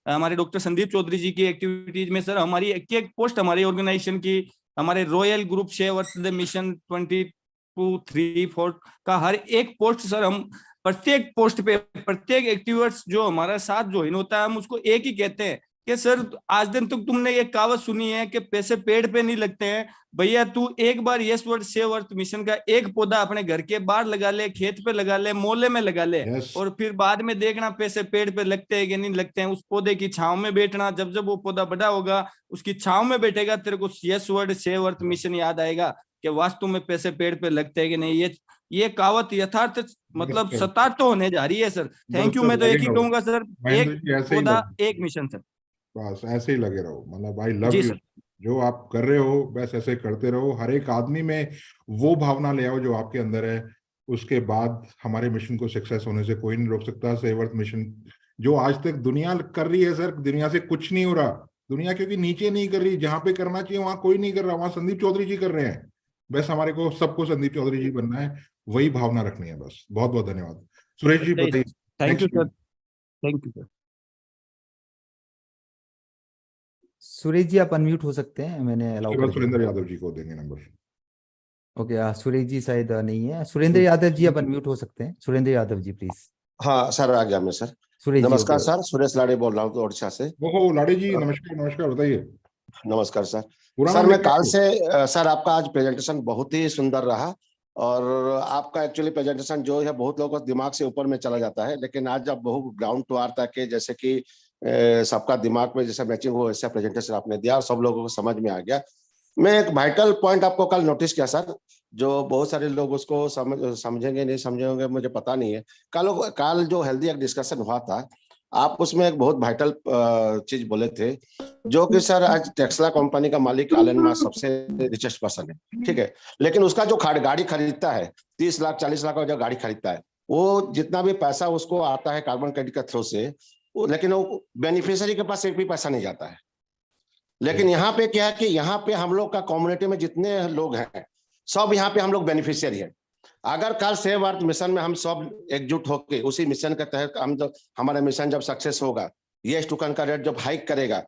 हमारे डॉक्टर संदीप चौधरी जी की एक्टिविटीज में सर हमारी एक पोस्ट हमारी ऑर्गेनाइजेशन की, हमारे royal group save earth the mission 22-3-4 का हर एक पोस्ट सर, हम प्रत्येक पोस्ट पे प्रत्येक एक्टिविस्ट जो हमारा साथ ज्वाइन होता है हम उसको एक ही कहते हैं कि सर आज दिन तक तुमने ये कहावत सुनी है कि पैसे पेड़ पे नहीं लगते हैं, भैया तू एक बार Yes World save earth mission का एक पौधा अपने घर के बाहर लगा ले, खेत पे लगा ले, मोहल्ले में लगा ले, और फिर बाद में देखना पैसे पेड़ पे लगते हैं कि नहीं लगते हैं। उस पौधे की छांव में बैठना, जब जब वो पौधा बड़ा होगा उसकी छांव में बैठेगा, तेरे को yes World save earth mission याद आएगा कि वास्तव में पैसे पेड़ पे लगते हैं कि नहीं। ये कहावत यथार्थ मतलब सतार तो होने जा रही है सर। Thank you. मैं तो एक ही कहूंगा सर, एक पौधा एक मिशन सर, बस ऐसे ही लगे रहो। मतलब आई लव यू, जो आप कर रहे हो बस ऐसे करते रहो। हर एक आदमी में वो भावना ले आओ जो आपके अंदर है, उसके बाद हमारे मिशन को सक्सेस होने से कोई नहीं रोक सकता। सेव अर्थ मिशन जो आज तक दुनिया कर रही है सर, दुनिया से कुछ नहीं हो रहा, दुनिया क्योंकि नीचे नहीं कर रही, जहां पे करना चाहिए वहां कोई नहीं कर रहा, वहां संदीप चौधरी जी कर रहे हैं। बस हमारे को सबको संदीप चौधरी जी बनना है, वही भावना रखनी है बस। बहुत बहुत धन्यवाद। सुरेश जी बताइए। Thank you sir, thank you sir. Suresh ji आप अनम्यूट हो सकते हैं, मैंने अलाउ कर दिया। सुरेंद्र यादव जी को देंगे नंबर। ओके, सुरेश जी शायद नहीं है। सुरेंद्र यादव जी आप अनम्यूट हो सकते हैं। सुरेंद्र यादव जी प्लीज। हाँ सर, आ गया मैं सर। सुरेश नमस्कार जी, सर, सुरेश लाड़े बोल रहा हूँ ओडिशा से। ओहो लाड़े जी, नमस्कार। नमस्कार, बताइए। नमस्कार सर। सर मैं काल से सर, आपका आज प्रेजेंटेशन बहुत ही सुंदर रहा, और आपका एक्चुअली प्रेजेंटेशन जो है बहुत लोगों को दिमाग से ऊपर में चला जाता है, लेकिन आज जब बहुत ग्राउंड टू अर्थ तक, जैसे कि सबका दिमाग में जैसे मैचिंग हो वैसा प्रेजेंटेशन आपने दिया और सब लोगों को समझ में आ गया। मैं एक वाइटल पॉइंट आपको कल नोटिस किया सर, जो बहुत सारे लोग उसको समझेंगे नहीं समझेंगे मुझे पता नहीं है। कल जो हेल्दी एक डिस्कशन हुआ था, आप उसमें एक बहुत वाइटल चीज बोले थे, जो कि सर आज टेस्ला कंपनी का मालिक एलन मस्क सबसे रिचेस्ट पर्सन है, ठीक है, लेकिन उसका जो गाड़ी खरीदता है 30 लाख 40 लाख का जो गाड़ी खरीदता है, वो जितना भी पैसा उसको आता है कार्बन क्रेडिट के थ्रू से, लेकिन वो बेनिफिशियरी के पास एक भी पैसा नहीं जाता है। लेकिन यहाँ पे क्या है कि यहाँ पे हम लोग का कम्युनिटी में जितने लोग हैं सब यहाँ पे हम लोग बेनिफिशियरी है। अगर कल सेव अर्थ मिशन में हम सब एकजुट होकर उसी मिशन के तहत हम जो हमारा मिशन जब सक्सेस होगा, ये टोकन का रेट जब हाइक करेगा,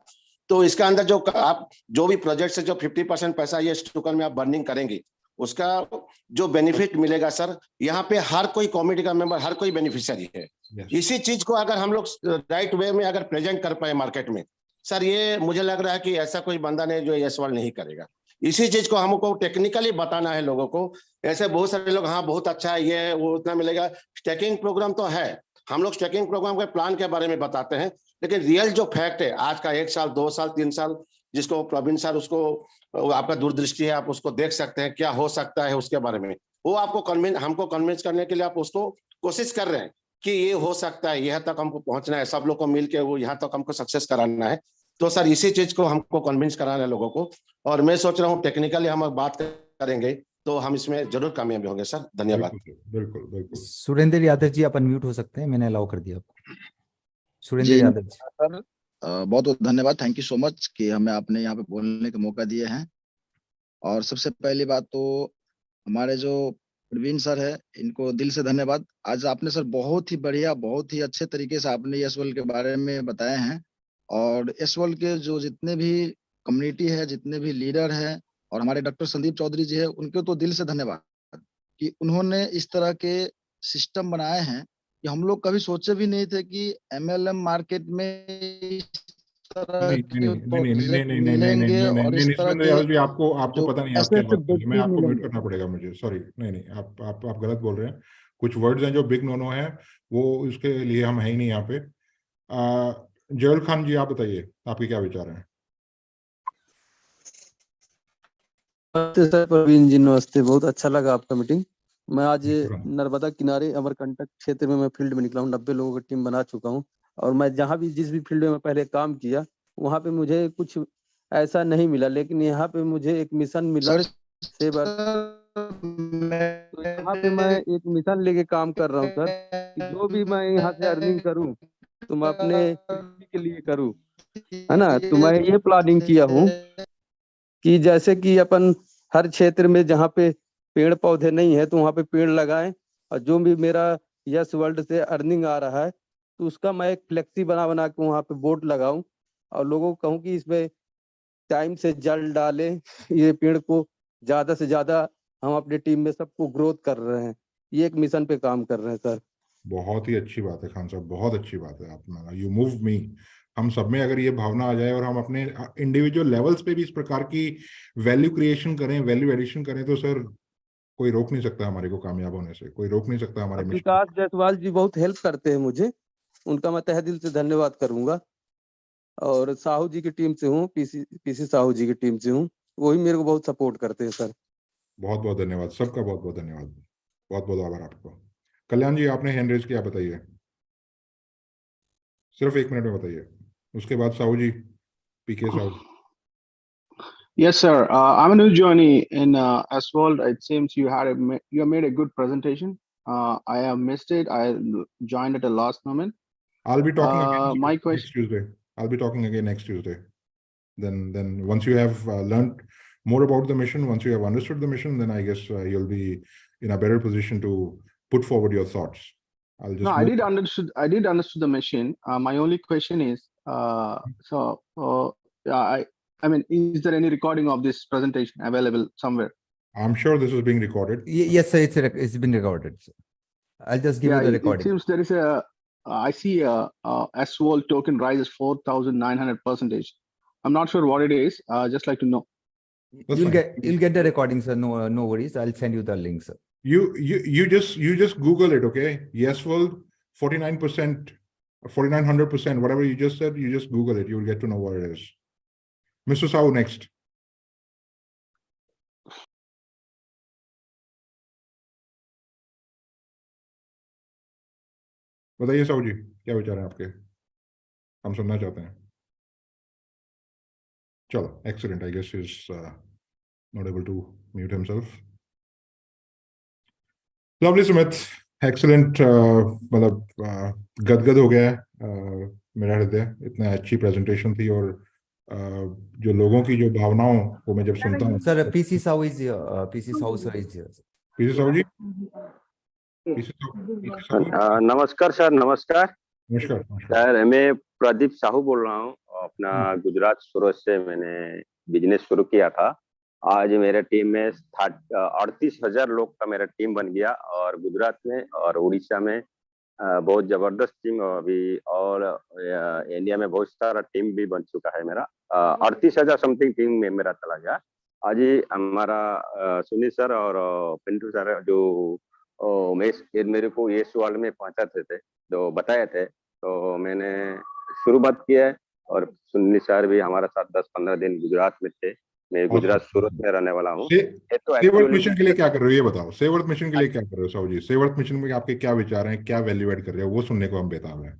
तो इसका अंदर जो आप जो भी प्रोजेक्ट से जो 50% पैसा ये टोकन में आप बर्निंग करेंगे, उसका जो बेनिफिट मिलेगा सर, यहाँ पे हर कोई कमेटी का मेंबर, हर कोई बेनिफिशियरी है। इसी चीज को अगर हम लोग राइट वे में अगर प्रेजेंट कर पाए मार्केट में सर, ये मुझे लग रहा है कि ऐसा कोई बंदा नहीं जो यस वर्ल्ड नहीं करेगा। इसी चीज को हमको टेक्निकली बताना है लोगों को। ऐसे बहुत सारे लोग हाँ बहुत अच्छा है, ये वो उतना मिलेगा। स्टैकिंग प्रोग्राम तो है, हम लोग स्टैकिंग प्रोग्राम के प्लान के बारे में बताते हैं, लेकिन रियल जो फैक्ट है आज का 1 साल 2 साल 3 साल जिसको प्रवीण सर, उसको आपका दूरदृष्टि है, आप उसको देख सकते हैं क्या हो सकता है उसके बारे में, वो आपको हमको कन्विंस करने के लिए आप उसको कोशिश कर रहे हैं कि ये हो सकता है, यहाँ तक हमको पहुंचना है, सब लोग को मिलकर वो यहाँ तक हमको सक्सेस कराना है। तो सर इसी चीज को हमको कन्विंस कराना है लोगों को, और मैं सोच रहा हूँ टेक्निकली हम बात करेंगे तो हम इसमें जरूर कामयाब होंगे सर। धन्यवाद। बिल्कुल बिल्कुल। सुरेंद्र यादव जी आप अनम्यूट हो सकते हैं, मैंने अलाउ कर दिया आपको। सुरेंद्र यादव जी सर बहुत बहुत धन्यवाद, थैंक यू सो मच कि हमें आपने यहाँ पे बोलने का मौका दिए हैं। और सबसे पहली बात तो हमारे जो प्रवीण सर है, इनको दिल से धन्यवाद। आज आपने सर बहुत ही बढ़िया, बहुत ही अच्छे तरीके से आपने यस वर्ल्ड के बारे में बताए हैं, और यस वर्ल्ड के जो जितने भी कम्युनिटी है, जितने भी लीडर हैं, और हमारे डॉक्टर संदीप चौधरी जी है, उनको तो दिल से धन्यवाद कि उन्होंने इस तरह के सिस्टम बनाए हैं कि हम लोग कभी सोचे भी नहीं थे कि MLM मार्केट में इस तरह के प्रोजेक्ट मिलेंगे और इस तरह के जी आपको पता नहीं आप क्या बात कर रहे हैं, मैं आपको म्यूट मिलेंगे। करना पड़ेगा मुझे, सॉरी। नहीं आप गलत बोल रहे हैं। कुछ वर्ड्स हैं जो बिग नो है, वो इसके लिए हम है ही नहीं यहाँ पे। जयल खान जी आप बताइए, आपके क्या विचार हैं? नमस्ते सर प्रवीण जी, नमस्ते। बहुत अच्छा लगा आपका मीटिंग। मैं आज शुक्रिया। नर्मदा किनारे अमरकंटक क्षेत्र में मैं फील्ड में निकला हूँ, 90 लोगों की टीम बना चुका हूँ, और मैं जहाँ भी जिस भी फील्ड में मैं पहले काम किया वहाँ पे मुझे कुछ ऐसा नहीं मिला, लेकिन यहाँ पे मुझे एक मिशन मिला सेव अर्थ। तो यहाँ पे मैं एक मिशन लेके काम कर रहा हूँ सर, कि जो भी मैं यहाँ से अर्निंग करूँ तो मैं अपने कृषि के लिए करूँ, है ना। तो मैं ये प्लानिंग किया हूँ कि जैसे कि अपन हर क्षेत्र में जहाँ पे पेड़ पौधे नहीं है तो वहाँ पे पेड़ लगाएं, और जो भी मेरा यस वर्ल्ड से अर्निंग आ रहा है तो उसका मैं एक फ्लेक्सी बना के वहाँ पे बोर्ड लगाऊं, और लोगों को कहूँ कि इसमें टाइम से जल डालें, ये पेड़ को ज्यादा से ज्यादा। हम अपनी टीम में सबको ग्रोथ कर रहे हैं, ये एक मिशन पे काम कर रहे हैं सर। बहुत ही अच्छी बात है खान साहब, बहुत अच्छी बात है। आप यू मूव मी। हम सब में अगर ये भावना आ जाए और हम अपने इंडिविजुअल लेवल्स पे भी इस प्रकार की वैल्यू क्रिएशन करें, वैल्यू एडिशन करें, तो सर कोई रोक नहीं सकता हमारे को कामयाब होने से, कोई रोक नहीं सकता हमारे मिशन। विकास जायसवाल जी बहुत हेल्प करते हैं मुझे, उनका मैं तहे दिल से धन्यवाद करूंगा। और साहू जी की टीम से हूँ, पीसी साहू जी की टीम से हूँ, वही मेरे को बहुत सपोर्ट करते हैं सर। बहुत बहुत धन्यवाद, सबका बहुत बहुत धन्यवाद, बहुत बहुत आभार आपको। कल्याण जी आपने हैंड रेज किया, बताइए, सिर्फ 1 मिनट में बताइए, उसके बाद साहू जी, पीके Sahu. Yes, sir. I'm a new journey in Asphalt. It seems you have made a good presentation. I have missed it. I joined at the last moment. I'll be talking again My next question. Tuesday. I'll be talking again next Tuesday. Then once you have learned more about the mission, once you have understood the mission, then I guess you'll be in a better position to put forward your thoughts. I'll just. No, I did understood the mission. My only question is, I mean, is there any recording of this presentation available somewhere? I'm sure this is being recorded. Yes sir, it's been recorded sir. I'll just give you the recording. It seems there is I see Asphalt token rises 4,900%. I'm not sure what it is. Just like to know. You'll get the recording sir. No worries. I'll send you the link sir. You just Google it, okay? Yes world 49%, 4,900%, whatever you just said, you just Google it. You'll get to know what it is. Mr. Sahu next. बताइए साहू जी, क्या विचार है आपके, हम सुनना चाहते हैं। चलो, excellent. I guess he's not able to mute himself. Lovely Sumit, excellent. मतलब गदगद हो गया है मेरा हृदय, इतना अच्छी प्रेजेंटेशन थी, और जो लोगों की जो भावनाओं को मैं जब सुनता हूँ। Sir PC Sahu is here. PC Sahu sir is here. PC Sahu ji नमस्कार सर, नमस्कार नमस्कार नमस्कार सर। मैं प्रदीप साहू बोल रहा हूँ। अपना गुजरात सूरत से मैंने बिजनेस शुरू किया था। आज मेरे टीम में 38,000 लोग का मेरा टीम बन गया, और गुजरात में और उड़ीसा में बहुत जबरदस्त टीम अभी, और इंडिया में बहुत सारा टीम भी बन चुका है मेरा। 38,000 समथिंग टीम में मेरा चला गया। आज ही हमारा सुनील सर और पिंटू सर जो मेरे को ये वर्ल्ड में पहुंचाते थे, तो बताए थे, तो मैंने शुरुआत किया है। और सुनील सर भी हमारे साथ 10-15 दिन गुजरात में थे। मैं गुजरात सूरत में रहने वाला हूँ। सेवर्थ मिशन के लिए क्या कर रहे हो ये बताओ। सेवर्थ मिशन के लिए क्या कर रहे हो साहू जी? सेवर्थ मिशन में आपके क्या विचार हैं, क्या वैल्यू एड कर रहे हो, वो सुनने को हम बेताब हैं।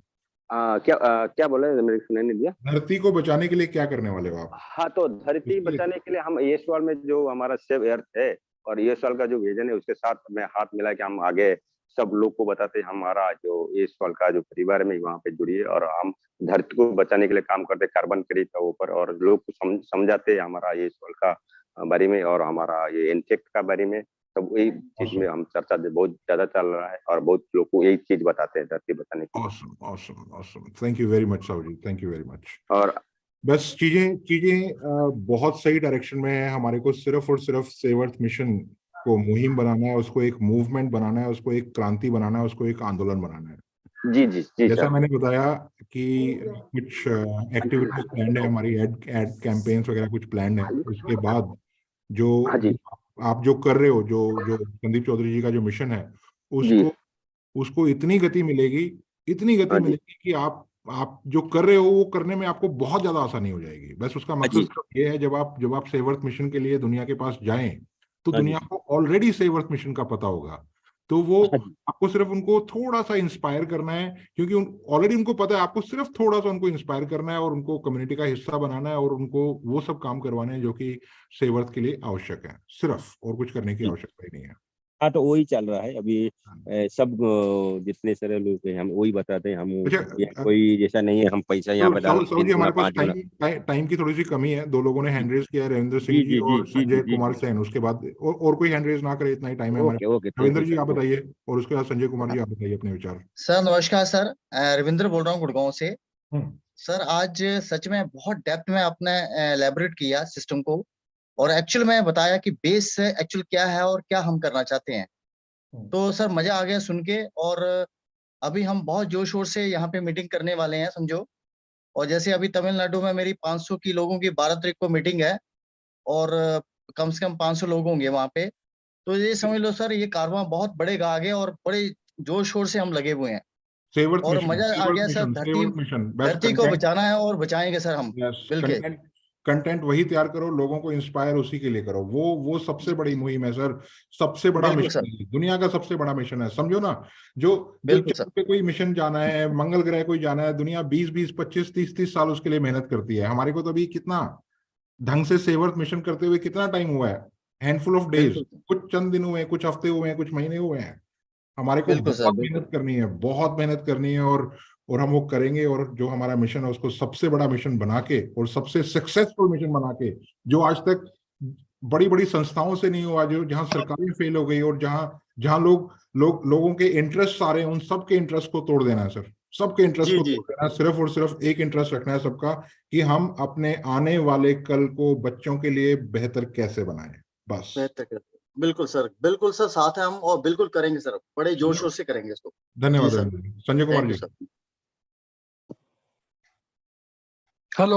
क्या बोले, मेरे सुनाई नहीं दिया। धरती को बचाने के लिए क्या करने वाले हो आप? हाँ, तो धरती बचाने के लिए हम ये सवाल में जो हमारा सेव अर्थ है और ये साल का जो विजन है, उसके साथ में हाथ मिला के हम आगे सब लोग को बताते हैं। हमारा जो ये साल का जो परिवार में वहाँ पे जुड़िए, और हम धरती को बचाने के लिए काम करते, कार्बन क्रेडिट के ऊपर, और लोग को समझाते हैं हमारा ये साल का बारे में और हमारा ये इनफेक्ट का बारे में। सब यही चीज में हम चर्चा बहुत ज्यादा चल रहा है, और बहुत लोग को यही चीज बताते हैं धरती बचाने की। Awesome. Thank you very much Sahu ji, thank you very much. और बस चीजें बहुत सही डायरेक्शन में है। हमारे को सिर्फ और सिर्फ सेवर्थ मिशन को मुहिम बनाना है, उसको एक मूवमेंट बनाना है, उसको एक क्रांति बनाना है, उसको एक आंदोलन बनाना है। जी जी जी। जैसा मैंने बताया कि कुछ एक्टिविटीज प्लान है हमारी, एड कैंपेन्स वगैरह कुछ प्लान है। उसके बाद जो आप जो कर रहे हो, जो संदीप चौधरी जी का जो मिशन है, उसको इतनी गति मिलेगी कि आप जो कर रहे हो वो करने में आपको बहुत ज्यादा आसानी हो जाएगी। बस उसका मकसद ये है, जब आप सेवर्थ मिशन के लिए दुनिया के पास जाएं, तो दुनिया को ऑलरेडी सेवर्थ मिशन का पता होगा। तो वो आपको सिर्फ उनको थोड़ा सा इंस्पायर करना है, क्योंकि ऑलरेडी उनको पता है। आपको सिर्फ थोड़ा सा उनको इंस्पायर करना है और उनको कम्युनिटी का हिस्सा बनाना है, और उनको वो सब काम करवाने हैं जो कि सेवर्थ के लिए आवश्यक है। सिर्फ, और कुछ करने की आवश्यकता ही नहीं है। हाँ, तो वही चल रहा है अभी। सब जितने सारे लोग हैं हम वही बताते हैं। हम कोई जैसा नहीं है हम पैसा यहाँ पे डाल। हमारे पास टाइम की थोड़ी सी कमी है। 2 लोगों ने हैंड रेज किया है, रविंद्र सिंह जी और संजय कुमार सेन। उसके बाद और कोई हैंड रेज ना करे, इतना ही टाइम है हमारे। रविंद्र जी आप बताइए, और उसके बाद संजय कुमार जी आप बताइए अपने विचार। सर नमस्कार सर, रविंद्र बोल रहा हूँ गुड़गांव से। सर आज सच में बहुत डेप्थ में आपने एलैबोरेट किया सिस्टम को, और एक्चुअल में बताया कि बेस एक्चुअल क्या है और क्या हम करना चाहते हैं। तो सर मजा आ गया सुन के। और अभी हम बहुत जोर शोर से यहाँ पे मीटिंग करने वाले हैं समझो। और जैसे अभी तमिलनाडु में मेरी 500 की लोगों की 12 तारीख को मीटिंग है, और कम से कम 500 लोग होंगे वहाँ पे। तो ये समझ लो सर, ये कारवां बहुत बढ़ेगा आगे, और बड़े जोर शोर से हम लगे हुए हैं। और मजा आ गया सर। धरती को बचाना है और बचाएंगे सर हम मिलके। कंटेंट वही तैयार करो, लोगों को इंस्पायर उसी के लिए करो। वो सबसे बड़ी मुहिम है सर, सबसे बड़ा मिशन है, दुनिया का सबसे बड़ा मिशन है। समझो ना, जो चंद्र पे कोई मिशन जाना है, मंगल ग्रह कोई जाना है, दुनिया 20-20, 25, 30 साल उसके लिए मेहनत करती है। हमारे को तो अभी कितना ढंग से सेवर्थ मिशन करते हुए कितना टाइम हुआ है? हैंडफुल ऑफ डेज, कुछ चंद दिन हुए हैं, कुछ हफ्ते हुए हैं, कुछ महीने हुए हैं। हमारे को बहुत मेहनत करनी है, बहुत मेहनत करनी है, और हम वो करेंगे। और जो हमारा मिशन है उसको सबसे बड़ा मिशन बना के, और सबसे सक्सेसफुल मिशन बना के, जो आज तक बड़ी बड़ी संस्थाओं से नहीं हुआ, जो जहां सरकारें फेल हो गई, और जहां लोगों के इंटरेस्ट सारे हैं, उन सबके इंटरेस्ट को तोड़ देना है सर। सबके इंटरेस्ट को तोड़ देना है। सिर्फ और सिर्फ एक इंटरेस्ट रखना है सबका, कि हम अपने आने वाले कल को बच्चों के लिए बेहतर कैसे बनाएं। बस बिल्कुल सर, साथ है हम, और बिल्कुल करेंगे सर, बड़े जोर शोर से करेंगे इसको। धन्यवाद Sanjay Kumar ji. Hello.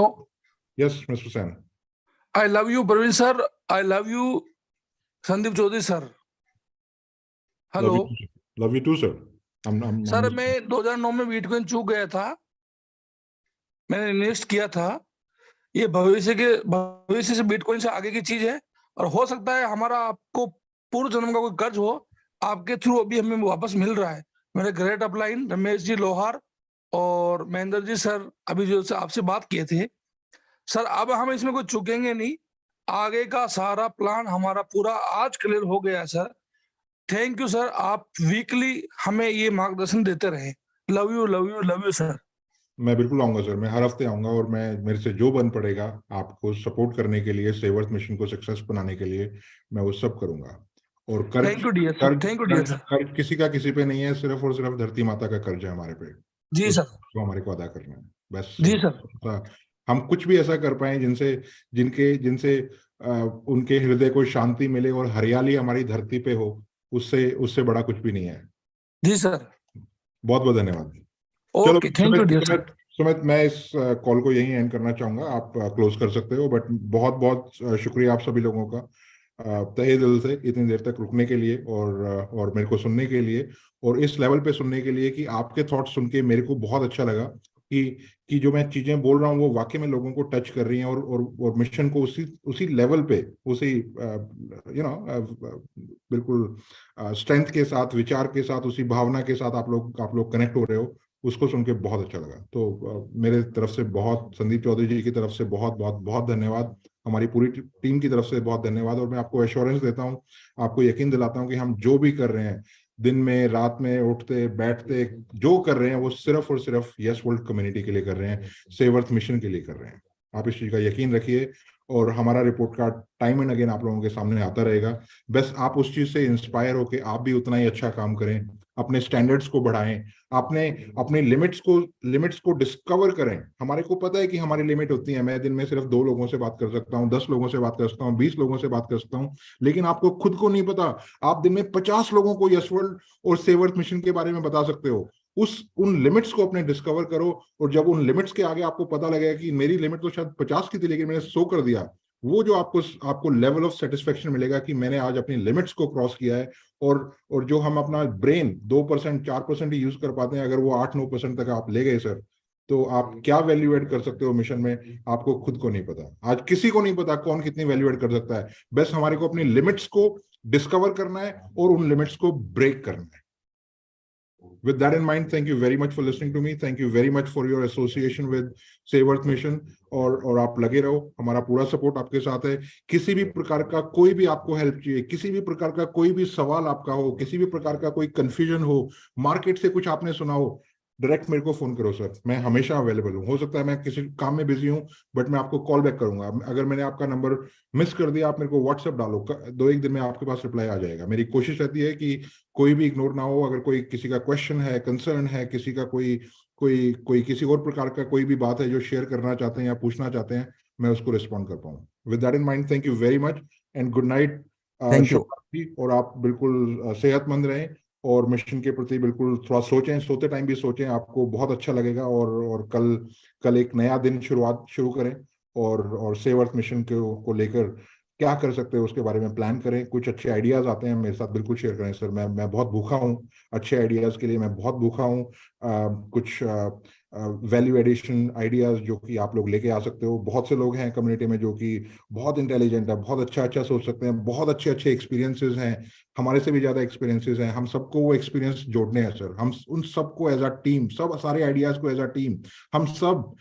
Yes, Mr. Sen. I love you, Praveen sir. I love you, Sandeep Chaudhary sir. Hello. Love you too, sir. Sir मैं 2009 में बिटकॉइन चूक गया था। मैंने इन्वेस्ट किया था। ये भविष्य से बिटकॉइन से आगे की चीज है, और हो सकता है हमारा आपको पूर्व जन्म का कोई कर्ज हो, आपके थ्रू अभी हमें वापस मिल रहा है। मेरे ग्रेट अपलाइन रमेश जी लोहार और महेंद्र जी सर अभी जो आपसे बात किए थे सर, अब हम इसमें कोई चूकेंगे नहीं। आगे का सारा प्लान हमारा पूरा आज क्लियर हो गया सर। थैंक यू सर, आप वीकली हमें ये मार्गदर्शन देते रहे। Love you love you love you sir. मैं बिल्कुल आऊंगा सर, मैं हर हफ्ते आऊंगा, और मैं मेरे से जो बन पड़ेगा आपको सपोर्ट करने के लिए, सेवर्थ मिशन को सक्सेस बनाने के लिए, मैं वो सब करूंगा। और कर्ज थैंक यू डियर सर, कर्ज थैंक यू डियर कर्ज सर। कर्ज किसी का किसी पे नहीं है, सिर्फ और सिर्फ धरती माता का कर्ज है हमारे पे, जी सर, उसको हमारे को अदा करना है बस। जी सर। हम कुछ भी ऐसा कर पाए जिनसे जिनके जिनसे उनके हृदय को शांति मिले और हरियाली हमारी धरती पे हो, उससे बड़ा कुछ भी नहीं है। जी सर, बहुत बहुत धन्यवाद। Okay, thank you dear sir. Sumit, मैं इस कॉल को यहीं एंड करना चाहूंगा, आप क्लोज कर सकते हो, बट बहुत बहुत शुक्रिया आप सभी लोगों का तहे दिल से इतनी देर तक रुकने के लिए और मेरे को सुनने के लिए, और इस लेवल पे सुनने के लिए कि आपके थॉट्स सुन के मेरे को बहुत अच्छा लगा कि जो मैं चीजें बोल रहा हूँ वो वाकई में लोगों को टच कर रही हैं और मिशन को उसी लेवल पे, उसी बिल्कुल स्ट्रेंथ के साथ, विचार के साथ, उसी भावना के साथ आप लोग कनेक्ट हो रहे हो, उसको सुन के बहुत अच्छा लगा। तो मेरे तरफ से बहुत, संदीप चौधरी जी की तरफ से बहुत बहुत बहुत धन्यवाद, हमारी पूरी टीम की तरफ से बहुत धन्यवाद। और मैं आपको एश्योरेंस देता हूँ, आपको यकीन दिलाता हूँ कि हम जो भी कर रहे हैं, दिन में रात में उठते बैठते जो कर रहे हैं, वो सिर्फ और सिर्फ यस वर्ल्ड कम्युनिटी के लिए कर रहे हैं, सेव अर्थ मिशन के लिए कर रहे हैं। आप इस चीज का यकीन रखिए, और हमारा report card time and again आप लोगों के सामने आता रहेगा। बस आप उस चीज से इंस्पायर होकर आप भी उतना ही अच्छा काम करें, अपने स्टैंडर्ड्स को बढ़ाएं, अपने लिमिट्स को डिस्कवर करें। हमारे को पता है कि हमारी लिमिट होती है, मैं दिन में सिर्फ 2 लोगों से बात कर सकता हूँ, 10 लोगों से बात कर सकता हूँ, 20 लोगों से बात कर सकता हूँ, लेकिन आपको खुद को नहीं पता, आप दिन में 50 लोगों को यस वर्ल्ड और सेव अर्थ मिशन के बारे में बता सकते हो। उन लिमिट्स को अपने डिस्कवर करो, और जब उन लिमिट्स के आगे आपको पता लगेगा कि मेरी लिमिट तो शायद 50 की थी लेकिन मैंने 100 कर दिया, वो जो आपको लेवल ऑफ सेटिस्फेक्शन मिलेगा कि मैंने आज अपनी लिमिट्स को क्रॉस किया है। और जो हम अपना ब्रेन 2% 4% ही यूज कर पाते हैं, अगर वो 8-9% तक आप ले गए सर, तो आप क्या वैल्यू एड कर सकते हो मिशन में, आपको खुद को नहीं पता। आज किसी को नहीं पता कौन कितनी वैल्यू एड कर सकता है। बस हमारे को अपनी लिमिट्स को डिस्कवर करना है और उन लिमिट्स को ब्रेक करना है। With that in mind, thank you very much for listening to me. Thank you very much for your association with Save Earth Mission. और आप लगे रहो, हमारा पूरा सपोर्ट आपके साथ है। किसी भी प्रकार का कोई भी आपको हेल्प चाहिए, किसी भी प्रकार का कोई भी सवाल आपका हो, किसी भी प्रकार का कोई कंफ्यूजन हो, मार्केट से कुछ आपने सुना हो, डायरेक्ट मेरे को फोन करो सर, मैं हमेशा अवेलेबल हूँ। हो सकता है मैं किसी काम में बिजी हूँ, बट मैं आपको कॉल बैक करूंगा। अगर मैंने आपका नंबर मिस कर दिया, आप मेरे को व्हाट्सएप डालो, 2-1 दिन में आपके पास रिप्लाई आ जाएगा। मेरी कोशिश रहती है कि कोई भी इग्नोर ना हो। अगर कोई किसी का क्वेश्चन है, कंसर्न है, किसी का कोई किसी और प्रकार का कोई भी बात है जो शेयर करना चाहते हैं या पूछना चाहते हैं, मैं उसको रिस्पॉन्ड कर पाऊँ। With that in mind, thank you very much and good night. Thank you. और आप बिल्कुल सेहतमंद रहें और मिशन के प्रति बिल्कुल थोड़ा सोचें, सोते टाइम भी सोचें, आपको बहुत अच्छा लगेगा। और कल एक नया दिन शुरू करें और सेव अर्थ मिशन को लेकर क्या कर सकते हैं उसके बारे में प्लान करें। कुछ अच्छे आइडियाज आते हैं मेरे साथ, बिल्कुल शेयर करें सर। मैं बहुत भूखा हूँ अच्छे आइडियाज के लिए, मैं बहुत भूखा हूँ। कुछ वैल्यू एडिशन आइडियाज जो कि आप लोग लेके आ सकते हो। बहुत से लोग हैं कम्युनिटी में जो कि बहुत इंटेलिजेंट है, बहुत अच्छा सोच सकते हैं, बहुत अच्छे एक्सपीरियंसेस हैं, हमारे से भी ज्यादा एक्सपीरियंसेस हैं। हम सबको वो एक्सपीरियंस जोड़ने हैं सर। हम उन सबको एज अ टीम, सारे आइडियाज को एज अ टीम, हम सब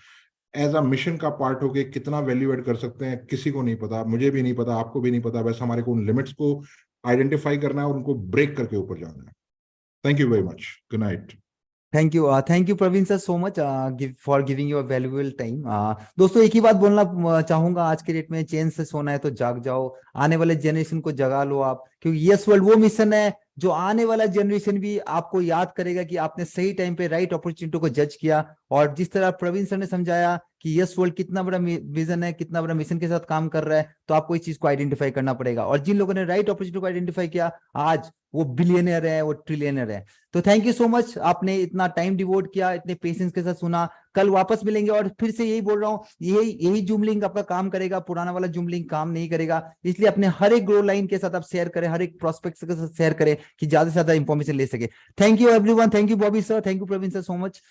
एज अ मिशन का पार्ट होके कितना वैल्यू एड कर सकते हैं, किसी को नहीं पता, मुझे भी नहीं पता, आपको भी नहीं पता। बस हमारे को उन लिमिट्स को आइडेंटिफाई करना है और उनको ब्रेक करके ऊपर जाना है। Thank you very much, good night. Thank you Praveen sir so much for giving your valuable time. दोस्तों एक ही बात बोलना चाहूंगा, आज के डेट में चैन से सोना है तो जाग जाओ, आने वाले जनरेशन को जगा लो आप, क्योंकि यस वर्ल्ड वो मिशन है जो आने वाला जनरेशन भी आपको याद करेगा कि आपने सही टाइम पे राइट अपॉर्चुनिटी को जज किया। और जिस तरह प्रवीण सर ने समझाया कि यस वर्ल्ड कितना बड़ा विजन है, कितना बड़ा मिशन के साथ काम कर रहा है, तो आपको इस चीज को आइडेंटिफाई करना पड़ेगा। और जिन लोगों ने राइट अपॉर्चुनिटी को आइडेंटिफाई किया, आज वो बिलियनर है, वो ट्रिलियनर है। तो थैंक यू सो मच, आपने इतना टाइम डिवोट किया, इतने पेशेंस के साथ सुना। कल वापस मिलेंगे और फिर से यही बोल रहा हूँ, यही जूम लिंक आपका काम करेगा, पुराना वाला जूम लिंक काम नहीं करेगा। इसलिए अपने हर एक ग्रो लाइन के साथ आप शेयर करें, हर एक प्रोस्पेक्ट के साथ शेयर करें कि ज्यादा से ज्यादा इंफॉर्मेशन ले सके। Thank you everyone, thank you Bobby sir, thank you Praveen sir so much.